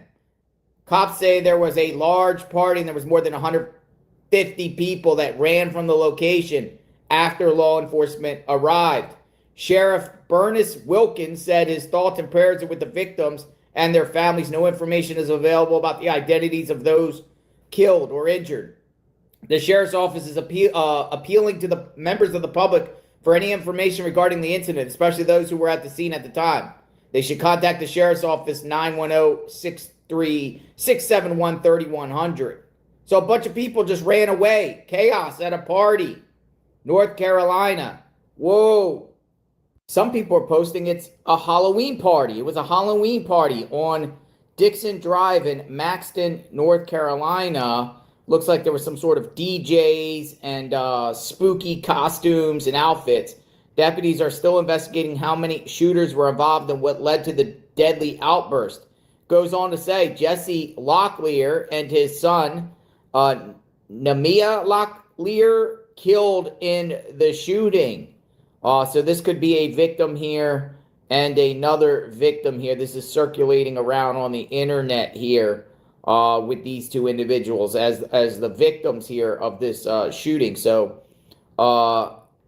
Cops say there was a large party and there was more than 150 people that ran from the location after law enforcement arrived. Sheriff Bernice Wilkins said his thoughts and prayers are with the victims and their families. No information is available about the identities of those killed or injured. The sheriff's office is appealing to the members of the public for any information regarding the incident, especially those who were at the scene at the time. They should contact the sheriff's office 910-671-3100. So a bunch of people just ran away. Chaos at a party. North Carolina. Whoa. Some people are posting it's a Halloween party. It was a Halloween party on Dixon Drive in Maxton, North Carolina. Looks like there was some sort of DJs and spooky costumes and outfits. Deputies are still investigating how many shooters were involved and what led to the deadly outburst. Goes on to say Jesse Locklear and his son, Namia Locklear, killed in the shooting. So this could be a victim here and another victim here. This is circulating around on the internet here with these 2 individuals as the victims here of this shooting. So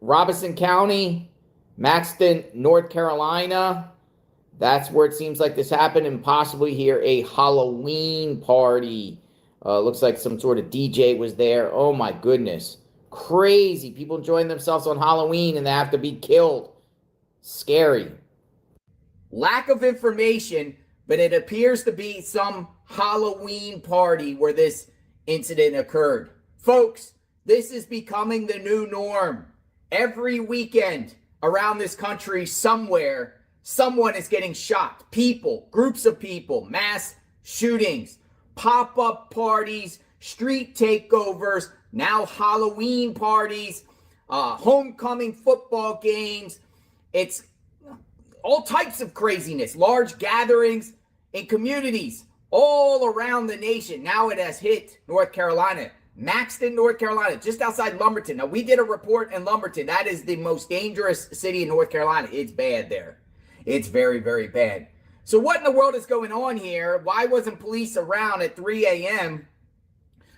Robeson County, Maxton, North Carolina. That's where it seems like this happened, and possibly here a Halloween party. Looks like some sort of DJ was there. Oh my goodness. Crazy. People enjoying themselves on Halloween and they have to be killed. Scary. Lack of information, but it appears to be some Halloween party where this incident occurred. Folks, this is becoming the new norm. Every weekend around this country, somewhere, someone is getting shot. People, groups of people, mass shootings, pop-up parties, street takeovers, now Halloween parties, homecoming football games. It's all types of craziness, large gatherings in communities all around the nation. Now it has hit North Carolina. Maxton, North Carolina, just outside Lumberton. Now, we did a report in Lumberton. That is the most dangerous city in North Carolina. It's bad there. It's very, very bad. So what in the world is going on here? Why wasn't police around at 3 a.m.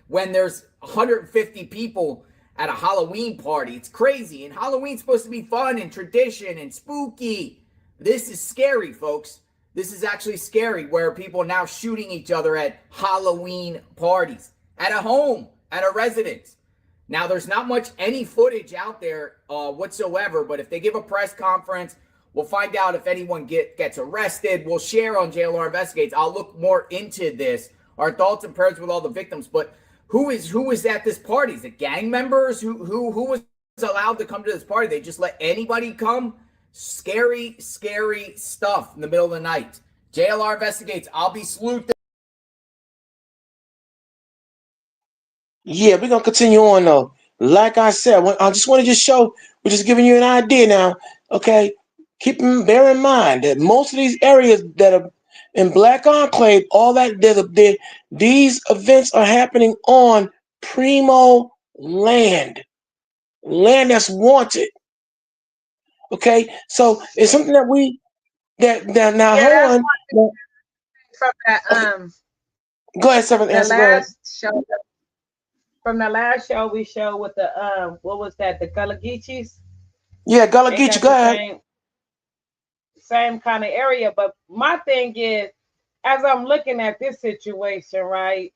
when there's 150 people at a Halloween party? It's crazy. And Halloween's supposed to be fun and tradition and spooky. This is scary, folks. This is actually scary, where people are now shooting each other at Halloween parties, at a home, at a residence. Now, there's not much any footage out there whatsoever, but if they give a press conference, we'll find out if anyone gets arrested. We'll share on JLR Investigates. I'll look more into this. Our thoughts and prayers with all the victims. But who is at this party? Is it gang members? Who was allowed to come to this party? They just let anybody come? Scary, scary stuff in the middle of the night. JLR Investigates. I'll be sleuthing. Yeah, we're going to continue on, though. Like I said, I just want to just show, we're just giving you an idea now, okay? Bear in mind that most of these areas that in Black Enclave, all that these events are happening on primo land that's wanted. Okay, so it's something that we that now Yeah, hold on. from that Go ahead, Seventh the Answer. Go ahead. last show from the last show we showed with the what was that, the Gullah Geechees? Yeah, Gullah Ain't Geechee. that Go the ahead. same kind of area? But my thing is, as I'm looking at this situation, right,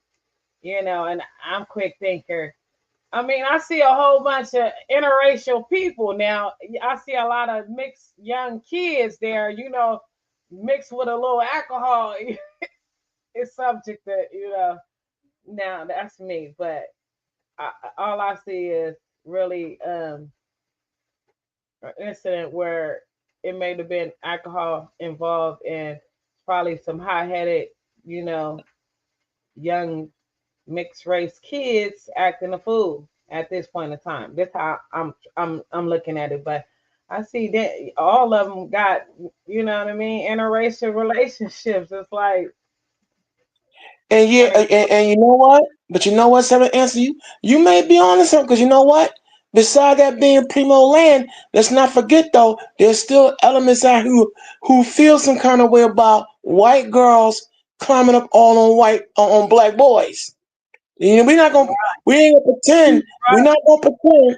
you know, and I'm quick thinker. I mean, I see a whole bunch of interracial people now. I see a lot of mixed young kids there, you know, mixed with a little alcohol. It's subject to, you know, now that's me. But all I see is really an incident where it may have been alcohol involved and probably some high-headed, you know, young mixed race kids acting a fool at this point in time. That's how I'm looking at it. But I see that all of them got, you know what I mean, interracial relationships. It's like, And yeah, and you know what? But you know what, Seventh Answer, you may be on to something, because you know what? Beside that being primo land, let's not forget though, there's still elements out who feel some kind of way about white girls climbing up all on black boys. You know, we ain't gonna pretend. We're not gonna pretend.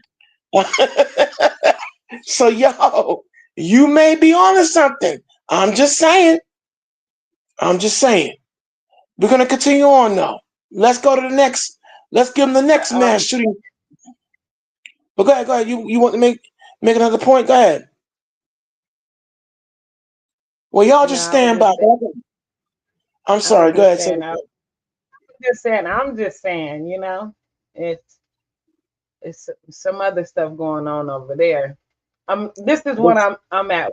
So yo, you may be on to something. I'm just saying. We're gonna continue on now. Let's go to the next. Let's give them the next mass shooting. But go ahead. You want to make another point? Go ahead. Well, y'all just stand by. I'm sorry. Go ahead. I'm just saying, you know, it's some other stuff going on over there. This is what I'm at.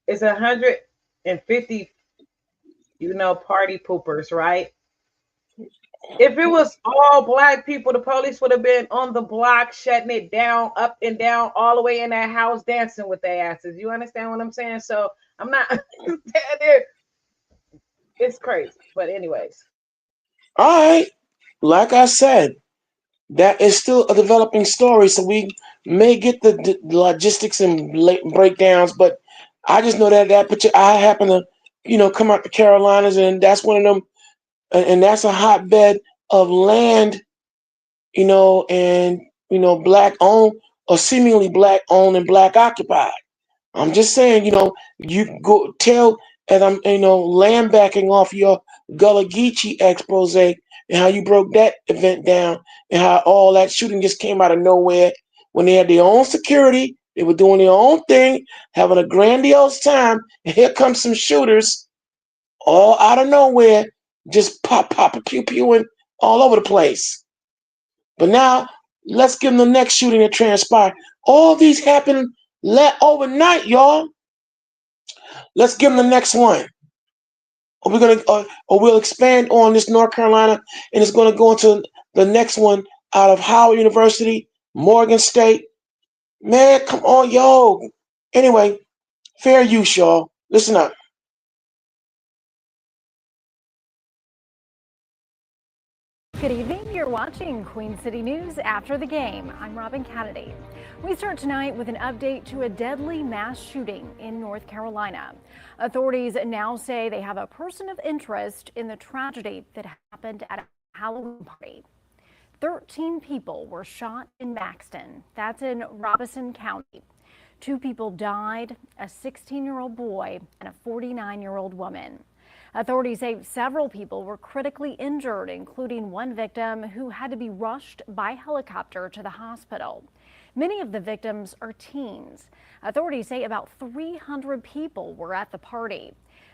It's 150, you know, party poopers, right? If it was all black people, the police would have been on the block, shutting it down, up and down, all the way in that house, dancing with their asses. You understand what I'm saying? So I'm not there. It's crazy. But anyways. All right. Like I said, that is still a developing story, so we may get the logistics and breakdowns. But I just know that I happen to, you know, come out the Carolinas, and that's one of them, and that's a hotbed of land, you know, and you know, black owned or seemingly black owned and black occupied. I'm just saying, you know, you go tell, and I'm, you know, land backing off your Gullah Geechee expose and how you broke that event down and how all that shooting just came out of nowhere when they had their own security, they were doing their own thing, having a grandiose time, and here comes some shooters all out of nowhere, just pop, pew, pewing all over the place. But now, let's give them the next shooting that transpired. All these happened overnight, y'all. Let's give them the next one. We're gonna, or we'll expand on this North Carolina, and it's gonna go into the next one out of Howard University, Morgan State. Man, come on, yo. Anyway, fair use, y'all. Listen up. Good evening. You're watching Queen City News after the game. I'm Robin Kennedy. We start tonight with an update to a deadly mass shooting in North Carolina. Authorities now say they have a person of interest in the tragedy that happened at a Halloween party. 13 people were shot in Maxton. That's in Robeson County. 2 people died, a 16-year-old boy and a 49-year-old woman. Authorities say several people were critically injured, including one victim who had to be rushed by helicopter to the hospital. Many of the victims are teens. Authorities say about 300 people were at the party.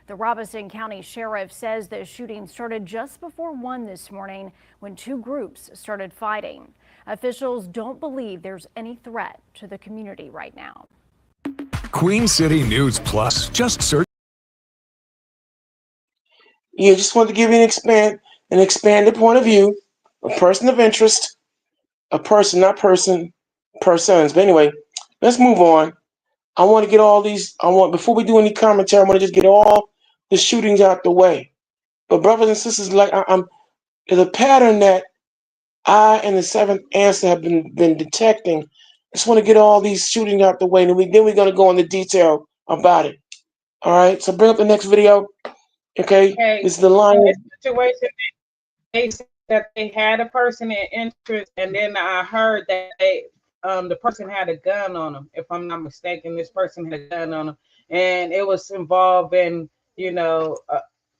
The Robeson County Sheriff says the shooting started just before 1 this morning when 2 groups started fighting. Officials don't believe there's any threat to the community right now. Queen City News Plus. Just search. Yeah, just wanted to give you an expanded point of view, a person of interest, a person, not person, persons. But anyway, let's move on. I want to get all these. Before we do any commentary, I want to just get all the shootings out the way. But brothers and sisters, like there's a pattern that I and the seventh answer have been detecting. I just want to get all these shootings out the way, and then we're going to go into detail about it. All right. So bring up the next video. Okay. This is the In line. this situation, they said that they had a person in interest, and then I heard that the person had a gun on them. If I'm not mistaken, this person had a gun on them, and it was involving,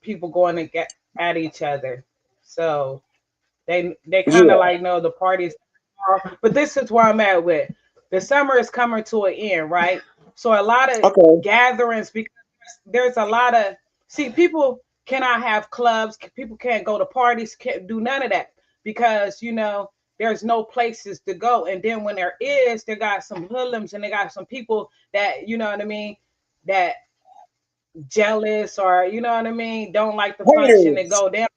people going to get at each other. So they kind of like know the parties. But this is where I'm at with the summer is coming to an end, right? So a lot of gatherings, because there's a lot of people cannot have clubs, people can't go to parties, can't do none of that because there's no places to go. And then when there is, they got some hoodlums and they got some people that that jealous or don't like the function and go down.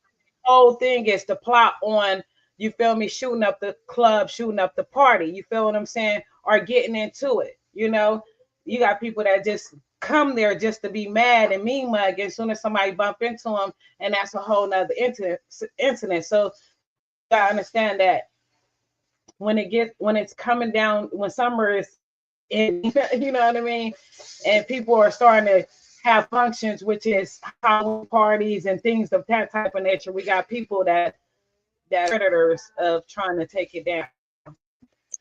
The whole thing is to plot on, you feel me, shooting up the club, shooting up the party, you feel what I'm saying, or getting into it. You got people that just come there just to be mad and mean mug as soon as somebody bump into them, and that's a whole nother incident. So you gotta understand that when it's coming down, when summer is in, you know what I mean, and people are starting to have functions, which is Halloween parties and things of that type of nature, we got people that predators of trying to take it down.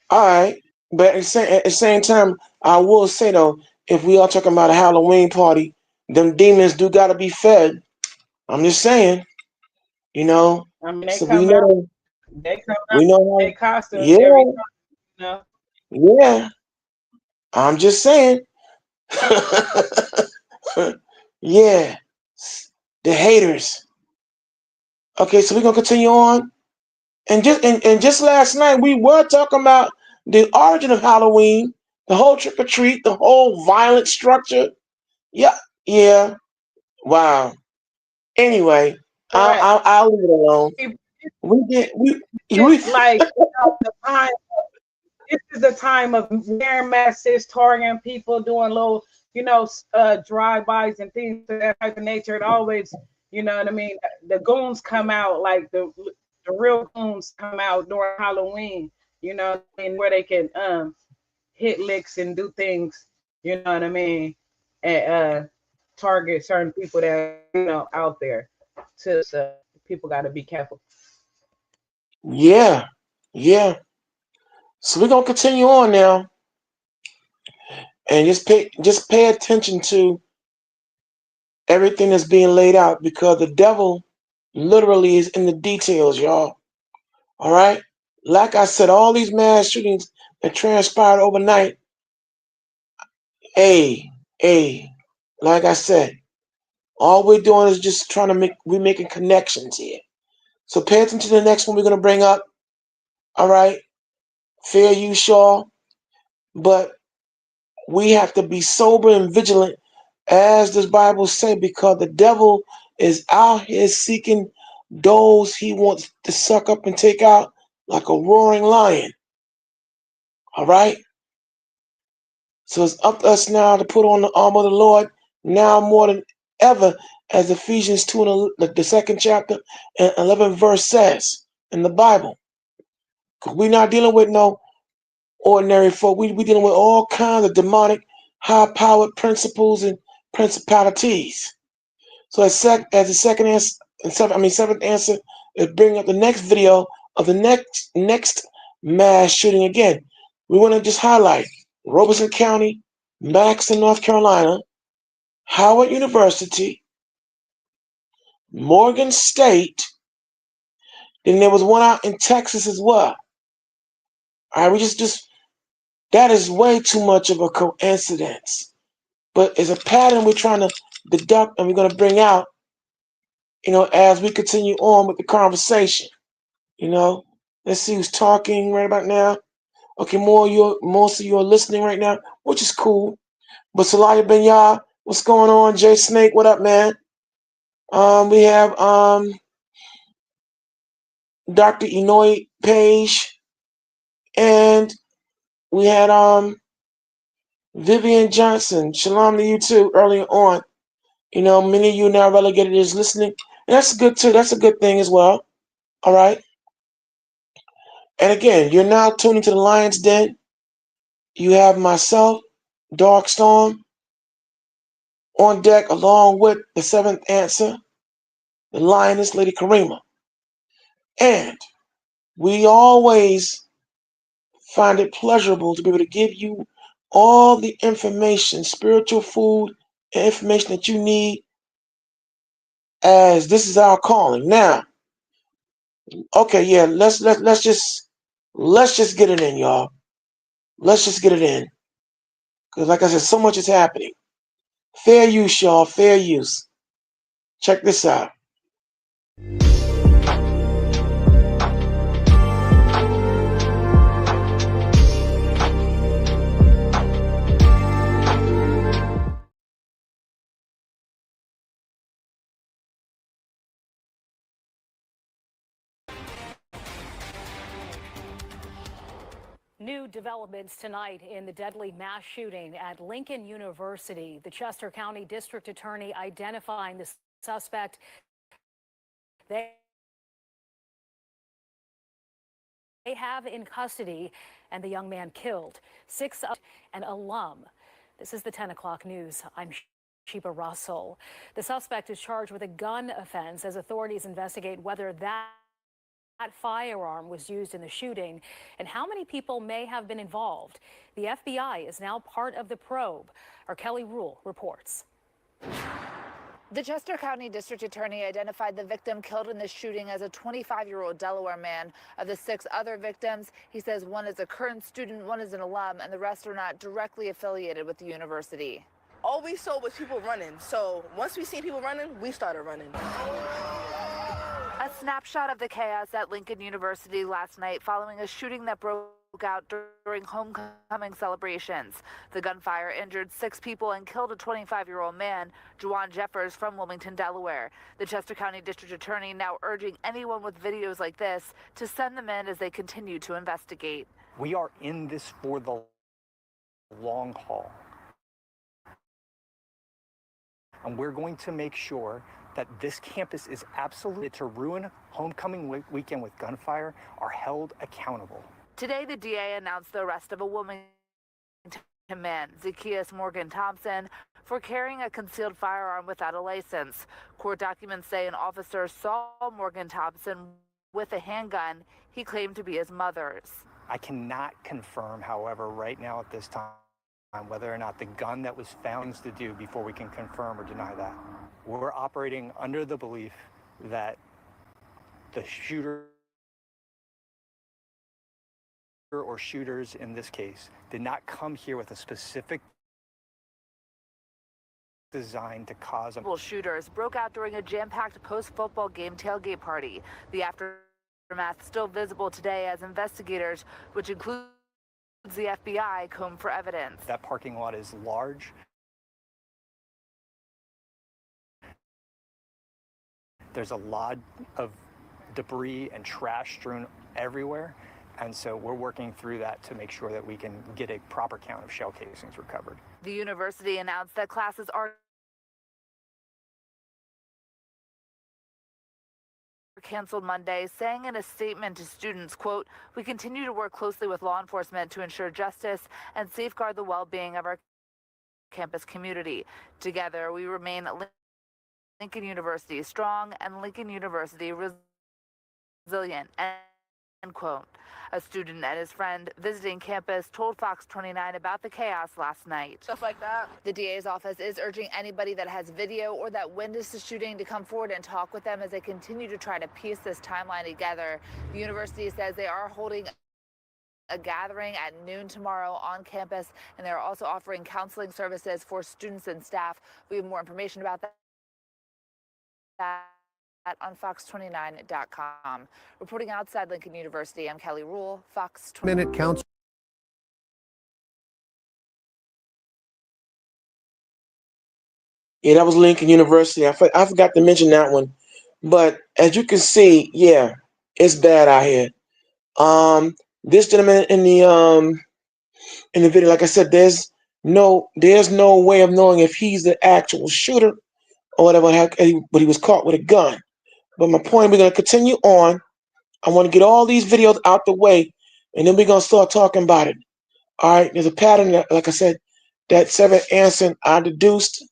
All right. But at the same time, I will say though, if we are talking about a Halloween party, them demons do gotta be fed. I'm just saying, I mean, they so come we out. know They come we out. know They costumes. yeah, yeah. I'm just saying. Yeah. The haters. Okay, so we're gonna continue on. And just last night we were talking about the origin of Halloween, the whole trick or treat, the whole violent structure. Yeah. Wow. Anyway, I'll leave it alone. Like the time. This is the time of wearing masks, targeting people, doing little, drive-bys and things of that type of nature. It always, you know what I mean. The goons come out, like the real goons come out during Halloween. And where they can hit licks and do things. You know what I mean, and target certain people that out there. So people got to be careful. Yeah. So we're gonna continue on now, and just pay attention to everything that's being laid out, because the devil literally is in the details, y'all. All right. Like I said, all these mass shootings that transpired overnight. Like I said, all we're doing is just trying to we're making connections here. So pay attention to the next one we're gonna bring up. All right. Fair use, Shaw. But we have to be sober and vigilant, as this Bible say, because the devil is out here seeking those he wants to suck up and take out like a roaring lion. All right. So it's up to us now to put on the armor of the Lord now more than ever, as Ephesians 2 and the second chapter and 11 verse says in the Bible. Because we're not dealing with no ordinary folk. We're dealing with all kinds of demonic, high-powered principles and principalities. So as the second answer, seventh answer is bringing up the next video of the next mass shooting again. We want to just highlight Robeson County, Maxton, North Carolina, Howard University, Morgan State. Then there was one out in Texas as well. All right, we just that is way too much of a coincidence. But it's a pattern we're trying to deduct, and we're going to bring out, as we continue on with the conversation. Let's see who's talking right about now. Okay, most of you are listening right now, which is cool. But Salaya Ben Yah, what's going on? Jay Snake, what up, man? We have Dr. Enoy Page, and we had Vivian Johnson. Shalom to you too earlier on. You know, many of you now relegated is listening. And that's good too. That's a good thing as well. All right. And again, you're now tuning to the Lion's Den. You have myself, Dark Storm, on deck along with the seventh answer, the Lioness, Lady Karima. And we always find it pleasurable to be able to give you all the information, spiritual food, and information that you need, as this is our calling. Now, okay, yeah, let's just get it in, y'all. Let's just get it in. Because like I said, so much is happening. Fair use, y'all, fair use. Check this out. New developments tonight in the deadly mass shooting at Lincoln University. The Chester County District Attorney identifying the suspect. They have in custody, and the young man killed. 6 an alum. This is the 10 o'clock news. I'm Sheba Russell. The suspect is charged with a gun offense as authorities investigate whether that firearm was used in the shooting and how many people may have been involved. The FBI is now part of the probe. Our Kelly Rule reports. The Chester County District Attorney identified the victim killed in the shooting as a 25-year-old Delaware man. Of the 6 other victims, he says one is a current student, one is an alum, and the rest are not directly affiliated with the university. All we saw was people running. So once we seen people running, we started running. A snapshot of the chaos at Lincoln University last night following a shooting that broke out during homecoming celebrations. The gunfire injured 6 people and killed a 25-year-old man, Juwan Jeffers, from Wilmington, Delaware. The Chester County District Attorney now urging anyone with videos like this to send them in as they continue to investigate. We are in this for the long haul. And we're going to make sure that this campus is absolutely to ruin homecoming weekend with gunfire are held accountable. Today, the DA announced the arrest of a Wilmington man, Zacchaeus Morgan Thompson, for carrying a concealed firearm without a license. Court documents say an officer saw Morgan Thompson with a handgun he claimed to be his mother's. I cannot confirm, however, right now at this time, whether or not the gun that was found to do before we can confirm or deny that. We're operating under the belief that the shooter or shooters in this case did not come here with a specific design to cause a... Shooters broke out during a jam-packed post-football game tailgate party. The aftermath still visible today as investigators, which includes the FBI, comb for evidence. That parking lot is large. There's a lot of debris and trash strewn everywhere. And so we're working through that to make sure that we can get a proper count of shell casings recovered. The university announced that classes are canceled Monday, saying in a statement to students, quote, "We continue to work closely with law enforcement to ensure justice and safeguard the well-being of our campus community. Together, we remain Lincoln University strong and Lincoln University resilient," end quote. A student and his friend visiting campus told Fox 29 about the chaos last night. Stuff like that. The DA's office is urging anybody that has video or that witnessed the shooting to come forward and talk with them as they continue to try to piece this timeline together. The university says they are holding a gathering at noon tomorrow on campus, and they're also offering counseling services for students and staff. We have more information about that on fox29.com. Reporting outside Lincoln University, I'm Kelly Rule, Fox 29. Minute counts. Yeah, that was Lincoln University. I forgot to mention that one. But as you can see, yeah, it's bad out here. This gentleman in the video, like I said, there's no way of knowing if he's the actual shooter or whatever, but he was caught with a gun. But my point, we're going to continue on. I want to get all these videos out the way, and then we're going to start talking about it. All right, there's a pattern, that, like I said, that Seventh Anson I deduced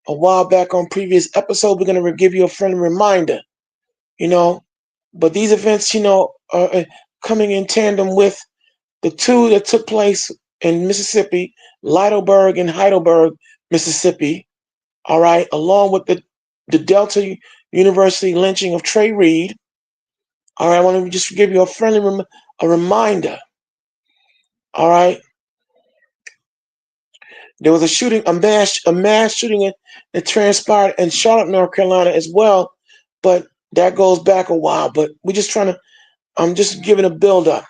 a while back on previous episode. We're going to give you a friendly reminder, but these events, are coming in tandem with the two that took place in Mississippi, Lytleburg and Heidelberg, Mississippi, all right, along with the Delta University lynching of Trey Reed. All right, I want to just give you a friendly reminder. All right. There was a shooting, a mass shooting that transpired in Charlotte, North Carolina as well, but that goes back a while. But we're just I'm just giving a build up.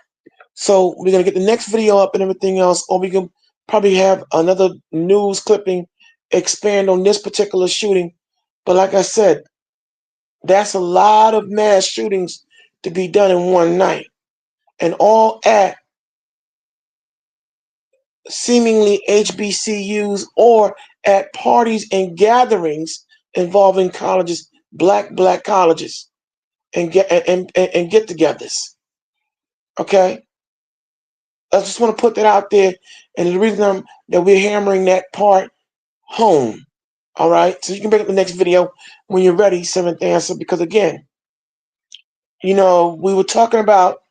So we're going to get the next video up and everything else, or we can probably have another news clipping expand on this particular shooting. But like I said, that's a lot of mass shootings to be done in one night, and all at seemingly HBCUs or at parties and gatherings involving colleges, black colleges, and get-togethers. Okay, I just want to put that out there, and the reason that we're hammering that part home. All right, so you can bring up the next video when you're ready, Seventh Answer, because again, we were talking about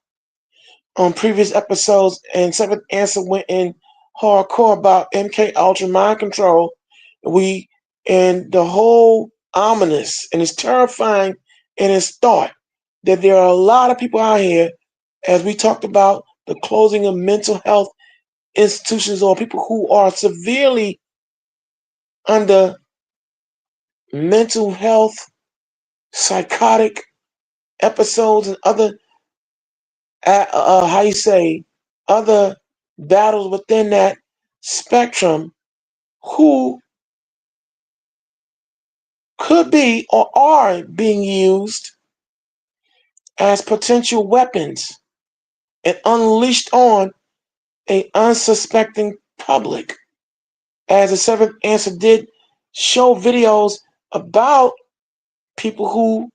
on previous episodes, and Seventh Answer went in hardcore about MK Ultra mind control. And the whole ominous, and it's terrifying in its thought that there are a lot of people out here, as we talked about the closing of mental health institutions, or people who are severely under mental health, psychotic episodes, and other other battles within that spectrum, who could be or are being used as potential weapons and unleashed on an unsuspecting public. As the Seventh Answer did show videos about people who,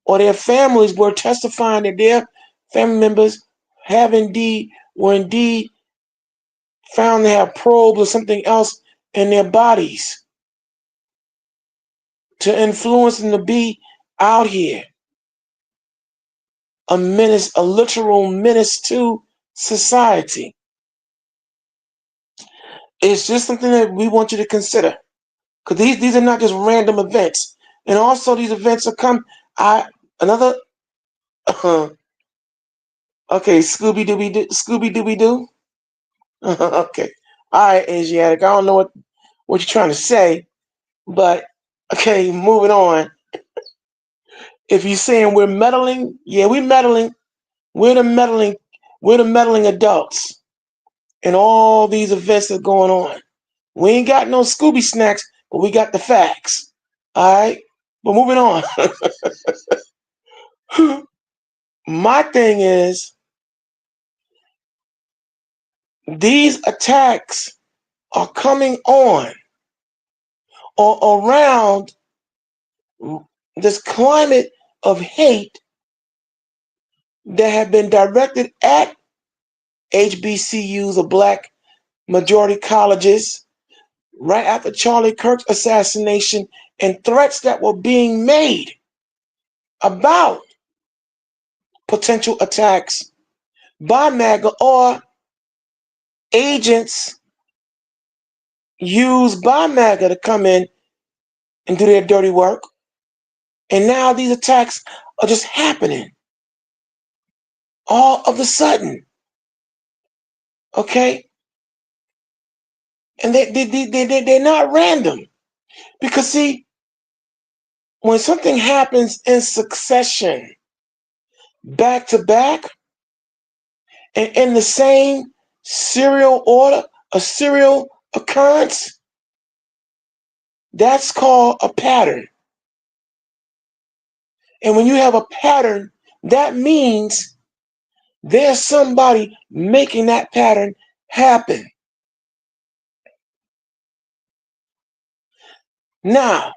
or their families, were testifying that their family members were indeed found to have probes or something else in their bodies to influence them to be out here, a literal menace to society. It's just something that we want you to consider, because these are not just random events, and also these events are okay, Scooby Dooby Doo. Okay, all right, Asiatic. I don't know what you're trying to say, but okay, moving on. If you're saying we're meddling, yeah, we're meddling. We're the meddling adults in all these events that are going on. We ain't got no Scooby snacks, but we got the facts. All right, but moving on. My thing is, these attacks are coming on or around this climate of hate that have been directed at HBCUs or black majority colleges right after Charlie Kirk's assassination, and threats that were being made about potential attacks by MAGA or agents used by MAGA to come in and do their dirty work. And now these attacks are just happening all of a sudden. Okay? And they're not random. Because see, when something happens in succession, back to back, and in the same serial order, a serial occurrence, that's called a pattern. And when you have a pattern, that means there's somebody making that pattern happen. Now,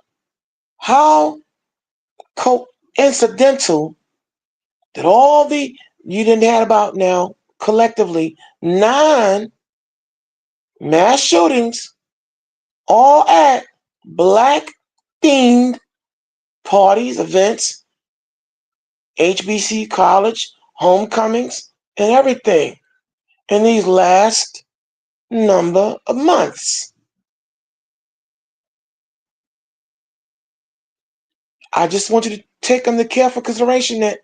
how coincidental that all you didn't have about now collectively 9 mass shootings, all at black themed parties, events, HBC college, homecomings, and everything in these last number of months. I just want you to take into careful consideration that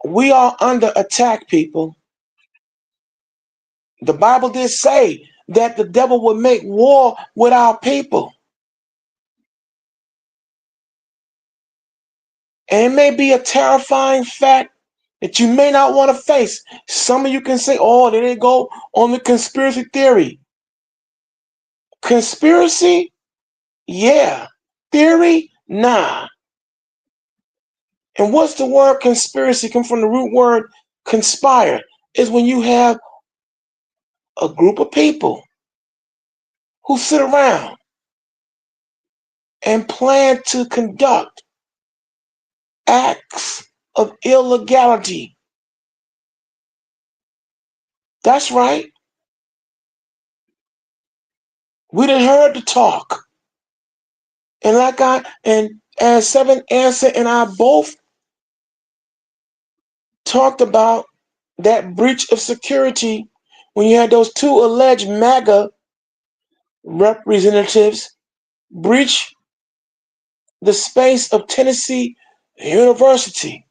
we are under attack, people. The Bible did say that the devil would make war with our people. And it may be a terrifying fact that you may not want to face. Some of you can say, oh, there they go on the conspiracy theory. Conspiracy? Yeah. Theory? Nah. And what's the word conspiracy? Come from the root word conspire. Is when you have a group of people who sit around and plan to conduct acts of illegality. That's right. We done heard the talk. And as Seven Answer and I both talked about that breach of security when you had those 2 alleged MAGA representatives breach the space of Tennessee University.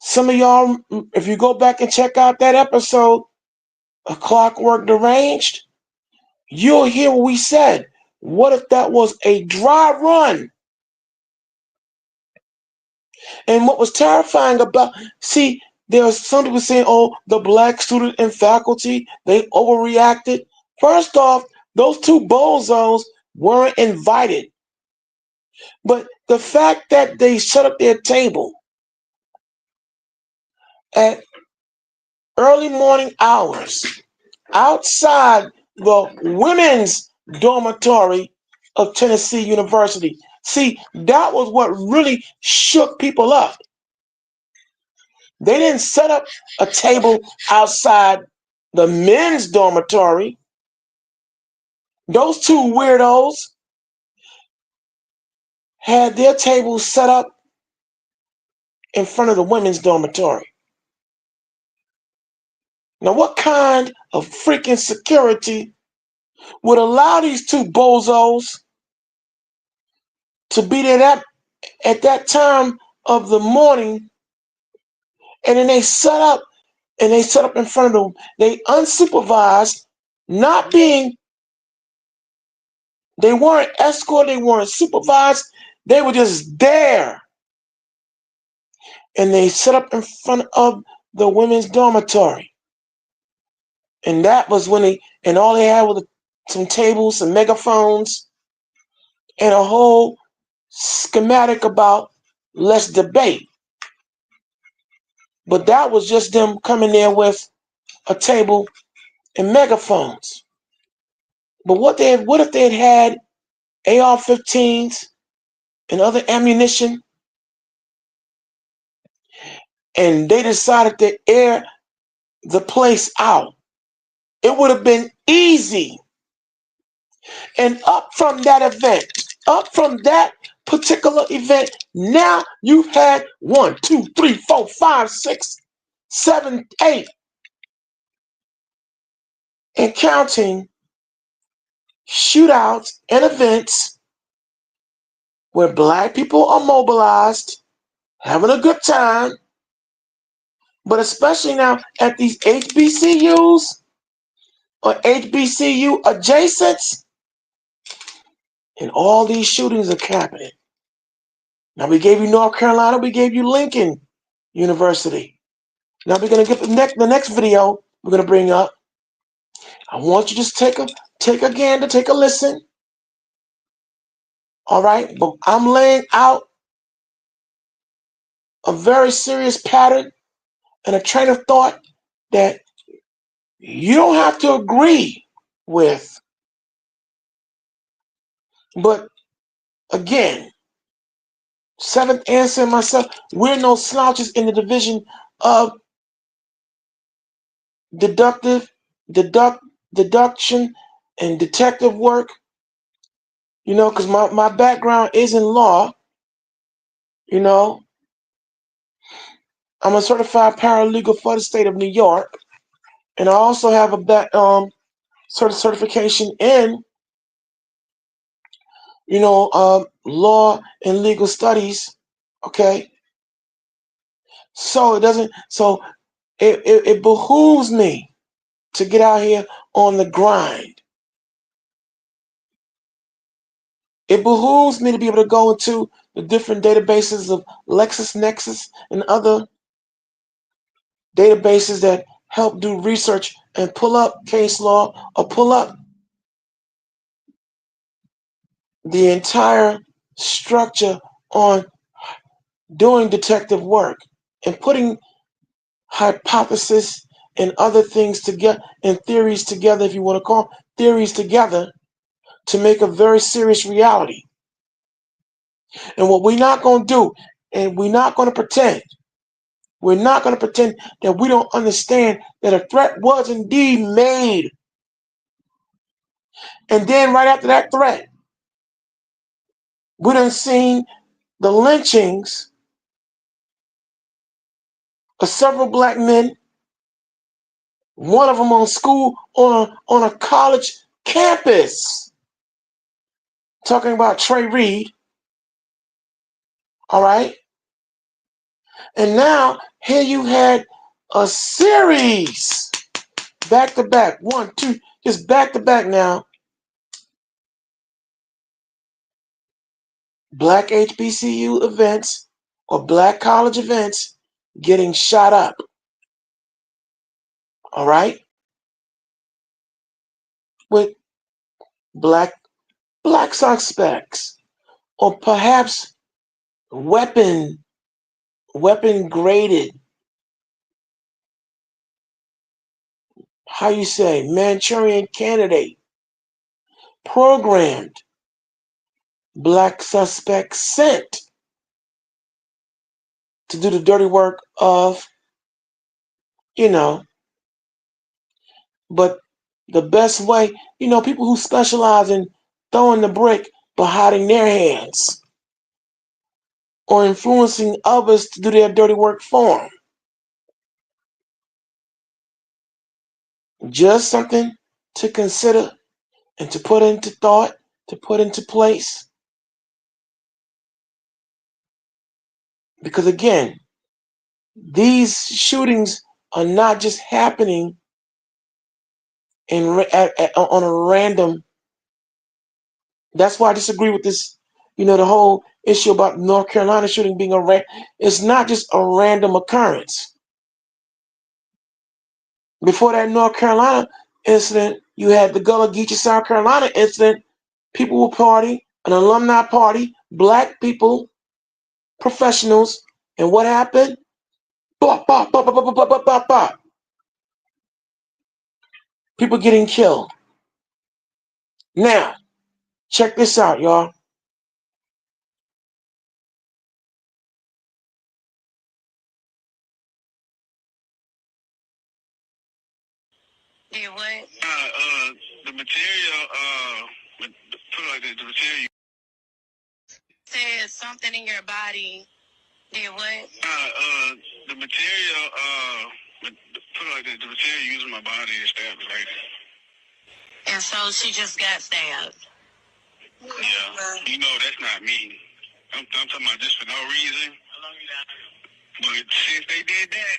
Some of y'all, if you go back and check out that episode of Clockwork Deranged, you'll hear what we said. What if that was a dry run? And what was terrifying about, see, there was some people saying, oh, the black student and faculty, they overreacted. First off, those 2 bozos weren't invited. But the fact that they set up their table at early morning hours outside the women's dormitory of Tennessee University. See, that was what really shook people up. They didn't set up a table outside the men's dormitory. Those 2 weirdos had their tables set up in front of the women's dormitory. Now, what kind of freaking security would allow these 2 bozos to be there at that time of the morning, and then they set up in front of them, they unsupervised, they weren't escorted, they weren't supervised, they were just there. And they set up in front of the women's dormitory. And that was when all they had was some tables, some megaphones, and a whole schematic about let's debate. But that was just them coming there with a table and megaphones. But what if they had AR-15s and other ammunition, and they decided to air the place out? It would have been easy. And up from that particular event, now you've had 1, 2, 3, 4, 5, 6, 7, 8, and counting shootouts and events where black people are mobilized, having a good time, but especially now at these HBCUs or HBCU adjacents, and all these shootings are happening. Now, we gave you North Carolina, we gave you Lincoln University. Now we're going to get the next video we're going to bring up. I want you to just take a gander, take a listen. All right, but I'm laying out a very serious pattern and a train of thought that you don't have to agree with. But again, seventh answer myself, we're no slouches in the division of deduction and detective work, because my background is in law. I'm a certified paralegal for the state of New York, and I also have a certification in law and legal studies. Okay, so it behooves me to get out here on the grind. It behooves me to be able to go into the different databases of LexisNexis and other databases that help do research and pull up case law or pull up the entire structure on doing detective work and putting hypothesis and other things together and theories together, if you want to call them theories together, to make a very serious reality. And what we're not going to do, and we're not going to pretend that we don't understand that a threat was indeed made. And then right after that threat, we done seen the lynchings of several black men, one of them on a college campus, talking about Trey Reed. All right. And now here you had a series back to back, 1, 2, just back to back now. Black HBCU events or black college events getting shot up. All right. With black suspects, or perhaps weapon graded, how you say, Manchurian candidate, programmed black suspects sent to do the dirty work of, but the best way, people who specialize in throwing the brick but hiding their hands or influencing others to do their dirty work for them. Just something to consider and to put into thought, to put into place. Because again, these shootings are not just happening on a random. That's why I disagree with this, the whole issue about North Carolina shooting being it's not just a random occurrence. Before that North Carolina incident, you had the Gullah Geechee, South Carolina incident. People were partying, an alumni party, black people, professionals, and what happened? Bop, bop, bop, bop, bop, bop, bop, bop, bop. People getting killed. Now, check this out, y'all. Yeah, what? The material, put it like this, the material says something in your body. Yeah, what? The material, put it like this, the material using my body is stabbed right. And so she just got stabbed. Yeah, that's not me. I'm talking about just for no reason. But since they did that,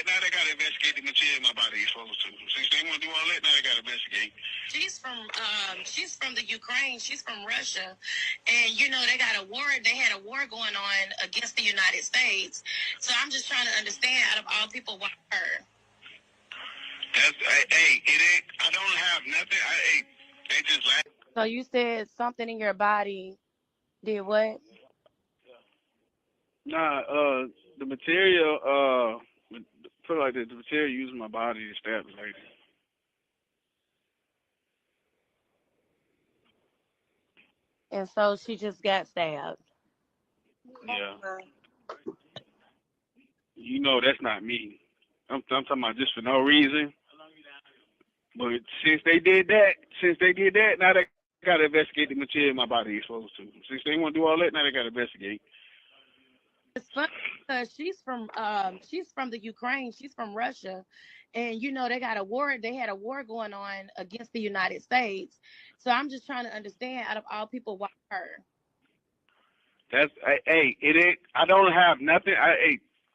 now they got to investigate the material my body is supposed to. Since they want to do all that, now they got to investigate. She's from the Ukraine. She's from Russia. And, they got a war. They had a war going on against the United States. So I'm just trying to understand, out of all people, why her? I don't have nothing. They just laugh. So you said something in your body did what? Nah, the material, put it like this, the material using my body is stabbed like And so she just got stabbed. Yeah. You know that's not me. I'm talking about just for no reason. But since they did that, now they gotta investigate the material in my body is supposed to. Since they want to do all that, now they gotta investigate. It's funny because she's from the Ukraine. She's from Russia, and you know they got a war. They had a war going on against the United States. So I'm just trying to understand, out of all people, why her? It ain't. I don't have nothing.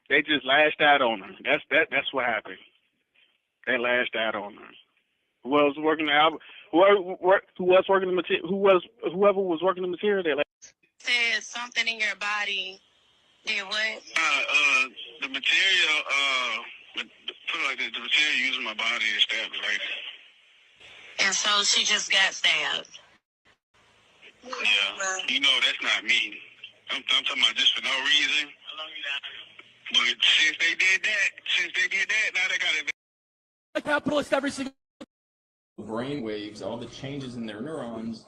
They just lashed out on her. That's what happened. They lashed out on her. Whoever was working the album, whoever was working the material, whoever was working the material, they Said something in your body. Did what? The material, put it like this, the material using my body is stabbed, right? And so she just got stabbed. Yeah, you know that's not me. I'm talking about just for no reason. But since they did that, now they got it. A capitalist every single brain waves, all the changes in their neurons,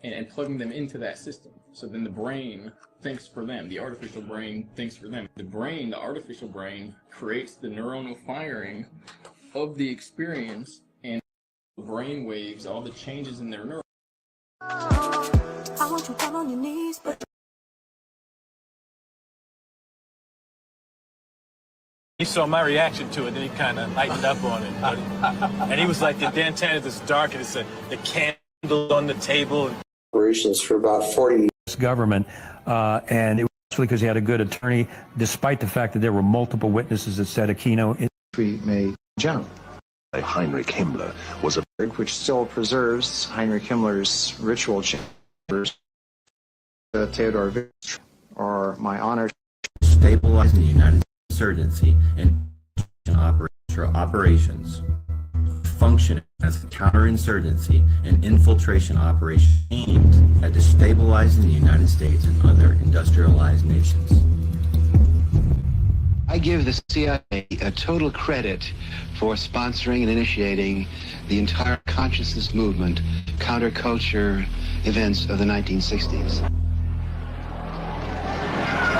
and plugging them into that system. So then the brain thinks for them. The artificial brain thinks for them. The artificial brain, creates the neuronal firing of the experience, and brain waves, all the changes in their neurons. I want you down on your knees, but He saw my reaction to it, then he kind of lightened up on it. And he was like, the Dantana is dark, and it's the candle on the table. Operations for about 40 years. Government, and it was actually because he had a good attorney, despite the fact that there were multiple witnesses that said Aquino may jump. Heinrich Himmler was a bird which still preserves Heinrich Himmler's ritual chambers. Theodor Witt, or my honor, stabilizing the United States insurgency and operations, functioning as a counterinsurgency and infiltration operation aimed at destabilizing the United States and other industrialized nations. I give the CIA a total credit for sponsoring and initiating the entire consciousness movement, counterculture events of the 1960s.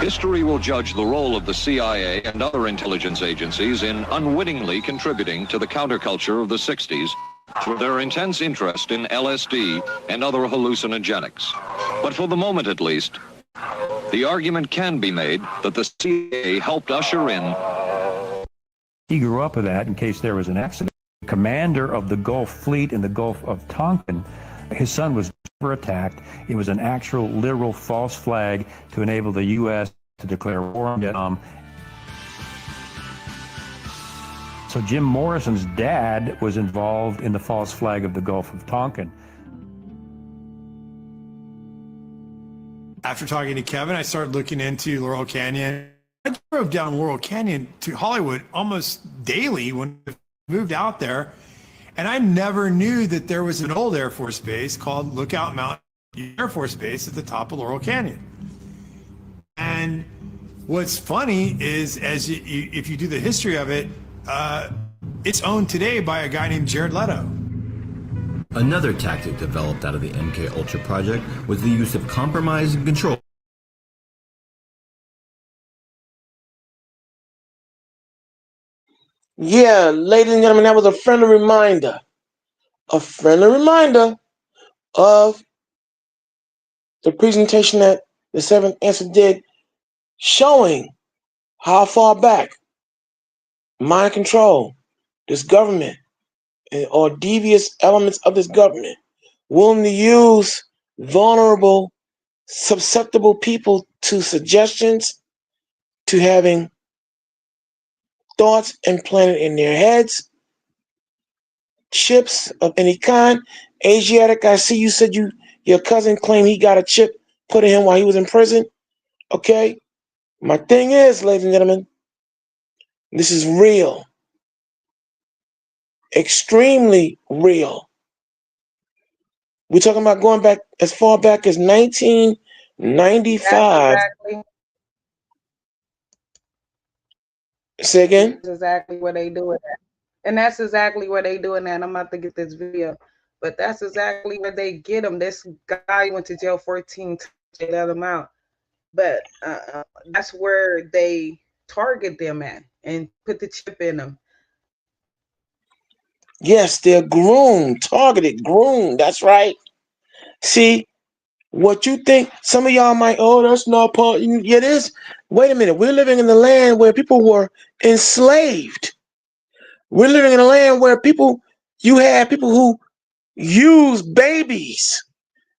History will judge the role of the CIA and other intelligence agencies in unwittingly contributing to the counterculture of the 60s through their intense interest in LSD and other hallucinogenics. But for the moment at least, the argument can be made that the CIA helped usher in. He grew up with that in case there was an accident. Commander of the Gulf Fleet in the Gulf of Tonkin, his son was never attacked. It was an actual, literal false flag to enable the U.S. to declare war on Vietnam. So Jim Morrison's dad was involved in the false flag of the Gulf of Tonkin. After talking to Kevin, I started looking into Laurel Canyon. I drove down Laurel Canyon to Hollywood almost daily when I moved out there. And I never knew that there was an old Air Force base called Lookout Mountain Air Force Base at the top of Laurel Canyon. And what's funny is, if you do the history of it, it's owned today by a guy named Jared Leto. Another tactic developed out of the MK Ultra project was the use of compromise and control. Yeah, ladies and gentlemen, that was a friendly reminder of the presentation that the Seventh Answer did, showing how far back mind control, this government, or devious elements of this government, willing to use vulnerable, susceptible people to suggestions, to having thoughts implanted in their heads, chips of any kind. Asiatic, I see you said your cousin claimed he got a chip put in him while he was in prison. Okay? My thing is, ladies and gentlemen, this is real. Extremely real. We're talking about going back as far back as 1995. Say again? That's exactly where they do it at. And that's exactly where they doing that. I'm about to get this video. But that's exactly where they get them. This guy went to jail 14 times, they let him out. But that's where they target them at and put the chip in them. Yes, they're groomed, targeted, groomed. That's right. See, what you think, some of y'all might, oh, that's not part. Yeah, it is. Wait a minute. We're living in the land where people were enslaved. We're living in a land where you had people who use babies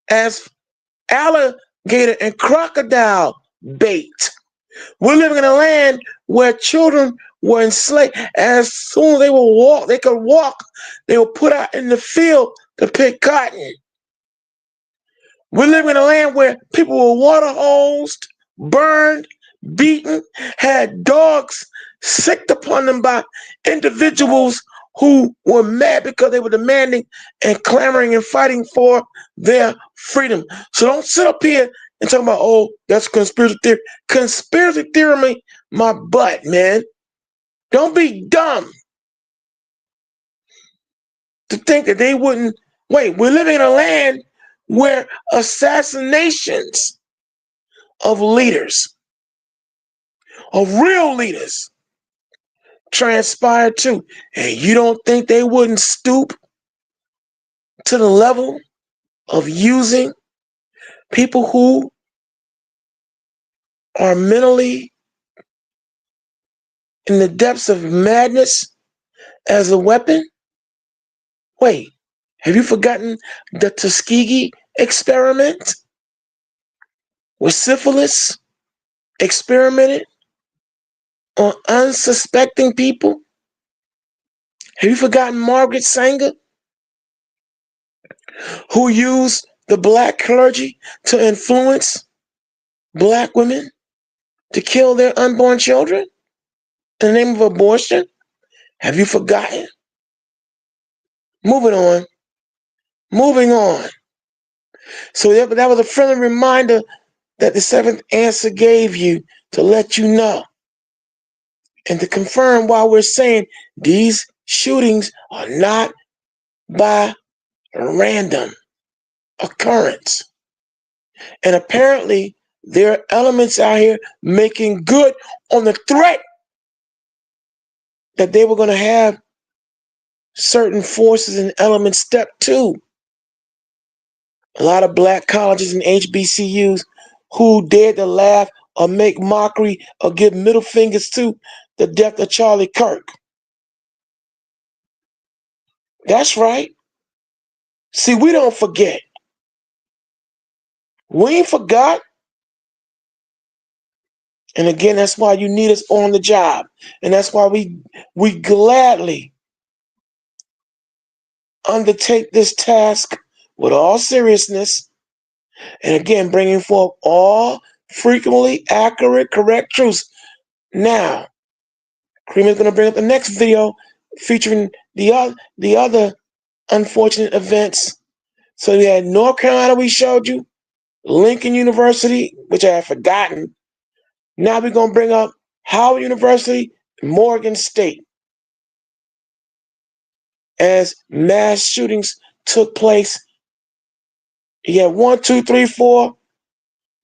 as alligator and crocodile bait. We're living in a land where children were enslaved. As soon as they could walk, they were put out in the field to pick cotton. We're living in a land where people were water hosed, burned, beaten, had dogs sicked upon them by individuals who were mad because they were demanding and clamoring and fighting for their freedom. So don't sit up here and talk about, oh, that's conspiracy theory. Conspiracy theory, my butt, man. Don't be dumb to think that they wouldn't. Wait, we're living in a land where assassinations of leaders, of real leaders, transpired too. And you don't think they wouldn't stoop to the level of using people who are mentally in the depths of madness as a weapon? Wait, have you forgotten the Tuskegee experiment? Where syphilis experimented on unsuspecting people? Have you forgotten Margaret Sanger, who used the black clergy to influence black women to kill their unborn children in the name of abortion? Have you forgotten? Moving on. So that was a friendly reminder that the seventh answer gave you to let you know and to confirm why we're saying these shootings are not by random occurrence. And apparently there are elements out here making good on the threat that they were going to have certain forces and elements step two. A lot of black colleges and HBCUs who dared to laugh or make mockery or give middle fingers to the death of Charlie Kirk. That's right. See, we don't forget. We ain't forgot. And again, that's why you need us on the job. And that's why we gladly undertake this task with all seriousness. And again, bringing forth all frequently accurate, correct truths. Now, Cream is going to bring up the next video featuring the other unfortunate events. So we had North Carolina, we showed you, Lincoln University, which I had forgotten. Now we're going to bring up Howard University, Morgan State, as mass shootings took place. You had 1, 2, 3, 4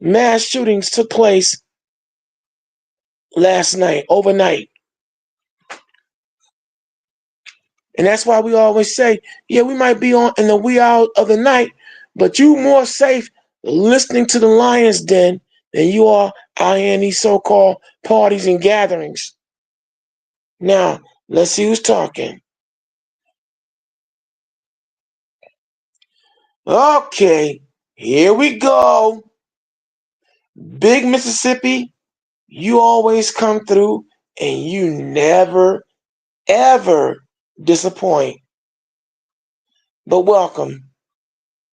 mass shootings took place last night, overnight. And that's why we always say, yeah, we might be on in the wee hours of the night, but you more safe listening to the Lion's Den than you are out here in these so-called parties and gatherings. Now, let's see who's talking. Okay, here we go. Big Mississippi, you always come through and you never, ever disappoint. But welcome.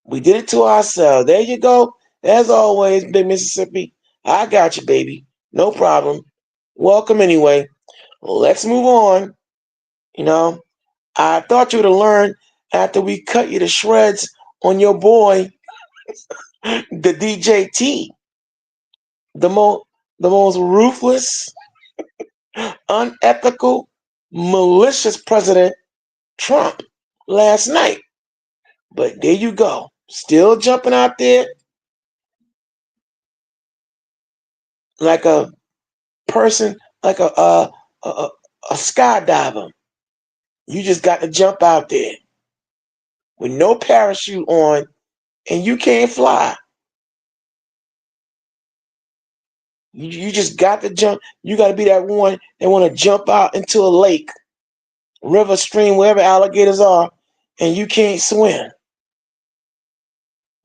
We did it to ourselves. There you go. As always, Big Mississippi, I got you, baby. No problem. Welcome anyway. Let's move on. You know, I thought you would have learned after we cut you to shreds on your boy, the DJT, the most ruthless, unethical, malicious President Trump last night. But there you go. Still jumping out there like a person, like a skydiver. You just got to jump out there with no parachute on, and you can't fly. You just got to jump. You got to be that one that want to jump out into a lake, river, stream, wherever alligators are, and you can't swim.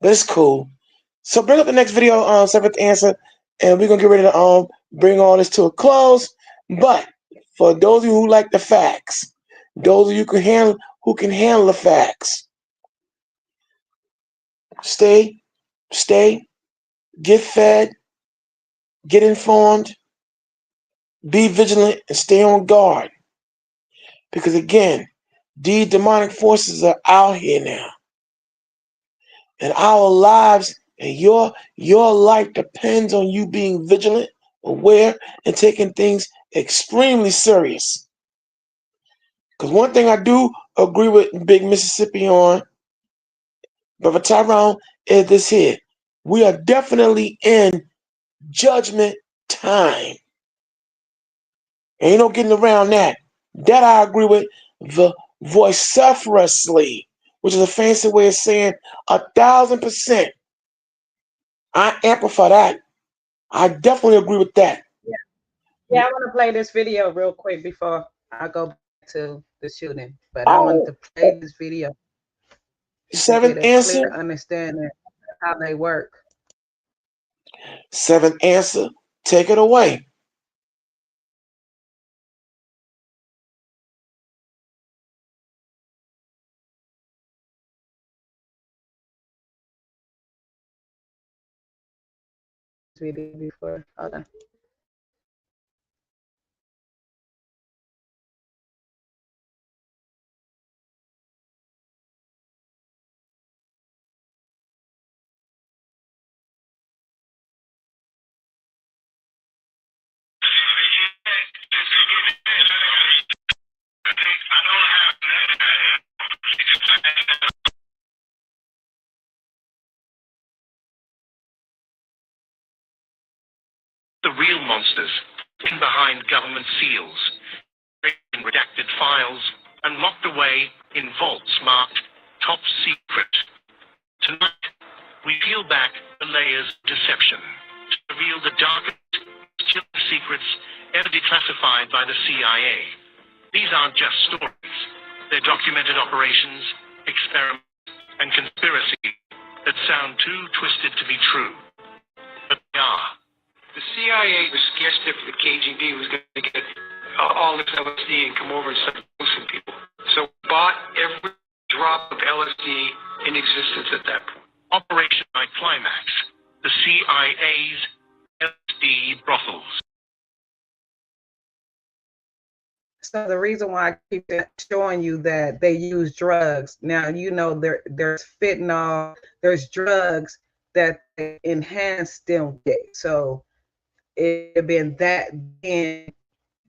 But it's cool. So bring up the next video, seventh answer, and we're gonna get ready to bring all this to a close. But for those of you who like the facts, those of you who can handle the facts, stay, get fed, get informed, be vigilant, and stay on guard. Because again, these demonic forces are out here now. And our lives and your life depends on you being vigilant, aware, and taking things extremely serious. Because one thing I do agree with Big Mississippi on, Brother Tyrone, is this here. We are definitely in judgment time. Ain't no getting around that. That I agree with vociferously, which is a fancy way of saying 1,000%. I amplify that. I definitely agree with that. Yeah, I want to play this video real quick before I go back to the shooting. But I want to play this video. Seventh answer. Clear understanding of how they work. Seventh answer. Take it away. Video before. Hold on. The real monsters hidden behind government seals, in redacted files, and locked away in vaults marked top secret. Tonight, we peel back the layers of deception to reveal the darkest secrets ever declassified by the CIA. These aren't just stories. They're documented operations, experiments, and conspiracy that sound too twisted to be true. But they are. The CIA was scared stiff the KGB was going to get all this LSD and come over and start dosing people. So bought every drop of LSD in existence at that point. Operation Night Climax, the CIA's LSD brothels. So the reason why I keep showing you that they use drugs, now you know there's fentanyl, there's drugs that enhance them. So it been that then,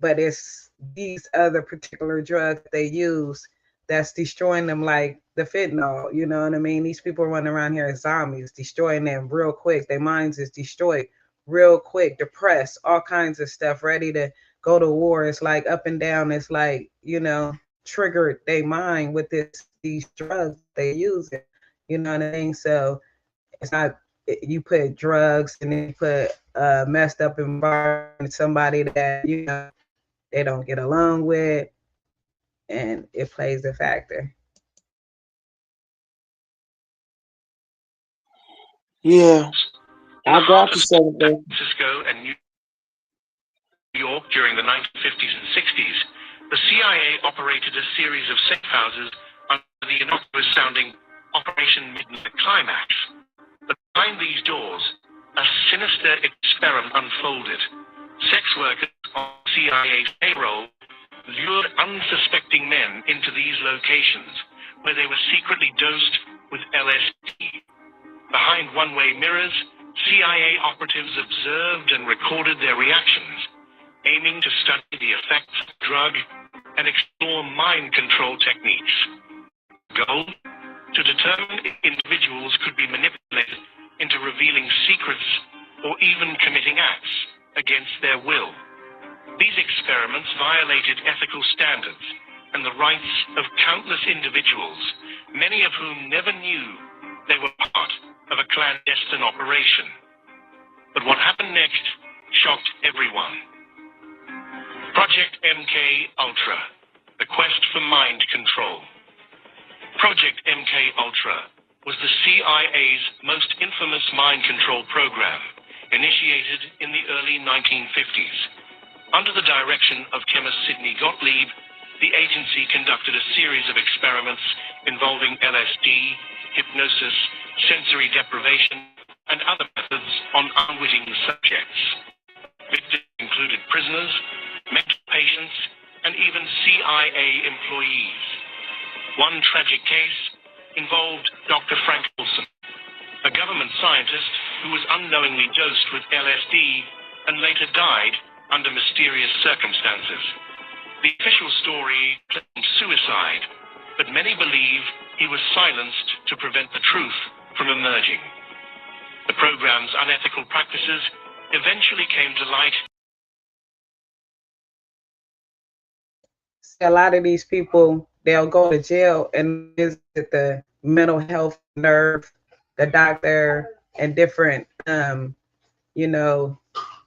but it's these other particular drugs they use that's destroying them, like the fentanyl, you know what I mean? These people running around here as zombies, destroying them real quick. Their minds is destroyed real quick, depressed, all kinds of stuff, ready to go to war. It's like up and down. It's like, you know, triggered their mind with these drugs they use it, you know what I mean? So it's not, you put drugs and then you put messed up environment, somebody that, you know, they don't get along with, and it plays a factor. Yeah, I got you, San Francisco and New York during the 1950s and 60s, the CIA operated a series of safe houses under the innocuous sounding Operation Midnight Climax. But behind these doors, a sinister experiment unfolded. Sex workers on CIA's payroll lured unsuspecting men into these locations, where they were secretly dosed with LSD. Behind one-way mirrors, CIA operatives observed and recorded their reactions, aiming to study the effects of the drug and explore mind control techniques. Goal? To to determine if individuals could be manipulated into revealing secrets or even committing acts against their will. These experiments violated ethical standards and the rights of countless individuals, many of whom never knew they were part of a clandestine operation. But what happened next shocked everyone. Project MK Ultra, the quest for mind control. Project MK Ultra was the CIA's most infamous mind control program, initiated in the early 1950s. Under the direction of chemist Sidney Gottlieb, the agency conducted a series of experiments involving LSD, hypnosis, sensory deprivation, and other methods on unwitting subjects. Victims included prisoners, mental patients, and even CIA employees. One tragic case involved Dr. Frank Wilson, a government scientist who was unknowingly dosed with LSD and later died under mysterious circumstances. The official story claimed suicide, but many believe he was silenced to prevent the truth from emerging. The program's unethical practices eventually came to light. A lot of these people, they'll go to jail and visit the mental health nerve, the doctor, and different,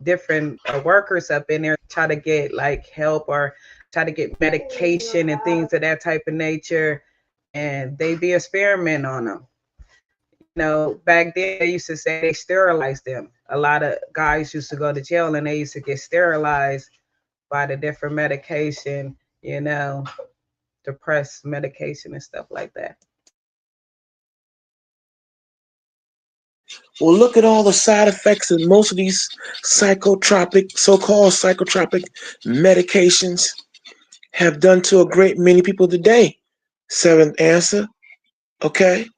different workers up in there try to get like help or try to get medication and things of that type of nature, and they be experimenting on them. Back then they used to say they sterilized them. A lot of guys used to go to jail and they used to get sterilized by the different medication, depressed medication and stuff like that. Well, look at all the side effects that most of these psychotropic, so-called psychotropic medications have done to a great many people today. Seventh answer, okay?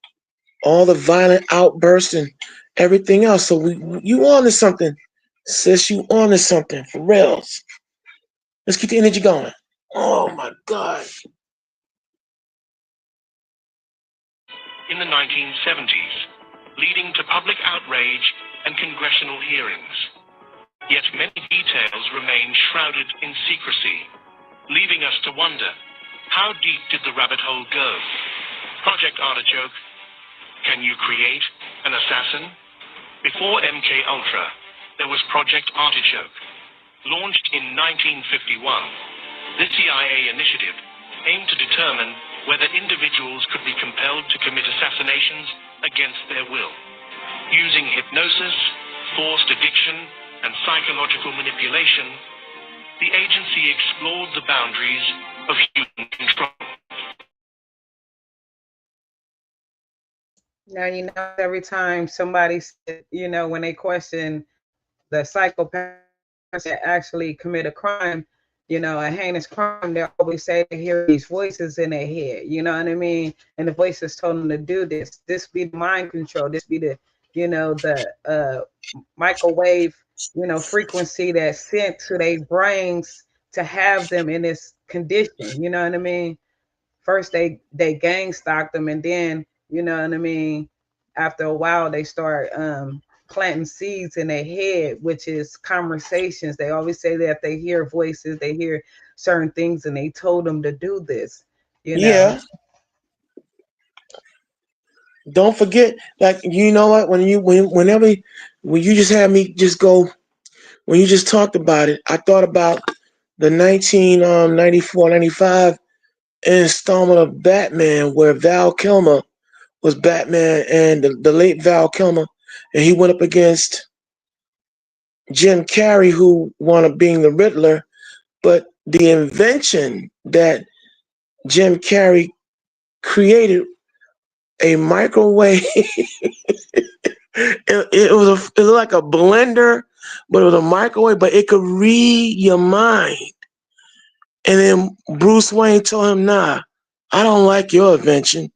All the violent outbursts and everything else. So you on to something, sis. You on to something for reals. Let's keep the energy going. Oh my God. In the 1970s, leading to public outrage and congressional hearings. Yet many details remain shrouded in secrecy, leaving us to wonder, how deep did the rabbit hole go? Project Artichoke, can you create an assassin? Before MK Ultra, there was Project Artichoke. Launched in 1951, this CIA initiative aimed to determine whether individuals could be compelled to commit assassinations against their will. Using hypnosis, forced addiction, and psychological manipulation, the agency explored the boundaries of human control. Now, every time somebody, when they question the psychopath that actually commit a crime, a heinous crime, they always say they hear these voices in their head, you know what I mean? And the voices told them to do this. This be the mind control. This be the, the microwave, frequency that's sent to their brains to have them in this condition, you know what I mean? First they gang stalk them, and then, you know what I mean, after a while they start planting seeds in their head, which is conversations. They always say that they hear voices, they hear certain things, and they told them to do this. Yeah. Don't forget, like, you know what? When you just had me just go, when you just talked about it, I thought about the 1994-95 installment of Batman, where Val Kilmer was Batman, and the late Val Kilmer, and he went up against Jim Carrey, who wound up being the Riddler. But the invention that Jim Carrey created, a microwave, it was like a blender, but it was a microwave, but it could read your mind. And then Bruce Wayne told him, nah, I don't like your invention.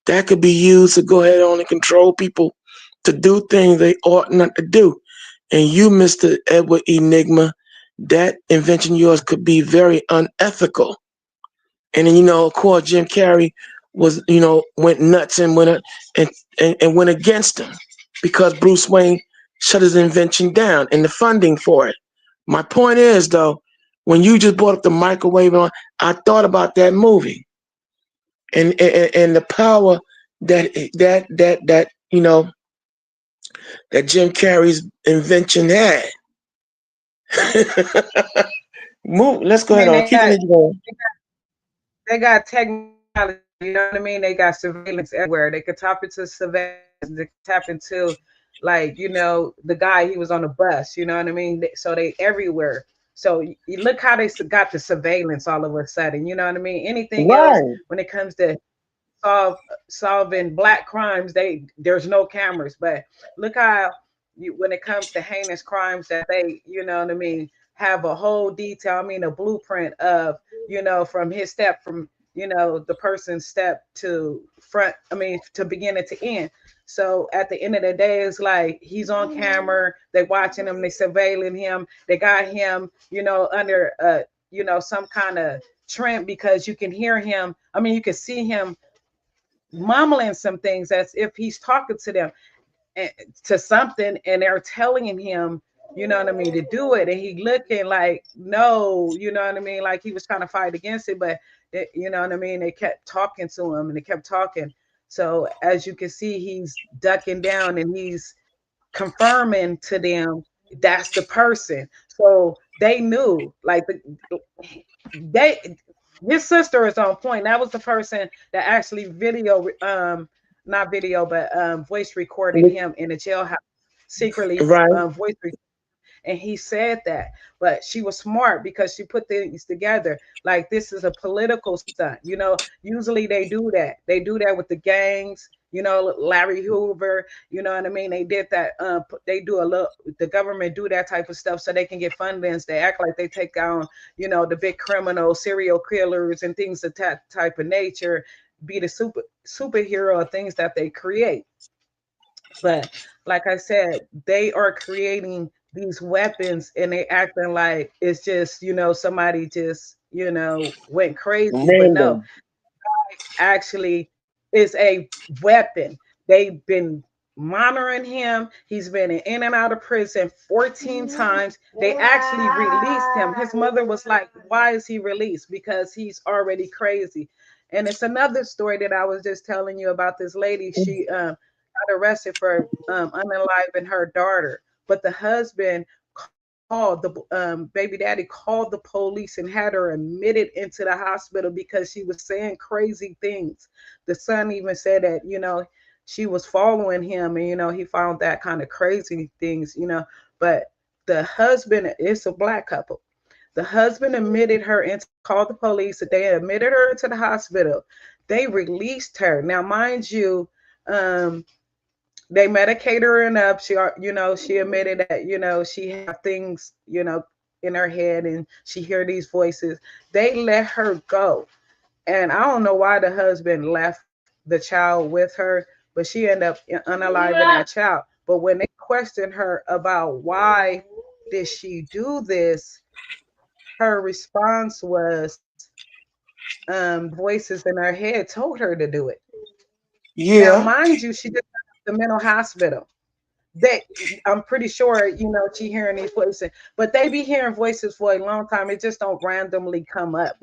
That could be used to go ahead on and control people to do things they ought not to do. And you, Mr. Edward Enigma, that invention yours could be very unethical. And then, of course, Jim Carrey was, went nuts and and went against him because Bruce Wayne shut his invention down and the funding for it. My point is, though, when you just brought up the microwave, I thought about that movie and the power that Jim Carrey's invention had. Let's go ahead on. Keeping it going. They got technology, you know what I mean? They got surveillance everywhere. They could tap into surveillance. They could tap into, like, the guy, he was on the bus, you know what I mean? So they everywhere. So you look how they got the surveillance all of a sudden, you know what I mean? Anything else when it comes to solving black crimes, there's no cameras. But look how when it comes to heinous crimes that they, you know what I mean, have a whole detail, a blueprint of, from his step, from, the person's step to front, to beginning to end. So at the end of the day, it's like he's on camera, they watching him, they surveilling him, they got him, under some kind of trend, because you can hear him, you can see him mumbling some things as if he's talking to them, to something, and they're telling him, you know what I mean, to do it, and he looking like, no, you know what I mean, like he was trying to fight against it, but you know what I mean, they kept talking to him and they kept talking. So as you can see, he's ducking down and he's confirming to them that's the person. So they knew, like, his sister is on point. That was the person that actually voice recorded him in the jailhouse secretly, voice recorded. And he said that, but she was smart because she put things together. Like, this is a political stunt. Usually they do that. They do that with the gangs. Larry Hoover. You know what I mean? They did that. They do the government do that type of stuff so they can get fundings. They act like they take down, the big criminals, serial killers, and things of that type of nature. Be the superhero of things that they create. But like I said, they are creating these weapons and they acting like it's just, somebody just, went crazy. But no, actually is a weapon. They've been monitoring him. He's been in and out of prison 14 times. They actually released him. His mother was like, why is he released? Because he's already crazy. And it's another story that I was just telling you about this lady. She got arrested for unaliving her daughter, but the husband called the baby daddy called the police and had her admitted into the hospital because she was saying crazy things. The son even said that, she was following him and, he found that kind of crazy things, but the husband, it's a black couple. The husband admitted her and called the police. They admitted her into the hospital. They released her. Now, mind you, they medicated her enough. She admitted that, she had things, in her head and she hear these voices. They let her go. And I don't know why the husband left the child with her, but she ended up unaliving that child. But when they questioned her about why did she do this, her response was, voices in her head told her to do it. Yeah. Now, mind you, she just got the mental hospital. I'm pretty sure, she hearing these voices, but they be hearing voices for a long time. It just don't randomly come up.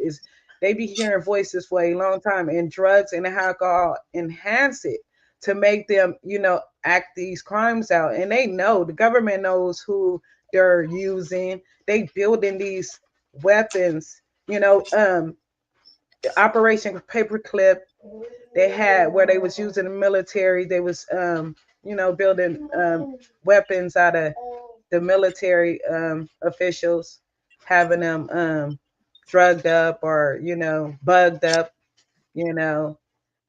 They be hearing voices for a long time, and drugs and alcohol enhance it to make them, act these crimes out. And they know, the government knows who they're using. They building these weapons, Operation Paperclip, they had where they was using the military. They was, building weapons out of the military officials, having them drugged up or, bugged up,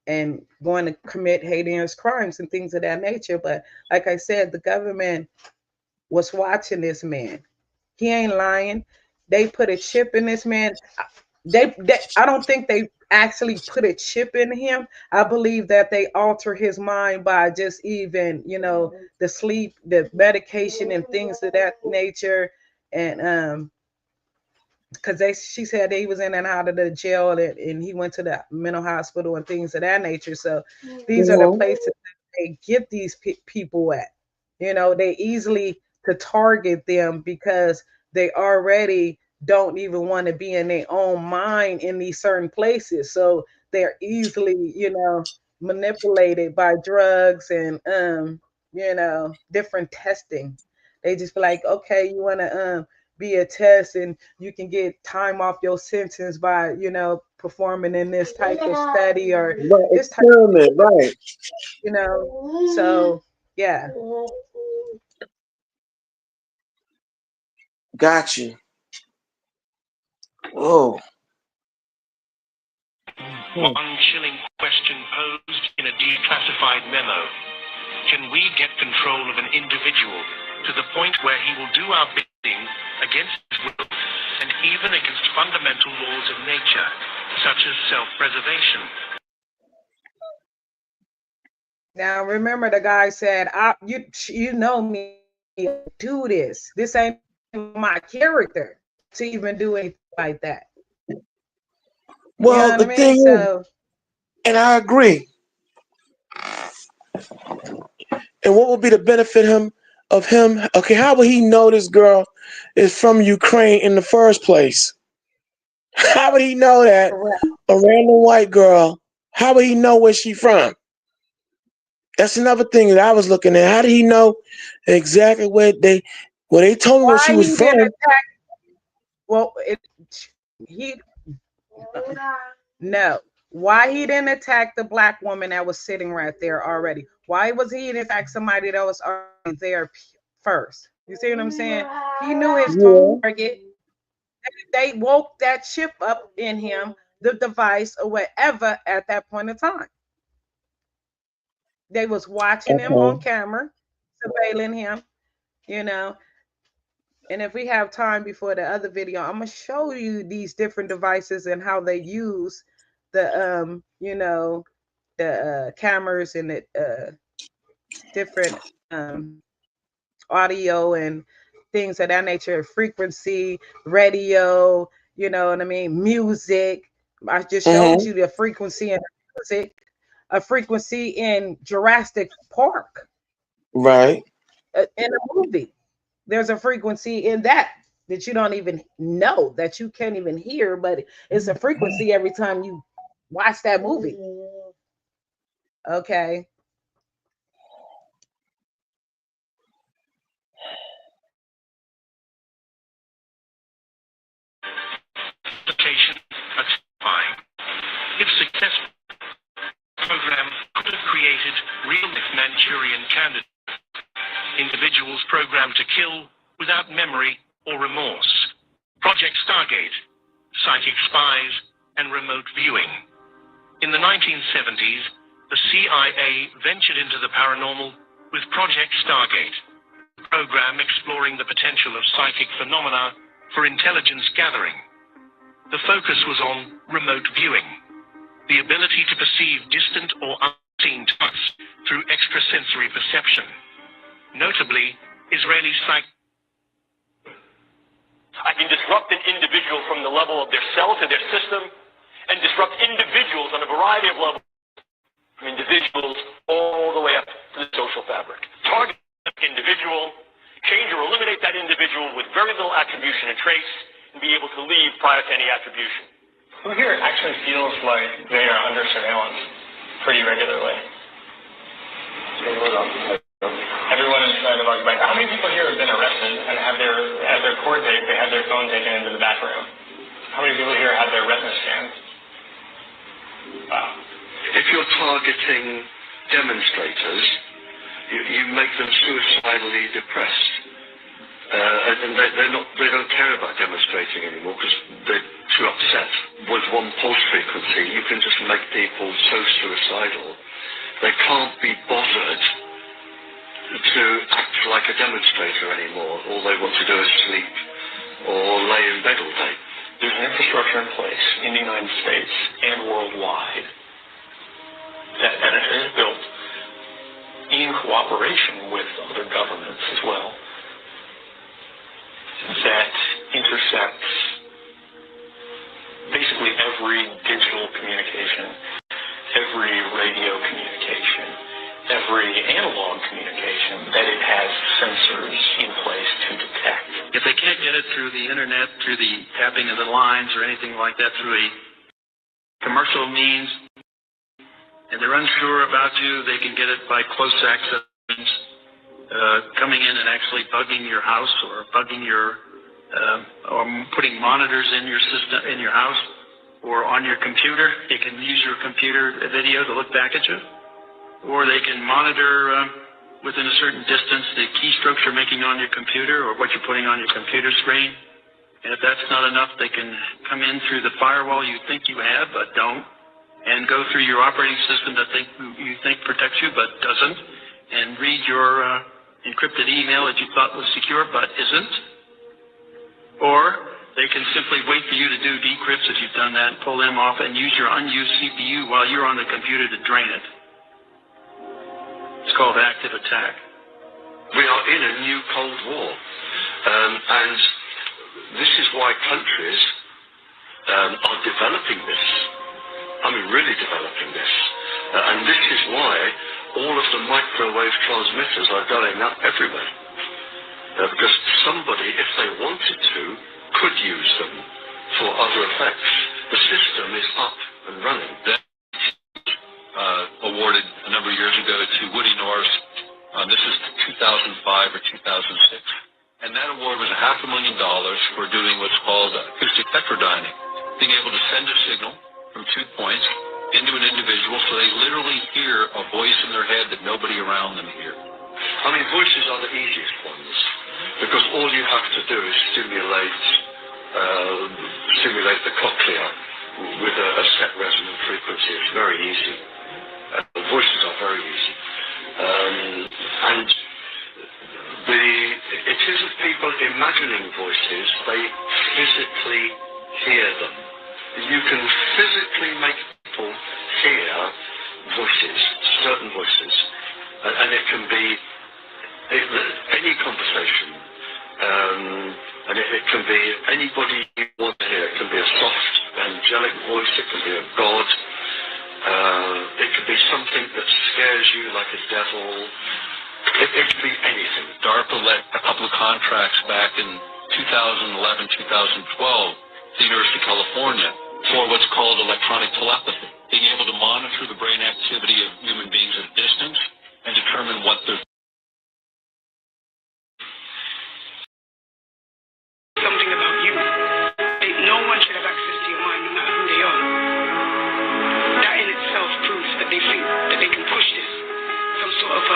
and going to commit heinous crimes and things of that nature. But like I said, the government was watching this man. He ain't lying. They put a chip in this man. I don't think they actually put a chip in him. I believe that they alter his mind by just even, the sleep, the medication and things of that nature. And because she said that he was in and out of the jail, and he went to the mental hospital and things of that nature. So these are the places that they get these people at. You know, they easily to target them because they already don't even want to be in their own mind in these certain places. So they're easily, you know, manipulated by drugs and you know, different testing. They just be like, okay, you want to be a test and you can get time off your sentence by, you know, performing in this type of study or Right, this type experiment, right. you know. So yeah. Got you. Whoa. One chilling question posed in a declassified memo. Can we get control of an individual to the point where he will do our bidding against his will and even against fundamental laws of nature, such as self-preservation? Now remember, the guy said, you know me, do this. This ain't my character to even do anything like that. Well, you know the thing is, and I agree. And what would be the benefit of him? Okay, how would he know this girl is from Ukraine in the first place? How would he know that a random white girl? How would he know where she's from? That's another thing that I was looking at. How did he know exactly where they told me where she was from? No. Why he didn't attack the black woman that was sitting right there already? Why was he didn't attack somebody that was already there first? You see what I'm saying? He knew his target. They woke that chip up in him, the device or whatever, at that point in time. They was watching him on camera, surveilling him, you know. And if we have time before the other video, I'm gonna show you these different devices and how they use the you know, the cameras and the different audio and things of that nature, frequency, radio, you know what I mean, music. I just showed you the frequency and music, a frequency in Jurassic Park. Right. In a movie, there's a frequency in that you don't even know, that you can't even hear, but it's a frequency every time you watch that movie. Okay. If successful, the program could have created real-life Manchurian candidates, individuals programmed to kill without memory or remorse. Project Stargate, psychic spies, and remote viewing. In the 1970s, the CIA ventured into the paranormal with Project Stargate, a program exploring the potential of psychic phenomena for intelligence gathering. The focus was on remote viewing, the ability to perceive distant or unseen touch through extrasensory perception. Notably, Israeli I can disrupt an individual from the level of their cell to their system, and disrupt individuals on a variety of levels, from individuals all the way up to the social fabric. Target an individual, change or eliminate that individual with very little attribution and trace, and be able to leave prior to any attribution. Who here actually feels like they are under surveillance pretty regularly? Everyone is trying to like, how many people here have been arrested and have at their court date, they had their phone taken into the back room? How many people here had their retina scanned? Wow. If you're targeting demonstrators, you make them suicidally depressed. And they don't care about demonstrating anymore because they're too upset. With one pulse frequency, you can just make people so suicidal. They can't be bothered to act like a demonstrator anymore. All they want to do is sleep or lay in bed all day. There's an infrastructure in place in the United States and worldwide that is built in cooperation with other governments as well, that intercepts sensors in place to detect. If they can't get it through the internet, through the tapping of the lines or anything like that, through a commercial means, and they're unsure about you, they can get it by close access means, coming in and actually bugging your house or bugging your, or putting monitors in your system, in your house or on your computer. They can use your computer video to look back at you, or they can monitor within a certain distance the keystrokes you're making on your computer or what you're putting on your computer screen. And if that's not enough, they can come in through the firewall you think you have but don't, and go through your operating system that you think protects you but doesn't, and read your encrypted email that you thought was secure but isn't. Or they can simply wait for you to do decrypts if you've done that, pull them off, and use your unused CPU while you're on the computer to drain it. It's called active attack. We are in a new Cold War, and this is why countries are developing this. I mean, really developing this. And this is why all of the microwave transmitters are going up everywhere. Because somebody, if they wanted to, could use them for other effects. The system is up and running. Awarded a number of years ago to Woody Norris. This is 2005 or 2006. And that award was $500,000 for doing what's called acoustic heterodyning, being able to send a signal from 2 points into an individual so they literally hear a voice in their head that nobody around them hears. I mean, voices are the easiest ones, because all you have to do is stimulate the cochlea with a set resonant frequency. It's very easy. Voices are very easy. And it isn't people imagining voices, they physically hear them. You can physically make people hear voices, certain voices, and it can be any conversation, and it can be anybody you want to hear. It can be a soft, angelic voice, it can be a god, it could be something that scares you like a devil, it could be anything. DARPA let a couple of contracts back in 2011, 2012 to the University of California for what's called electronic telepathy, being able to monitor the brain activity of human beings at a distance and determine what they're something about you. No one should have access to your mind, no matter who they are. That in itself proves that they think that they can push this, some sort of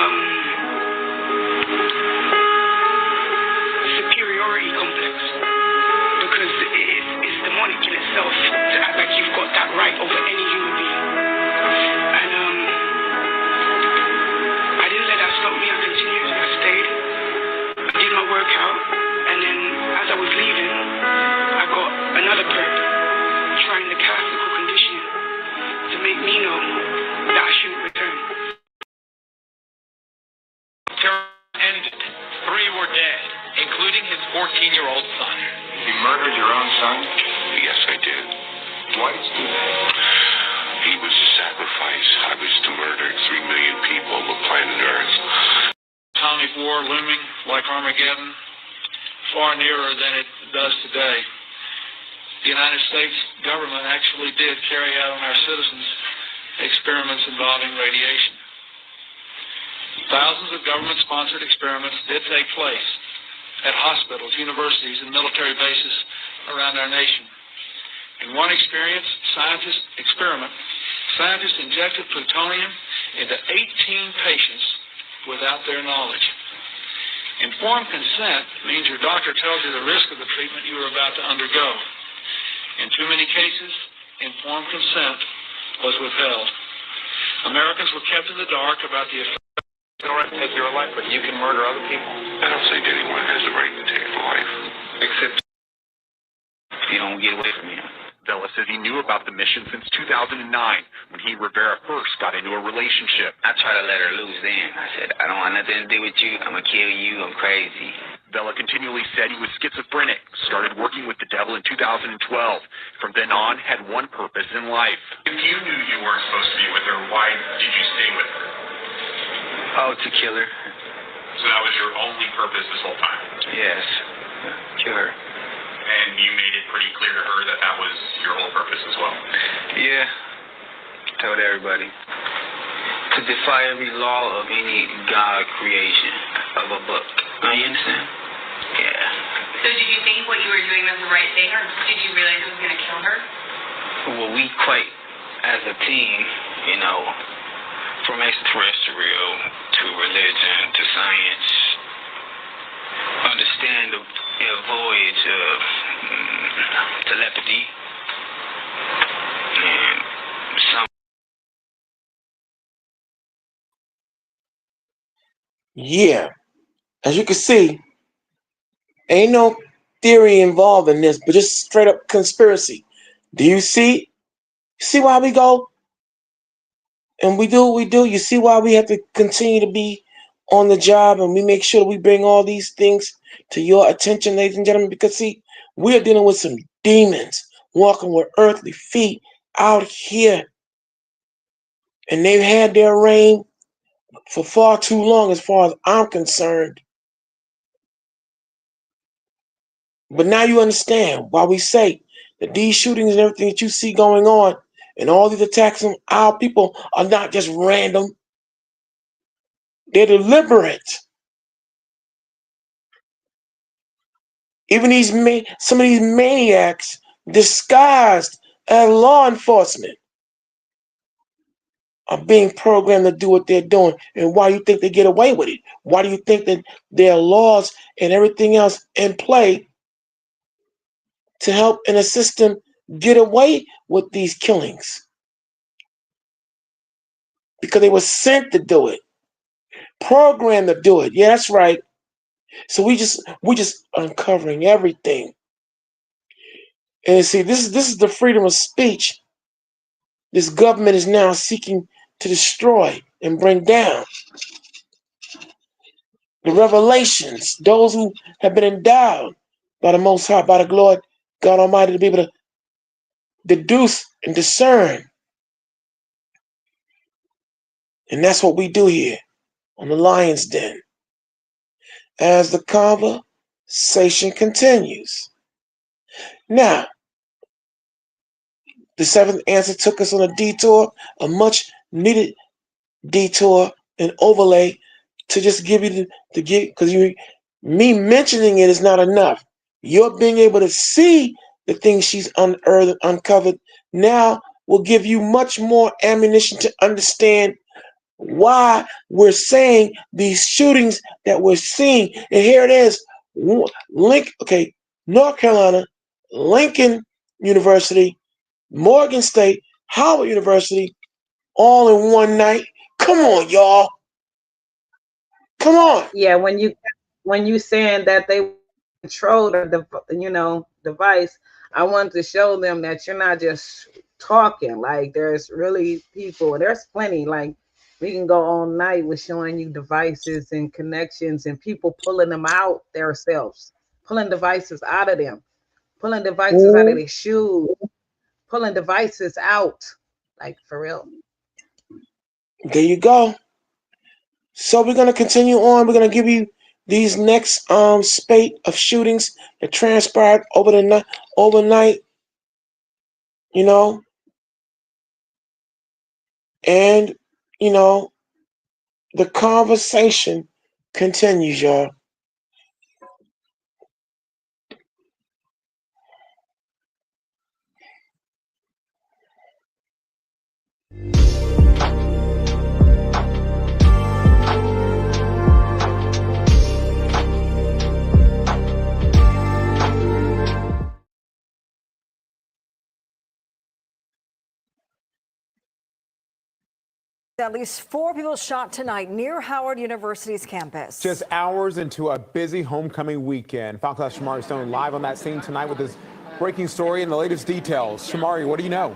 superiority complex, because it's demonic in itself to act like you've got that right over any human being. And I didn't let that stop me. I continued. I stayed. I did my workout, and then as I was leaving, I got another perp trying the classical conditioning to make me know that I shouldn't return. Ended. 3 were dead, including his 14-year-old son. You murdered your own son? Yes, I did. Why did you do that? He was a sacrifice. I was to murder 3 million people on the planet Earth. Time of war looming like Armageddon, far nearer than it does today. The United States government actually did carry out on our citizens experiments involving radiation. Thousands of government-sponsored experiments did take place at hospitals, universities, and military bases around our nation. In one scientists injected plutonium into 18 patients without their knowledge. Informed consent means your doctor tells you the risk of the treatment you are about to undergo. In too many cases, informed consent was withheld. Americans were kept in the dark about the effect. You don't have to take your life, but you can murder other people. I don't think anyone has the right to take a life. Except you don't get away from him. Vela says he knew about the mission since 2009 when he and Rivera first got into a relationship. I tried to let her loose then. I said, I don't want nothing to do with you. I'm going to kill you. I'm crazy. Vela continually said he was schizophrenic, started working with the devil in 2012. From then on, had one purpose in life. If you knew you weren't supposed to be with her, why did you stay with her? Oh, to kill her. So that was your only purpose this whole time? Yes. Kill her. And you made it pretty clear to her that that was your whole purpose as well? Yeah. Told everybody. To defy every law of any God creation of a book. Now, you understand? Yeah. So did you think what you were doing was the right thing, or did you realize it was going to kill her? Well, we quite, as a team, you know, from extraterrestrial to religion to science, understand the voyage of telepathy and some. Yeah, as you can see, ain't no theory involved in this, but just straight up conspiracy. Do you see? See why we go and we do what we do? You see why we have to continue to be on the job, and we make sure we bring all these things to your attention, ladies and gentlemen, because see, we're dealing with some demons walking with earthly feet out here, and they've had their reign for far too long as far as I'm concerned. But now you understand why we say that these shootings and everything that you see going on and all these attacks on our people are not just random. They're deliberate. Even some of these maniacs disguised as law enforcement are being programmed to do what they're doing. And why do you think they get away with it? Why do you think that there are laws and everything else in play to help and assist them get away with these killings? Because they were sent to do it, programmed to do it. Yeah, that's right. So we're just uncovering everything. And see, this is the freedom of speech this government is now seeking to destroy and bring down. The revelations, those who have been endowed by the Most High, by the Lord God Almighty, to be able to deduce and discern. And that's what we do here on the Lion's Den as the conversation continues. Now, the seventh answer took us on a detour, a much needed detour and overlay to just give you because me mentioning it is not enough. You're being able to see the things she's unearthed and uncovered now will give you much more ammunition to understand why we're saying these shootings that we're seeing. And here it is, North Carolina, Lincoln University, Morgan State, Howard University, all in one night. Come on, y'all. Come on. Yeah, when you saying that they control the device, I wanted to show them that you're not just talking. Like there's really people, and there's plenty. Like we can go all night with showing you devices and connections and people pulling them out themselves, pulling devices out of them, pulling devices out of their shoes, pulling devices out, like for real. There you go. So we're going to continue on. We're going to give you these next spate of shootings that transpired overnight, and, the conversation continues, y'all. At least 4 people shot tonight near Howard University's campus. Just hours into a busy homecoming weekend. Fox 5's Shamari Stone live on that scene tonight with this breaking story and the latest details. Shamari, what do you know?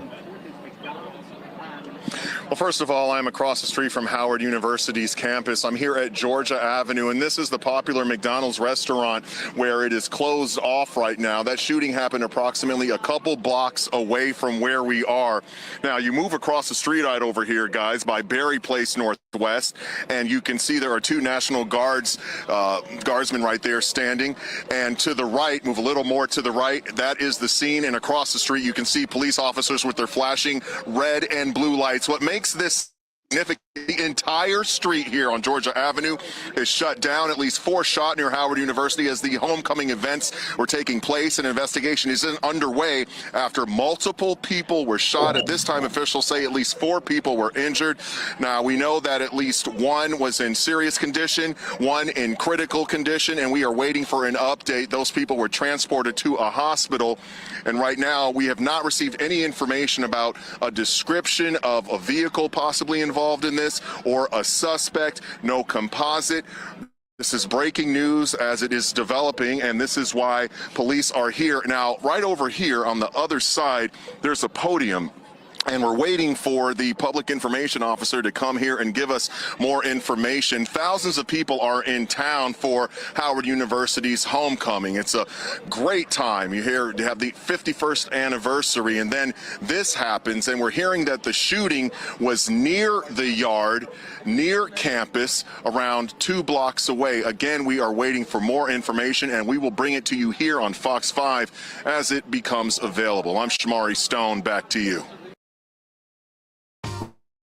Well, first of all, I'm across the street from Howard University's campus. I'm here at Georgia Avenue, and this is the popular McDonald's restaurant where it is closed off right now. That shooting happened approximately a couple blocks away from where we are. Now, you move across the street right over here, guys, by Berry Place Northwest, and you can see there are two National Guardsmen right there standing. And to the right, move a little more to the right, that is the scene. And across the street, you can see police officers with their flashing red and blue lights. What makes this significant, the entire street here on Georgia Avenue is shut down. At least 4 shot near Howard University as the homecoming events were taking place. An investigation is underway after multiple people were shot. At this time, officials say at least 4 people were injured. Now, we know that at least 1 was in serious condition, 1 in critical condition, and we are waiting for an update. Those people were transported to a hospital, and right now we have not received any information about a description of a vehicle possibly involved in this or a suspect. No composite. This is breaking news as it is developing, and this is why police are here. Now, right over here on the other side, there's a podium, and we're waiting for the public information officer to come here and give us more information. Thousands of people are in town for Howard University's homecoming. It's a great time. You hear to have the 51st anniversary, and then this happens, and we're hearing that the shooting was near the yard, near campus, around 2 blocks away. Again, we are waiting for more information, and we will bring it to you here on Fox 5 as it becomes available. I'm Shamari Stone. Back to you.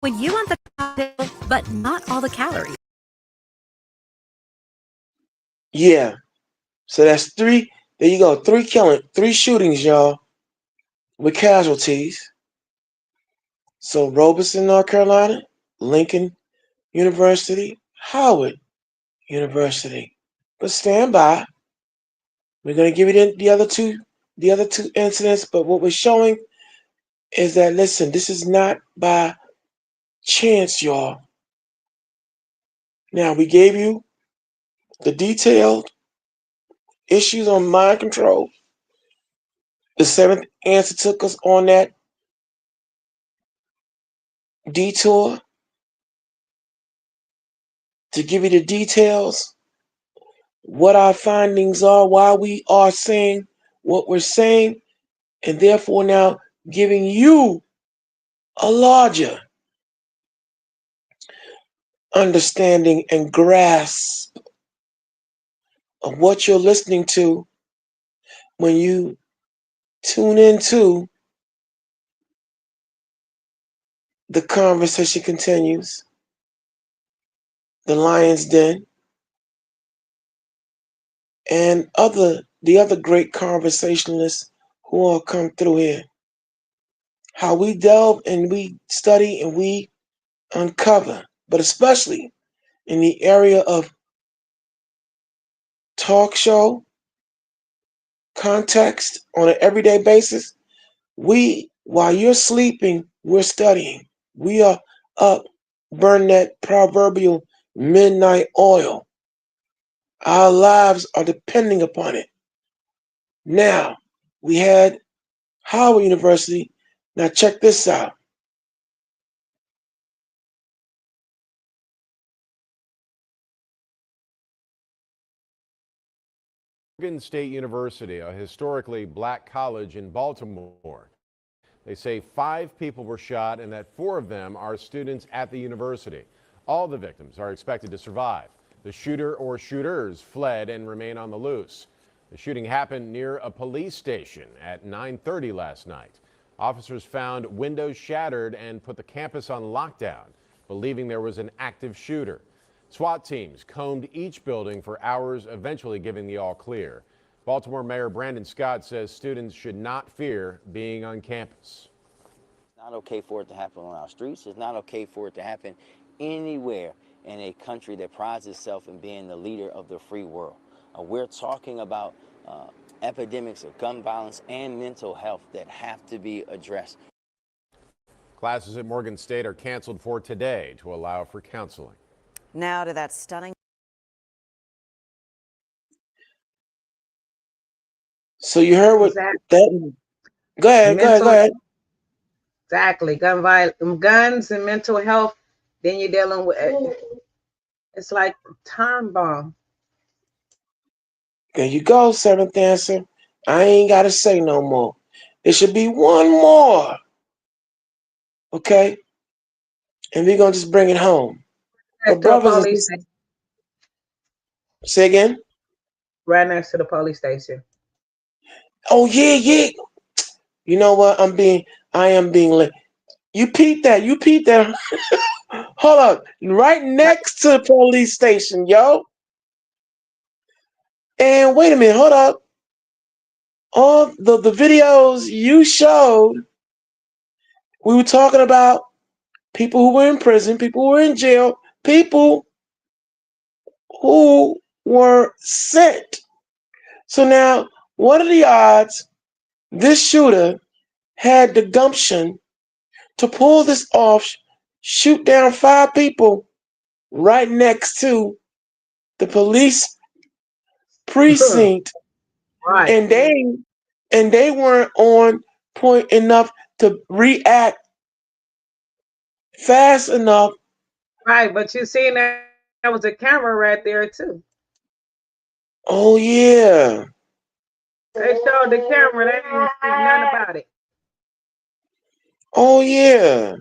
When you want the cocktail, but not all the calories. Yeah. So that's 3. There you go. 3 shootings, y'all, with casualties. So Robeson, North Carolina, Lincoln University, Howard University. But stand by. We're going to give you the other two incidents. But what we're showing is that, listen, this is not by chance, y'all. Now, we gave you the detailed issues on mind control. The 7th answer took us on that detour to give you the details, what our findings are, why we are saying what we're saying, and therefore now giving you a larger understanding and grasp of what you're listening to when you tune into The Conversation Continues, The Lion's Den, and the other great conversationalists who all come through here. How we delve and we study and we uncover, but especially in the area of talk show context on an everyday basis, while you're sleeping, we're studying. We are up, burn that proverbial midnight oil. Our lives are depending upon it. Now, we had Howard University. Now check this out. Morgan State University, a historically black college in Baltimore. They say 5 people were shot and that 4 of them are students at the university. All the victims are expected to survive. The shooter or shooters fled and remain on the loose. The shooting happened near a police station at 9:30 last night. Officers found windows shattered and put the campus on lockdown, believing there was an active shooter. SWAT teams combed each building for hours, eventually giving the all clear. Baltimore Mayor Brandon Scott says students should not fear being on campus. It's not okay for it to happen on our streets. It's not okay for it to happen anywhere in a country that prides itself in being the leader of the free world. We're talking about epidemics of gun violence and mental health that have to be addressed. Classes at Morgan State are canceled for today to allow for counseling. Now to that stunning. So you heard what that. Go ahead. Exactly. Guns and mental health. Then you're dealing with it's like time bomb. There you go, seventh answer. I ain't got to say no more. There should be one more. Okay? And we're going to just bring it home. But brothers and sisters, say again? Right next to the police station. Oh, yeah. You know what? I am being late. You peeped that. Hold up. Right next to the police station, yo. And wait a minute. Hold up. All the videos you showed, we were talking about people who were in prison, people who were in jail, people who were sent. So now, what are the odds this shooter had the gumption to pull this off, shoot down 5 people right next to the police precinct, right? And they weren't on point enough to react fast enough. Right, but you seen that was a camera right there too. Oh yeah. They showed the camera. They didn't see nothing about it. Oh yeah.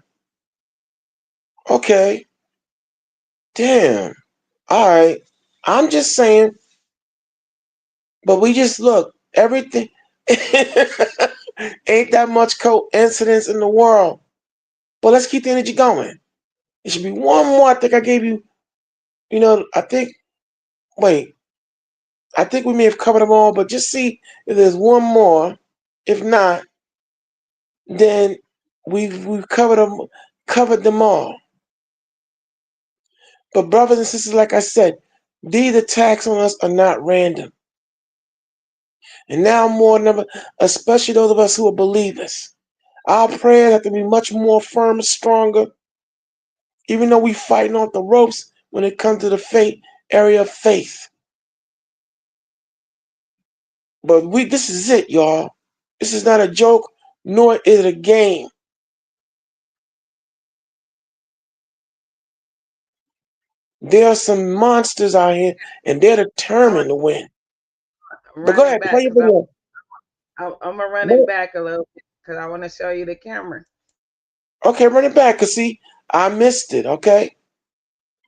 Okay. Damn. All right. I'm just saying. But we just look. Everything. Ain't that much coincidence in the world. But let's keep the energy going. It should be one more. I think I gave you. Wait. I think we may have covered them all, but just see if there's one more. If not, then we've covered them all. But brothers and sisters, like I said, these attacks on us are not random. And now more than ever, especially those of us who are believers, our prayers have to be much more firm and stronger, even though we fighting off the ropes when it comes to the area of faith. But this is it, y'all. This is not a joke, nor is it a game. There are some monsters out here, and they're determined to win. But go ahead, play your video. I'm gonna run it back a little bit because I want to show you the camera. Okay, run it back, cause see, I missed it. Okay,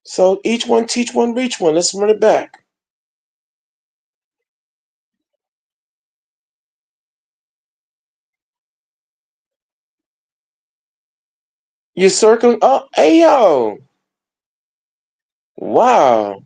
so each one teach one, reach one. Let's run it back. You're circling. Oh, hey yo! Wow.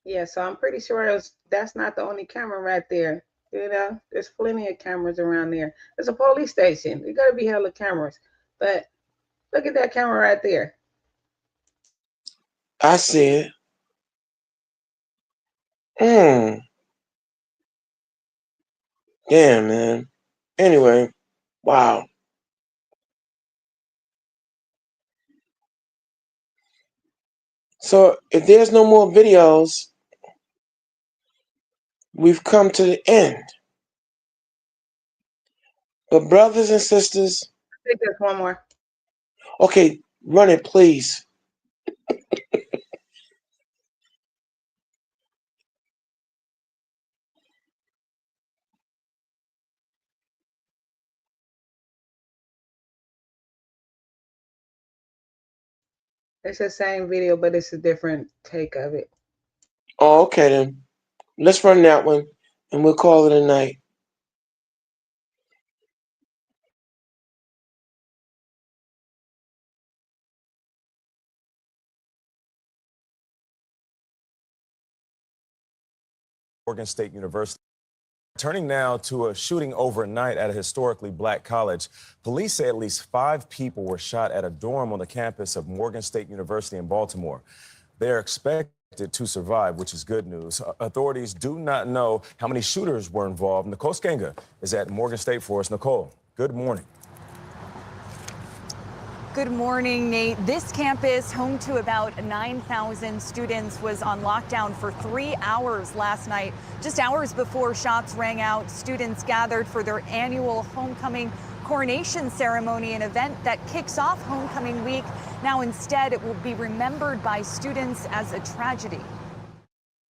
Yeah, so I'm pretty sure that's not the only camera right there. You know, there's plenty of cameras around there. There's a police station. You gotta be hella cameras. But look at that camera right there. I see it. Damn, man. Anyway, wow. So if there's no more videos, we've come to the end. But brothers and sisters, I think there's one more. Okay, run it, please. It's the same video, but it's a different take of it. Oh, okay then. Let's run that one, and we'll call it a night. Morgan State University. Turning now to a shooting overnight at a historically black college. Police say at least 5 people were shot at a dorm on the campus of Morgan State University in Baltimore. They are expected to survive, which is good news. Authorities do not know how many shooters were involved. Nicole Skenga is at Morgan State for us. Nicole, good morning. Good morning, Nate. This campus, home to about 9,000 students, was on lockdown for 3 hours last night. Just hours before shots rang out, students gathered for their annual homecoming coronation ceremony, an event that kicks off homecoming week. Now instead, it will be remembered by students as a tragedy.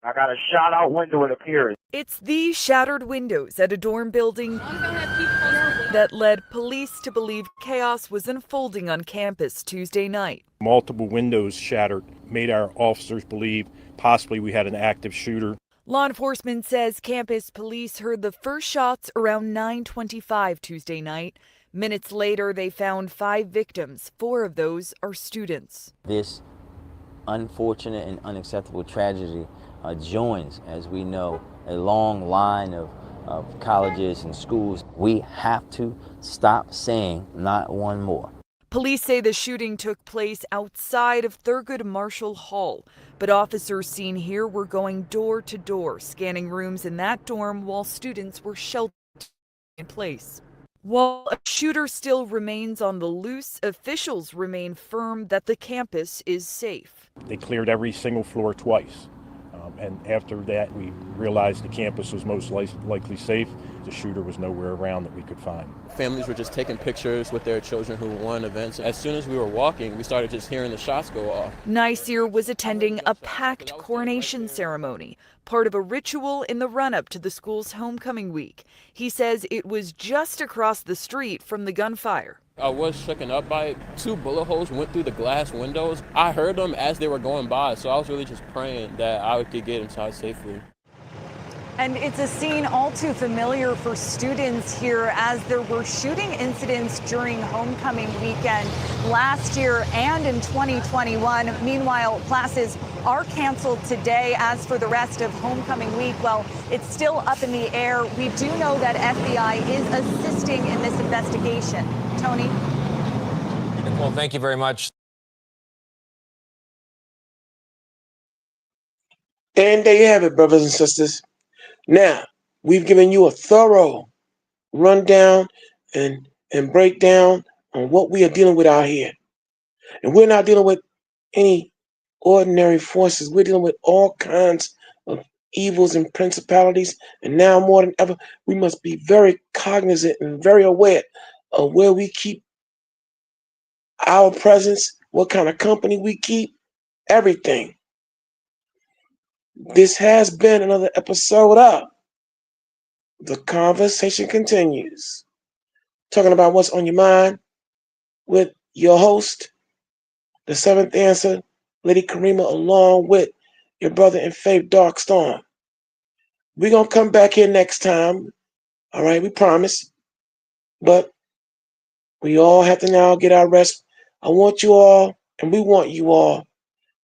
I got a shot out window, it appears. It's these shattered windows at a dorm building that led police to believe chaos was unfolding on campus Tuesday night. Multiple windows shattered made our officers believe possibly we had an active shooter. Law enforcement says campus police heard the first shots around 9:25 Tuesday night. Minutes later, they found 5 victims. 4 of those are students. This unfortunate and unacceptable tragedy joins, as we know, a long line of colleges and schools. We have to stop saying not one more. Police say the shooting took place outside of Thurgood Marshall Hall, but officers seen here were going door to door, scanning rooms in that dorm while students were sheltered in place. While a shooter still remains on the loose, officials remain firm that the campus is safe. They cleared every single floor twice. And after that, we realized the campus was most likely safe. The shooter was nowhere around that we could find. Families were just taking pictures with their children who won events. As soon as we were walking, we started just hearing the shots go off. Nasir was attending a packed coronation ceremony, part of a ritual in the run-up to the school's homecoming week. He says it was just across the street from the gunfire. I was shaken up by it. 2 bullet holes went through the glass windows. I heard them as they were going by, so I was really just praying that I could get inside safely. And it's a scene all too familiar for students here, as there were shooting incidents during homecoming weekend last year and in 2021. Meanwhile, classes are canceled today. As for the rest of homecoming week, well, it's still up in the air. We do know that FBI is assisting in this investigation. Tony? Well, thank you very much. And there you have it, brothers and sisters. Now, we've given you a thorough rundown and breakdown on what we are dealing with out here. And we're not dealing with any ordinary forces. We're dealing with all kinds of evils and principalities. And now more than ever, we must be very cognizant and very aware of where we keep our presence, what kind of company we keep, everything. This has been another episode of The Conversation Continues, talking about what's on your mind with your host, the Seventh Answer, Lady Karima, along with your brother in faith, Dark Storm. We're going to come back here next time. All right, we promise. But we all have to now get our rest. I want you all, and we want you all,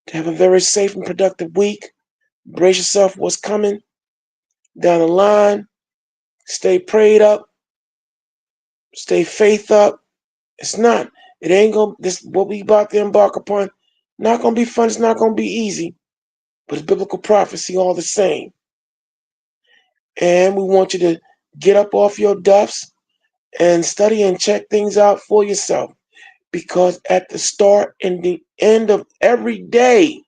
to have a very safe and productive week. Brace yourself for what's coming down the line. Stay prayed up. Stay faith up. It ain't going to, this what we about to embark upon, not going to be fun. It's not going to be easy. But it's biblical prophecy all the same. And we want you to get up off your duffs and study and check things out for yourself. Because at the start and the end of every day,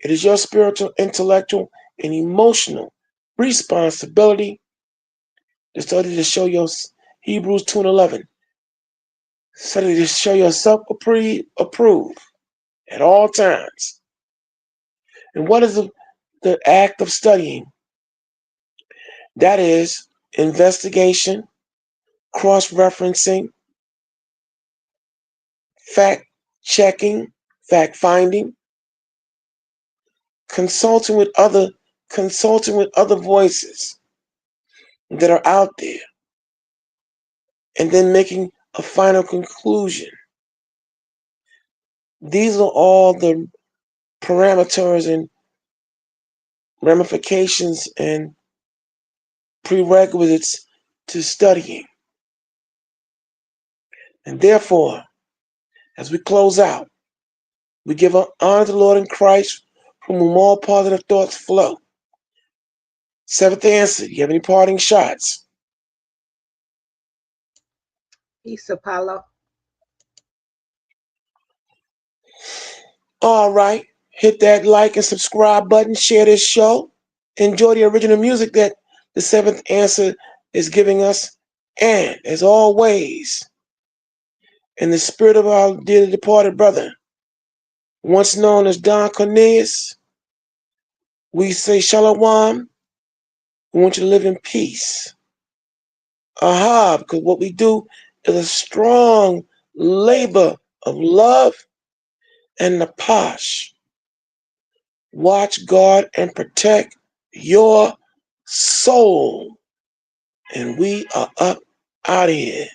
it is your spiritual, intellectual, and emotional responsibility to study to show your Hebrews 2:11. Study to show yourself approved at all times. And what is the act of studying? That is investigation, cross-referencing, fact-checking, fact-finding, consulting with other voices that are out there, and then making a final conclusion. These are all the parameters and ramifications and prerequisites to studying. And therefore, as we close out, we give honor to the Lord in Christ, from whom all positive thoughts flow. Seventh Answer, do you have any parting shots? Peace, Apollo. All right. Hit that like and subscribe button. Share this show. Enjoy the original music that the Seventh Answer is giving us. And as always, in the spirit of our dearly departed brother, once known as Don Cornelius, we say Shalom. We want you to live in peace. Aha, because what we do is a strong labor of love and napash. Watch, guard, and protect your soul. And we are up out of here.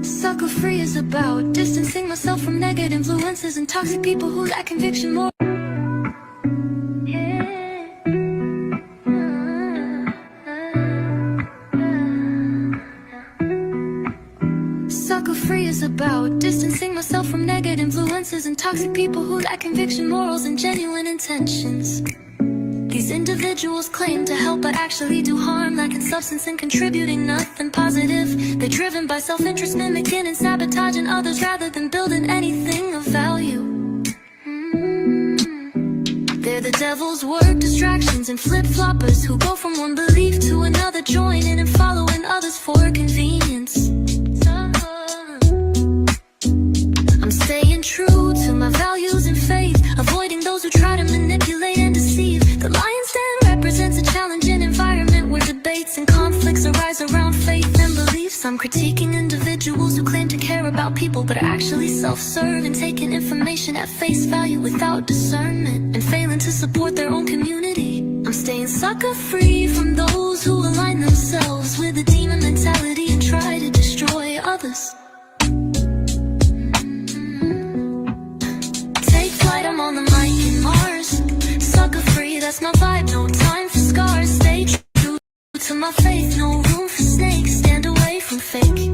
Sucker free is about distancing myself from negative influences and toxic people who lack conviction more. Sucker free is about distancing myself from negative influences and toxic people who lack conviction, morals, and genuine intentions. These individuals claim to help but actually do harm, lacking substance and contributing nothing positive. They're driven by self-interest, mimicking and sabotaging others rather than building anything of value. They're the devil's work, distractions and flip-floppers who go from one belief to another, joining and following others for convenience. I'm staying true to my values and faith, avoiding those who try to manipulate and deceive. The Lion's Den represents a challenging environment where debates and conflicts arise around faith and beliefs. I'm critiquing individuals who claim to care about people but are actually self-serve and taking information at face value without discernment and failing to support their own community. I'm staying sucker-free from those who align themselves with a demon mentality and try to destroy others. Take flight, I'm on the mic in Mars. Sucker free, that's my vibe, no time for scars. Stay true to my faith, no room for snakes. Stand away from fake.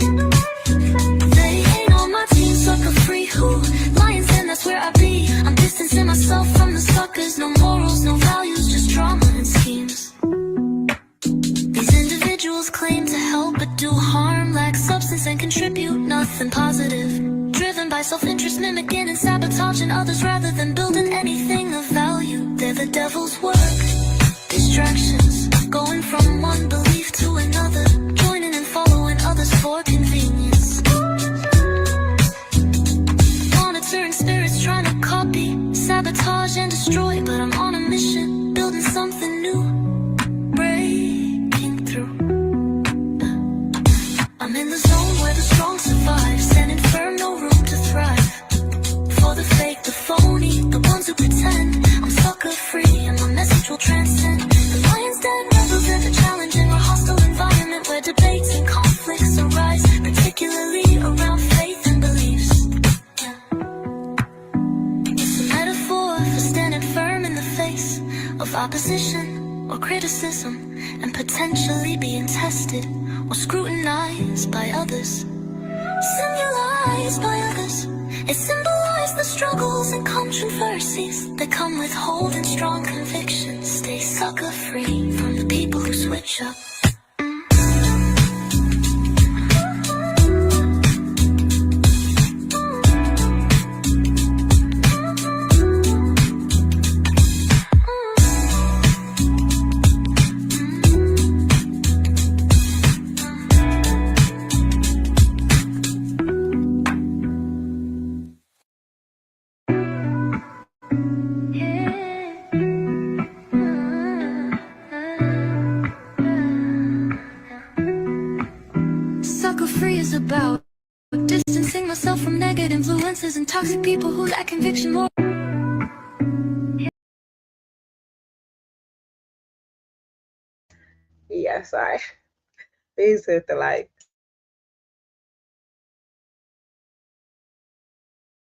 They ain't on my team, sucker free. Who? Lion's Den, that's where I be. I'm distancing myself from the suckers. No morals, no values, just drama and schemes. These individuals claim to help but do harm, lack substance and contribute nothing positive. Driven by self-interest, mimicking and sabotaging others rather than building anything of value. They're the devil's work, distractions, going from one belief to another, joining and following others for convenience. Monitoring spirits trying to copy, sabotage and destroy, but I'm on a mission, building something new, breaking through. I'm in the zone where the strong survive, standing firm, no room to thrive. For the fake, the phony, the ones who pretend, I'm sucker free and my message will transcend. The Lion's Den represent a challenging or hostile environment where debates and conflicts arise, particularly around faith and beliefs. It's a metaphor for standing firm in the face of opposition or criticism and potentially being tested or scrutinized by others. Symbolized by others. It symbolizes the struggles and controversies that come with holding strong convictions. Stay sucker free from the people who switch up. Sucker free is about distancing myself from negative influences and toxic people who lack conviction more. Yes, these hit the like